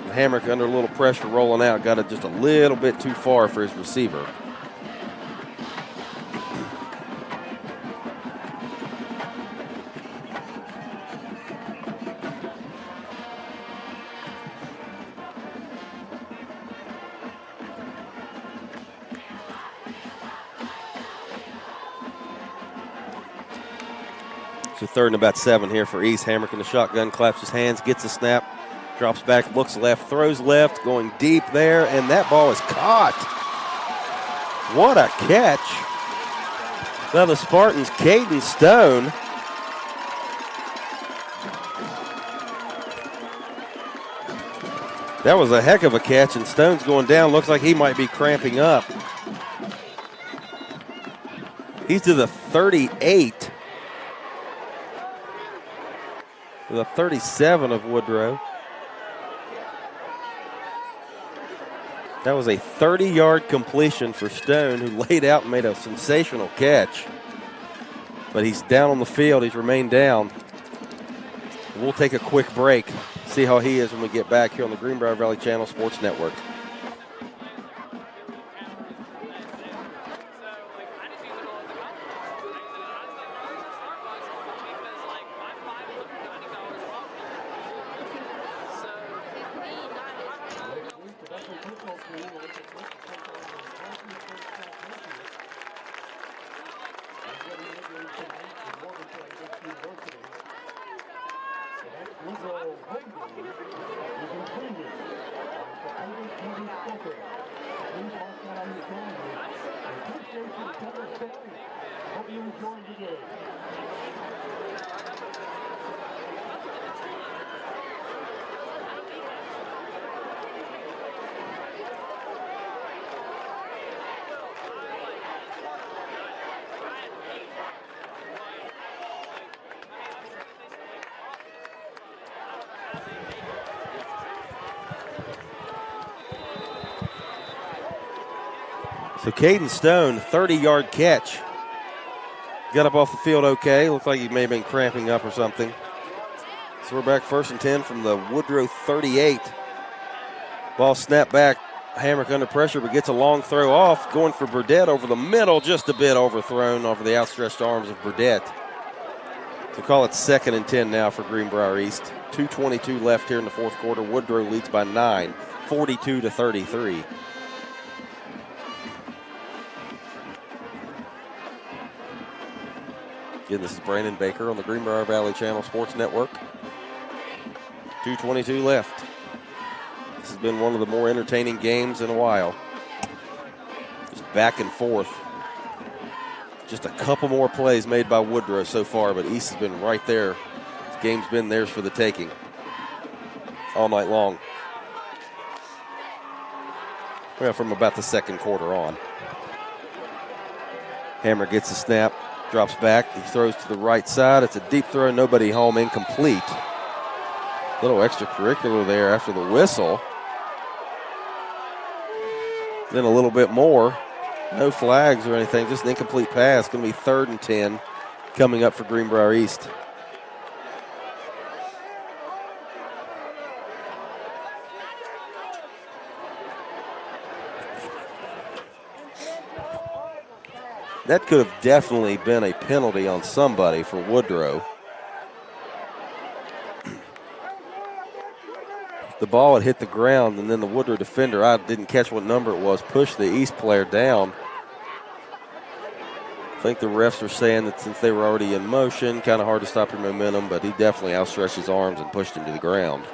Hamrick under a little pressure rolling out. Got it just a little bit too far for his receiver. So 3rd and about 7 here for East. Hamrick in the shotgun, claps his hands, gets a snap, drops back, looks left, throws left, going deep there, and that ball is caught. What a catch Now the Spartans, Caden Stone. That was a heck of a catch, and Stone's going down. Looks like he might be cramping up. He's to the 38. To the 37 of Woodrow. That was a 30-yard completion for Stone, who laid out and made a sensational catch. But he's down on the field. He's remained down. We'll take a quick break, see how he is when we get back here on the Greenbrier Valley Channel Sports Network. Woodrow is included. Please mark that on your calendar. Appreciate your attention. Hope you enjoyed the game. So Caden Stone, 30-yard catch. Got up off the field okay. Looked like he may have been cramping up or something. So we're back 1st and 10 from the Woodrow 38. Ball snapped back. Hamrick under pressure, but gets a long throw off. Going for Burdett over the middle, just a bit overthrown over the outstretched arms of Burdett. To call it 2nd and 10 now for Greenbrier East. 2:22 left here in the fourth quarter. Woodrow leads by 9, 42-33. Again, this is Brandon Baker on the Greenbrier Valley Channel Sports Network. 2:22 left. This has been one of the more entertaining games in a while. Just back and forth. Just a couple more plays made by Woodrow so far, but East has been right there. This game's been theirs for the taking all night long. Well, from about the second quarter on. Hammer gets the snap. Drops back, he throws to the right side. It's a deep throw, nobody home, incomplete. Little extracurricular there after the whistle. Then a little bit more. No flags or anything, just an incomplete pass. Going to be 3rd and 10 coming up for Greenbrier East. That could have definitely been a penalty on somebody for Woodrow. The ball had hit the ground, and then the Woodrow defender, I didn't catch what number it was, pushed the East player down. I think the refs are saying that since they were already in motion, kind of hard to stop your momentum, but he definitely outstretched his arms and pushed him to the ground.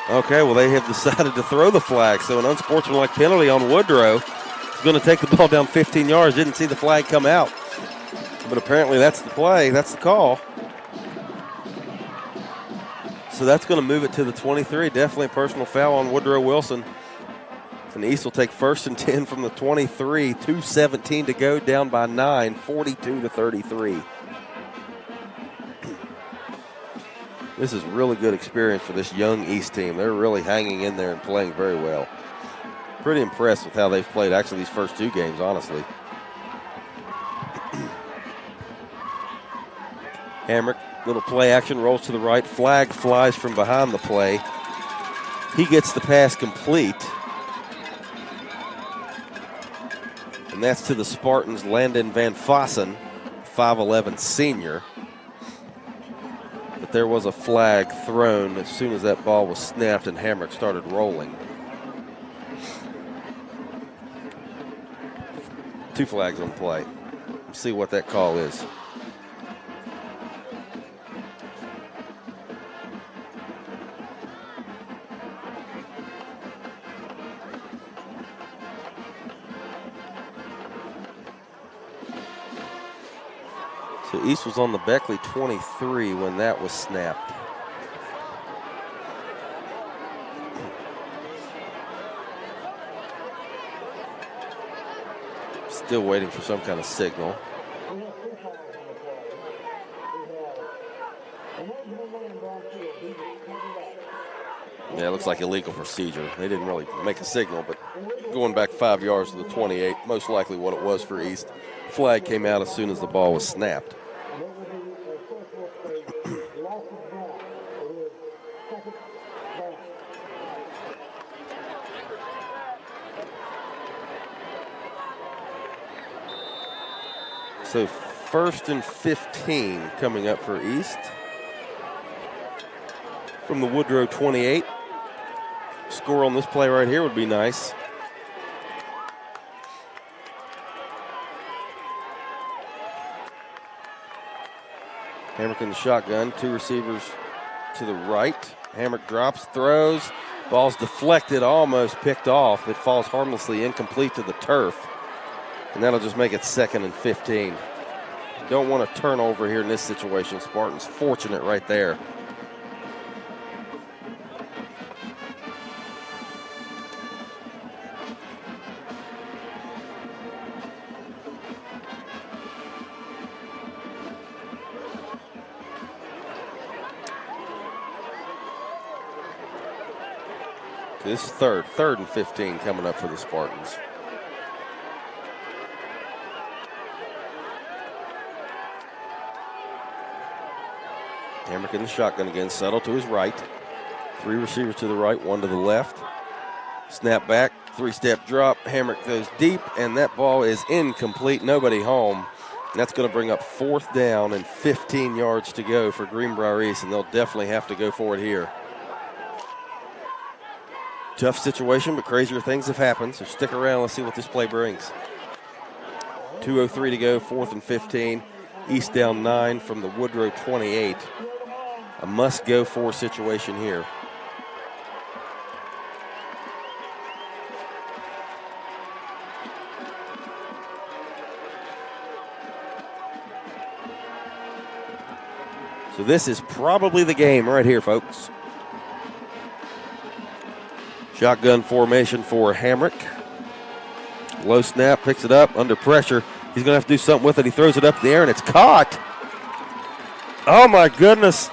Okay, well, they have decided to throw the flag, so an unsportsmanlike penalty on Woodrow. He's going to take the ball down 15 yards. Didn't see the flag come out, but apparently that's the play. That's the call. So that's going to move it to the 23. Definitely a personal foul on Woodrow Wilson. And East will take 1st and 10 from the 23. 2:17 to go, down by 9, 42-33. This is really good experience for this young East team. They're really hanging in there and playing very well. Pretty impressed with how they've played actually these first 2 games, honestly. Hamrick, little play action, rolls to the right. Flag flies from behind the play. He gets the pass complete. And that's to the Spartans, Landon Van Fossen, 5'11" senior. But there was a flag thrown as soon as that ball was snapped and Hamrick started rolling. 2 flags on play. Let's see what that call is. So East was on the Beckley 23 when that was snapped. Still waiting for some kind of signal. Yeah, it looks like illegal procedure. They didn't really make a signal, but going back 5 yards to the 28, most likely what it was for East. Flag came out as soon as the ball was snapped. So 1st and 15 coming up for East. From the Woodrow 28. Score on this play right here would be nice. Hamrick in the shotgun, 2 receivers to the right. Hamrick drops, throws. Ball's deflected, almost picked off. It falls harmlessly incomplete to the turf. And that'll just make it 2nd and 15. Don't want a turnover here in this situation. Spartans fortunate right there. This is 3rd and 15 coming up for the Spartans. Hamrick in the shotgun again, settle to his right. 3 receivers to the right, 1 to the left. Snap back, 3-step drop. Hamrick goes deep, and that ball is incomplete. Nobody home. And that's going to bring up 4th down and 15 yards to go for Greenbrier East, and they'll definitely have to go for it here. Tough situation, but crazier things have happened, so stick around. Let's see what this play brings. 2:03 to go, 4th and 15. East down 9 from the Woodrow 28. A must-go-for situation here. So this is probably the game right here, folks. Shotgun formation for Hamrick. Low snap, picks it up, under pressure. He's going to have to do something with it. He throws it up in the air, and it's caught. Oh, my goodness.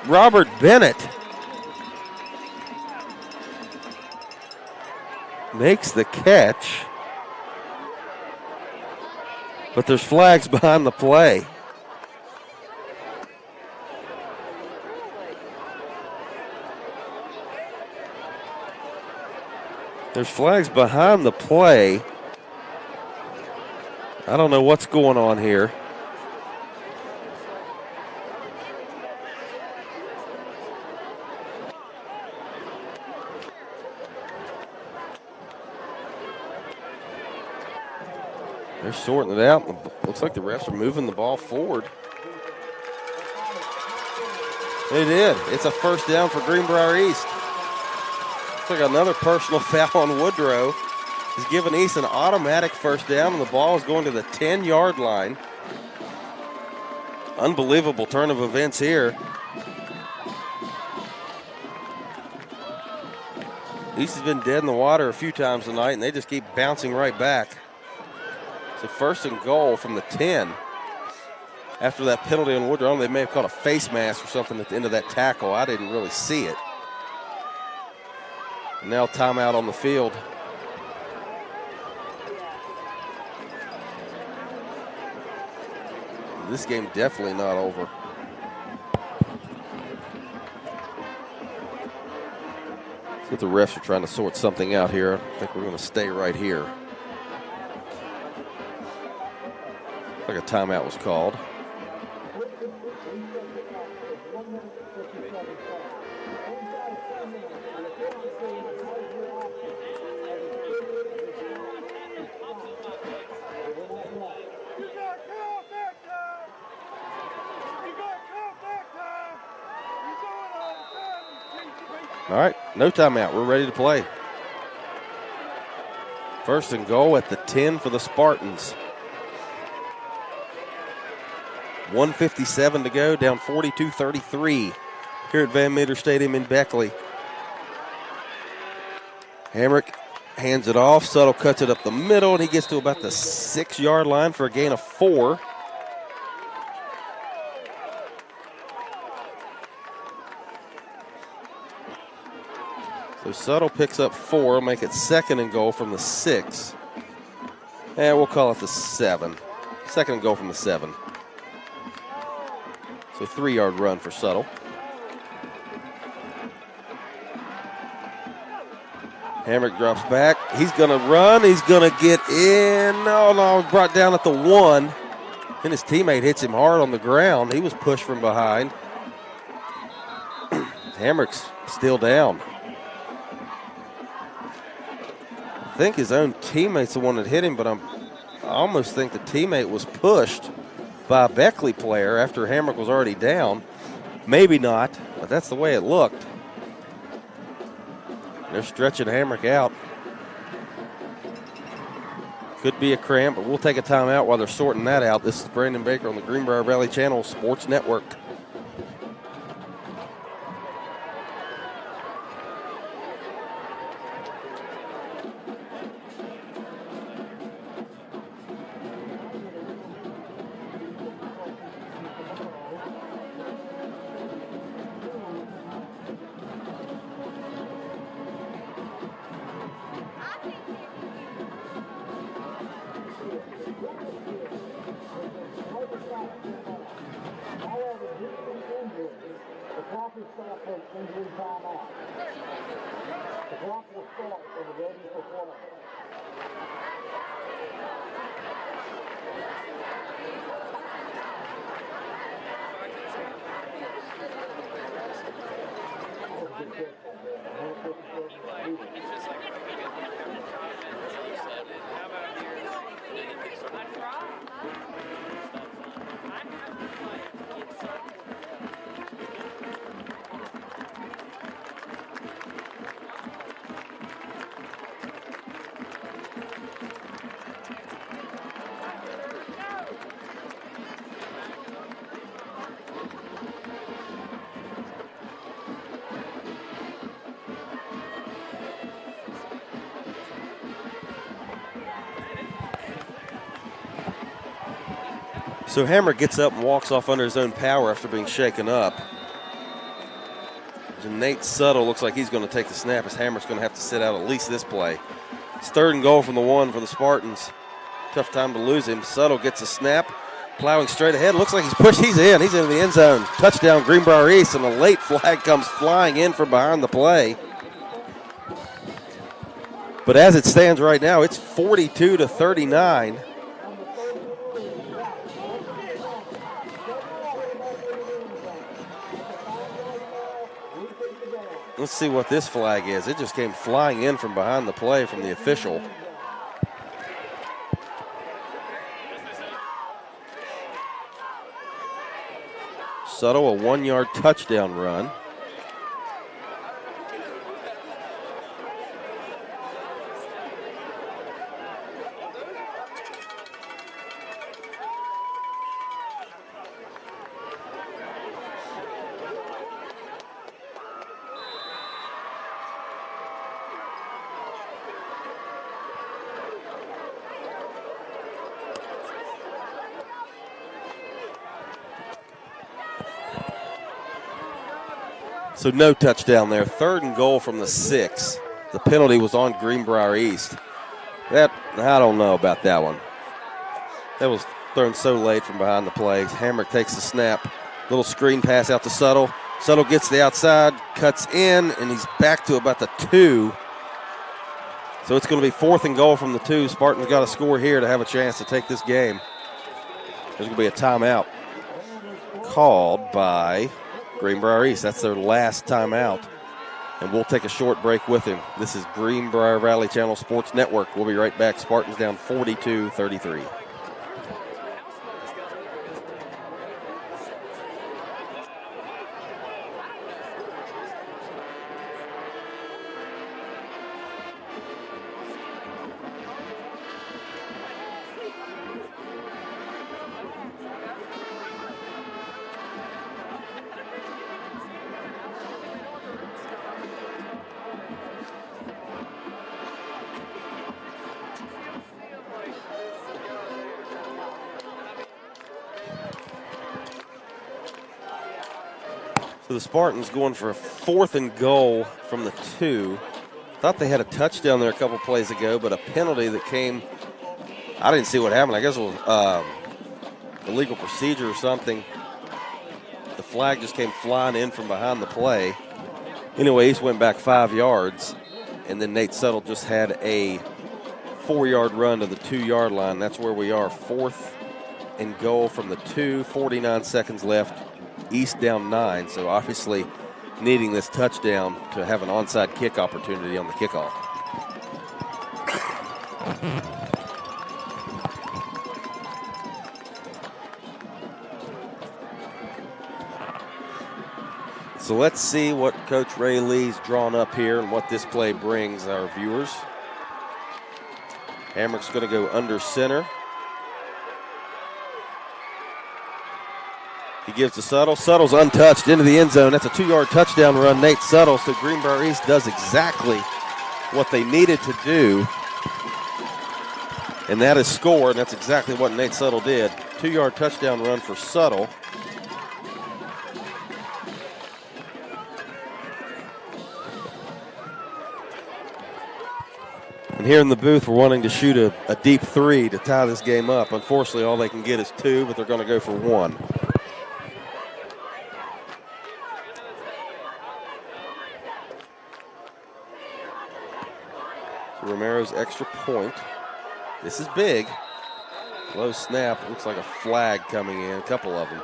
Robert Bennett makes the catch. But there's flags behind the play. There's flags behind the play. I don't know what's going on here. They're sorting it out. Looks like the refs are moving the ball forward. They did. It's a 1st down for Greenbrier East. Looks like another personal foul on Woodrow. He's giving East an automatic 1st down, and the ball is going to the 10-yard line. Unbelievable turn of events here. East has been dead in the water a few times tonight, and they just keep bouncing right back. It's a 1st and goal from the 10. After that penalty on Woodrow, they may have caught a face mask or something at the end of that tackle. I didn't really see it. And now timeout on the field. This game definitely not over. So the refs are trying to sort something out here. I think we're going to stay right here. Like a timeout was called. All right, no timeout. We're ready to play. 1st and goal at the 10 for the Spartans. 1:57 to go, down 42-33 here at Van Meter Stadium in Beckley. Hamrick hands it off. Suttle cuts it up the middle, and he gets to about the 6-yard line for a gain of 4. So Suttle picks up 4, make it 2nd and goal from the 6. And we'll call it the 7. 2nd and goal from the 7. So 3-yard run for Suttle. Hamrick drops back. He's going to run. He's going to get in. No, brought down at the 1. And his teammate hits him hard on the ground. He was pushed from behind. Hamrick's still down. I think his own teammate's the one that hit him, but I almost think the teammate was pushed by a Beckley player after Hamrick was already down. Maybe not, but that's the way it looked. They're stretching Hamrick out. Could be a cramp, but we'll take a timeout while they're sorting that out. This is Brandon Baker on the Greenbrier Valley Channel Sports Network. So Hamrick gets up and walks off under his own power after being shaken up. And Nate Suttle looks like he's going to take the snap as Hamrick's going to have to sit out at least this play. It's 3rd and goal from the 1 for the Spartans. Tough time to lose him. Suttle gets a snap, plowing straight ahead. Looks like he's pushed. He's in the end zone. Touchdown Greenbrier East, and a late flag comes flying in from behind the play. But as it stands right now, it's 42-39. Let's see what this flag is. It just came flying in from behind the play from the official. Suttle, a 1-yard touchdown run. So no touchdown there. 3rd and goal from the 6. The penalty was on Greenbrier East. I don't know about that one. That was thrown so late from behind the play. Hamrick takes the snap. Little screen pass out to Suttle. Suttle gets the outside, cuts in, and he's back to about the 2. So it's going to be 4th and goal from the 2. Spartans got to score here to have a chance to take this game. There's going to be a timeout called by Greenbrier East. That's their last timeout. And we'll take a short break with him. This is Greenbrier Valley Channel Sports Network. We'll be right back. Spartans down 42-33. So the Spartans going for a 4th and goal from the 2. Thought they had a touchdown there a couple plays ago, but a penalty that came. I didn't see what happened. I guess it was illegal procedure or something. The flag just came flying in from behind the play. Anyway, East went back 5 yards, and then Nate Settle just had a 4-yard run to the 2-yard line. That's where we are, 4th and goal from the 2, 49 seconds left. East down 9, so obviously needing this touchdown to have an onside kick opportunity on the kickoff. So let's see what Coach Ray Lee's drawn up here and what this play brings our viewers. Hamrick's going to go under center. He gives to Suttle. Suttle's untouched into the end zone. That's a 2-yard touchdown run. Nate Suttle. So Greenbrier East does exactly what they needed to do. And that is score, and that's exactly what Nate Suttle did. 2-yard touchdown run for Suttle. And here in the booth, we're wanting to shoot a deep 3 to tie this game up. Unfortunately, all they can get is 2, but they're going to go for 1. So Romero's extra point. This is big. Low snap. Looks like a flag coming in, a couple of them.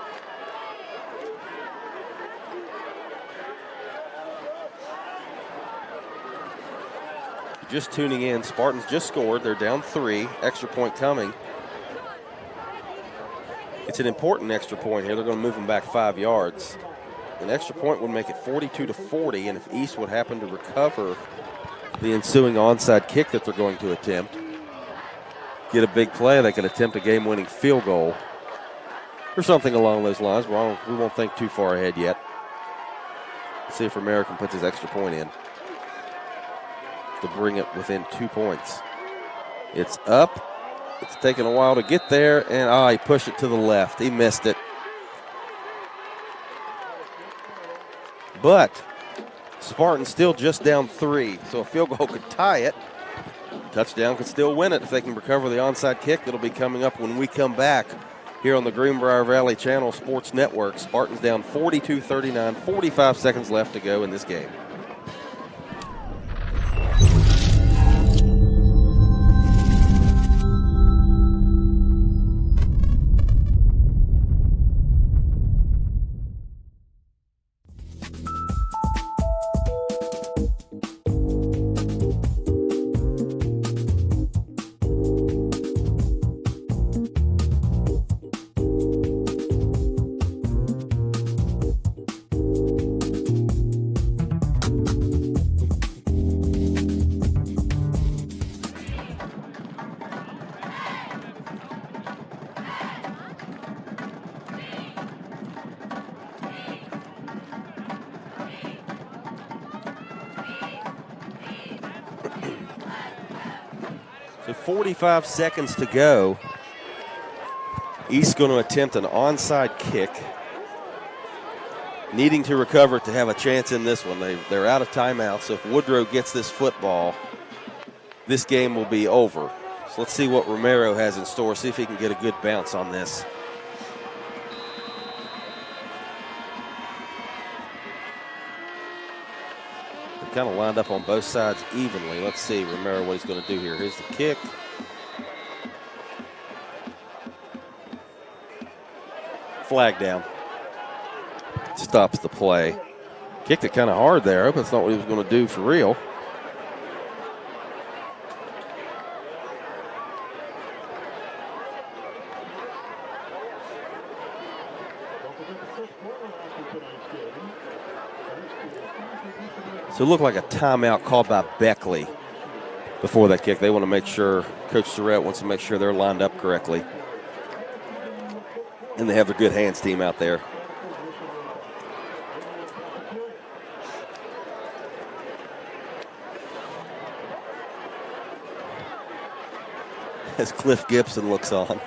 Just tuning in, Spartans just scored. They're down 3. Extra point coming. It's an important extra point here. They're going to move them back 5 yards. An extra point would make it 42-40, and if East would happen to recover the ensuing onside kick that they're going to attempt, get a big play, they could attempt a game-winning field goal or something along those lines. We won't think too far ahead yet. Let's see if Romero can put his extra point in to bring it within 2 points. It's up. It's taken a while to get there, and he pushed it to the left. He missed it. But Spartans still just down 3, so a field goal could tie it. Touchdown could still win it if they can recover the onside kick. That'll be coming up when we come back here on the Greenbrier Valley Channel Sports Network. Spartans down 42-39, 45 seconds left to go in this game. So 45 seconds to go. East going to attempt an onside kick. Needing to recover to have a chance in this one. They're out of timeout, so if Woodrow gets this football, this game will be over. So let's see what Romero has in store, see if he can get a good bounce on this. Kind of lined up on both sides evenly. Let's see, Romero, what he's going to do here. Here's the kick. Flag down. Stops the play. Kicked it kind of hard there. I hope that's not what he was going to do for real. So it looked like a timeout called by Beckley before that kick. They want to make sure, Coach Surratt wants to make sure they're lined up correctly. And they have a good hands team out there. As Cliff Gibson looks on.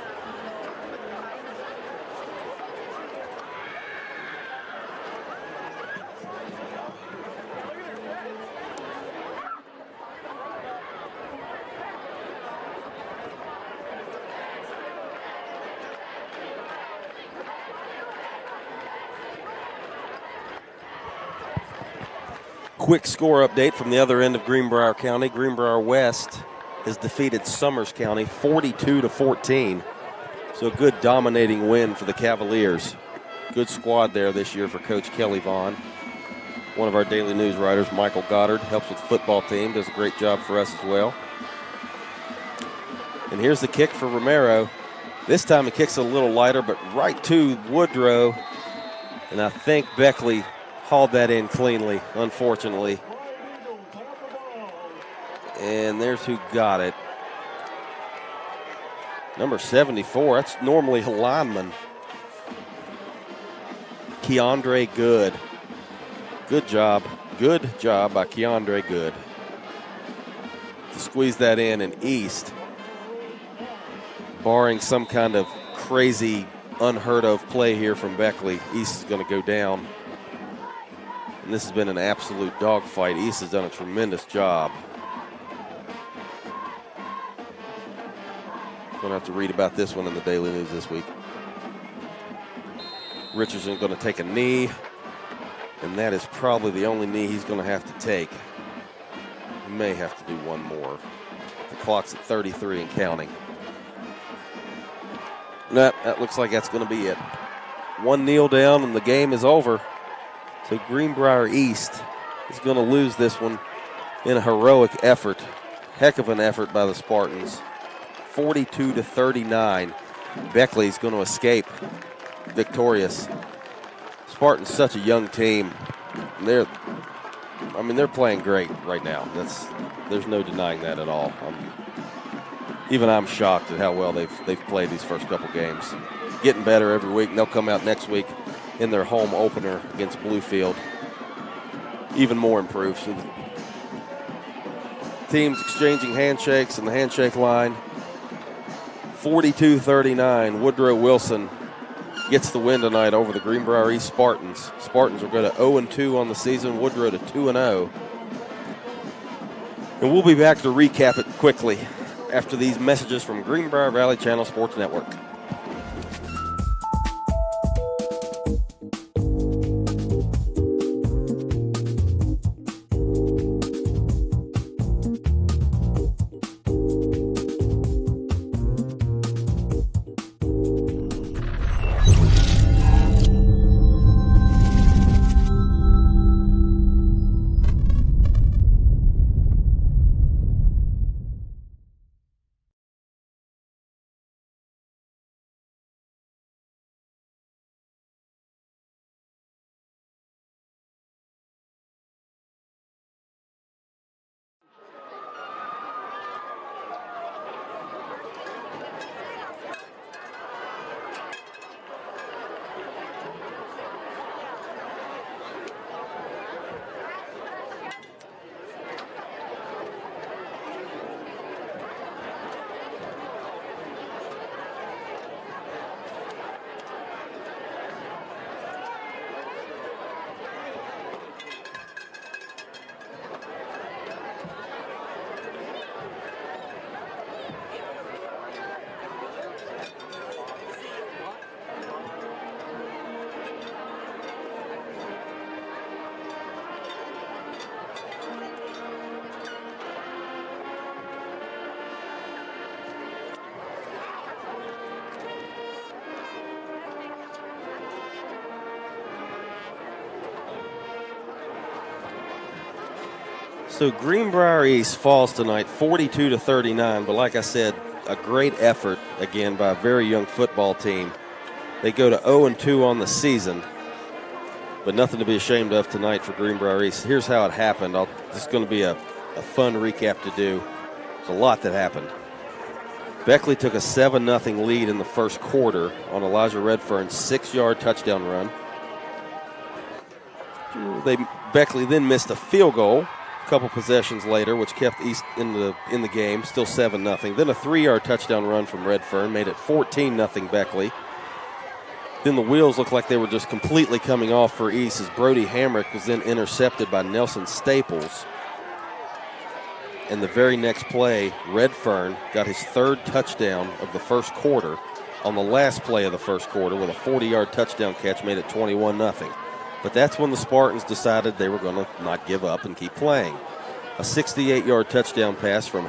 Quick score update from the other end of Greenbrier County. Greenbrier West has defeated Summers County 42-14. So a good dominating win for the Cavaliers. Good squad there this year for Coach Kelly Vaughn. One of our daily news writers, Michael Goddard, helps with the football team, does a great job for us as well. And here's the kick for Romero. This time he kicks a little lighter, but right to Woodrow. And I think Beckley hauled that in cleanly, unfortunately. And there's who got it. Number 74, that's normally a lineman. Keandre Good. Good job by Keandre Good. To squeeze that in, and East, barring some kind of crazy, unheard of play here from Beckley, East is going to go down. And this has been an absolute dogfight. East has done a tremendous job. Going to have to read about this one in the Daily News this week. Richardson going to take a knee, and that is probably the only knee he's going to have to take. He may have to do one more. The clock's at 33 and counting. That looks like that's going to be it. One kneel down and the game is over. So Greenbrier East is going to lose this one in a heroic effort. Heck of an effort by the Spartans. 42-39. Beckley's going to escape victorious. Spartans such a young team. They're playing great right now. There's no denying that at all. Even I'm shocked at how well they've played these first couple games. Getting better every week. And they'll come out next week in their home opener against Bluefield even more improved. So the teams exchanging handshakes in the handshake line. 42-39. Woodrow Wilson gets the win tonight over the Greenbrier East Spartans. Spartans will go to 0-2 on the season. Woodrow to 2-0. And we'll be back to recap it quickly after these messages from Greenbrier Valley Channel Sports Network. So Greenbrier East falls tonight 42-39, but like I said, a great effort again by a very young football team. They go to 0-2 on the season, but nothing to be ashamed of tonight for Greenbrier East. Here's how it happened. This is going to be a fun recap to do. There's a lot that happened. Beckley took a 7-0 lead in the first quarter on Elijah Redfern's 6-yard touchdown run. Beckley then missed a field goal a couple possessions later, which kept East in the game, still 7-0. Then a 3-yard touchdown run from Redfern made it 14-0 Beckley. Then the wheels looked like they were just completely coming off for East as Brody Hamrick was then intercepted by Nelson Staples. And the very next play, Redfern got his third touchdown of the first quarter on the last play of the first quarter with a 40-yard touchdown catch, made it 21-0. But that's when the Spartans decided they were going to not give up and keep playing. A 68-yard touchdown pass from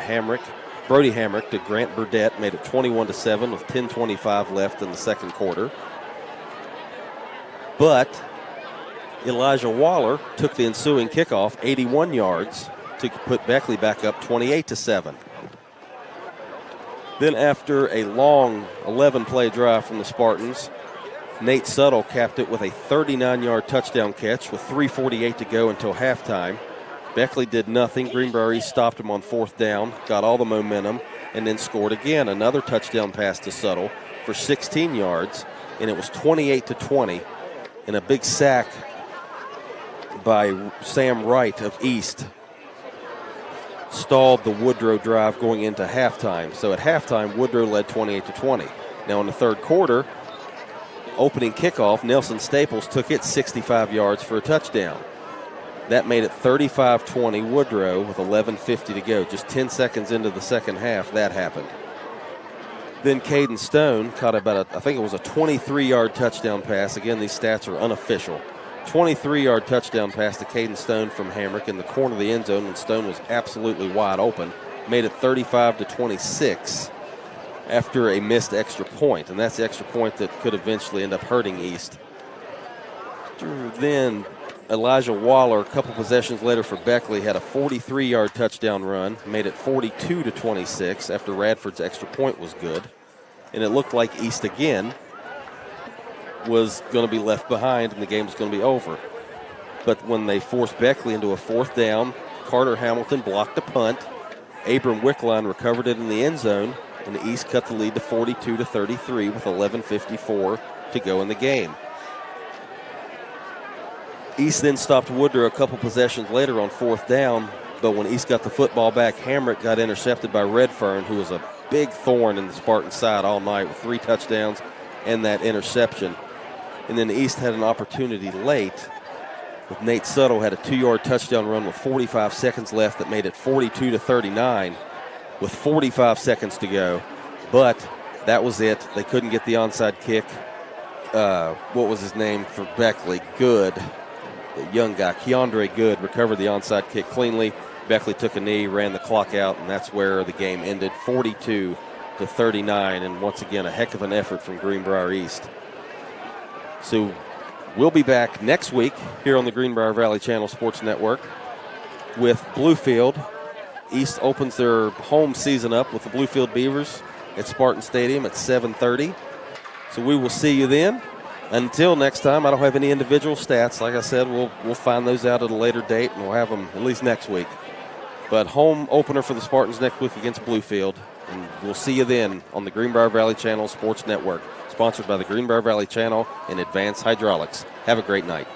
Brody Hamrick to Grant Burdett made it 21-7 with 10:25 left in the second quarter. But Elijah Waller took the ensuing kickoff 81 yards to put Beckley back up 28-7. Then after a long 11-play drive from the Spartans, Nate Suttle capped it with a 39-yard touchdown catch with 3:48 to go until halftime. Beckley did nothing. Greenbrier East stopped him on fourth down, got all the momentum, and then scored again. Another touchdown pass to Suttle for 16 yards, and it was 28-20. And a big sack by Sam Wright of East stalled the Woodrow drive going into halftime. So at halftime, Woodrow led 28-20. Now in the third quarter, opening kickoff, Nelson Staples took it 65 yards for a touchdown. That made it 35-20 Woodrow with 11:50 to go. Just 10 seconds into the second half, that happened. Then Caden Stone caught I think it was a 23-yard touchdown pass. Again, these stats are unofficial. 23-yard touchdown pass to Caden Stone from Hamrick in the corner of the end zone when Stone was absolutely wide open. Made it 35-26 after a missed extra point, and that's the extra point that could eventually end up hurting East. Then Elijah Waller, a couple possessions later for Beckley, had a 43-yard touchdown run, made it 42-26 after Radford's extra point was good. And it looked like East again was going to be left behind and the game was going to be over. But when they forced Beckley into a fourth down, Carter Hamilton blocked a punt. Abram Wickline recovered it in the end zone, and the East cut the lead to 42-33 with 11:54 to go in the game. East then stopped Woodrow a couple possessions later on fourth down, but when East got the football back, Hamrick got intercepted by Redfern, who was a big thorn in the Spartan side all night with 3 touchdowns and that interception. And then the East had an opportunity late with Nate Suttle had a 2-yard touchdown run with 45 seconds left that made it 42-39 with 45 seconds to go. But that was it. They couldn't get the onside kick. What was his name for Beckley? Good. The young guy, Keandre Good, recovered the onside kick cleanly. Beckley took a knee, ran the clock out, and that's where the game ended, 42-39. And once again, a heck of an effort from Greenbrier East. So we'll be back next week here on the Greenbrier Valley Channel Sports Network with Bluefield. East opens their home season up with the Bluefield Beavers at Spartan Stadium at 7:30. So we will see you then. Until next time, I don't have any individual stats. Like I said, we'll find those out at a later date, and we'll have them at least next week. But home opener for the Spartans next week against Bluefield. And we'll see you then on the Greenbrier Valley Channel Sports Network, sponsored by the Greenbrier Valley Channel and Advanced Hydraulics. Have a great night.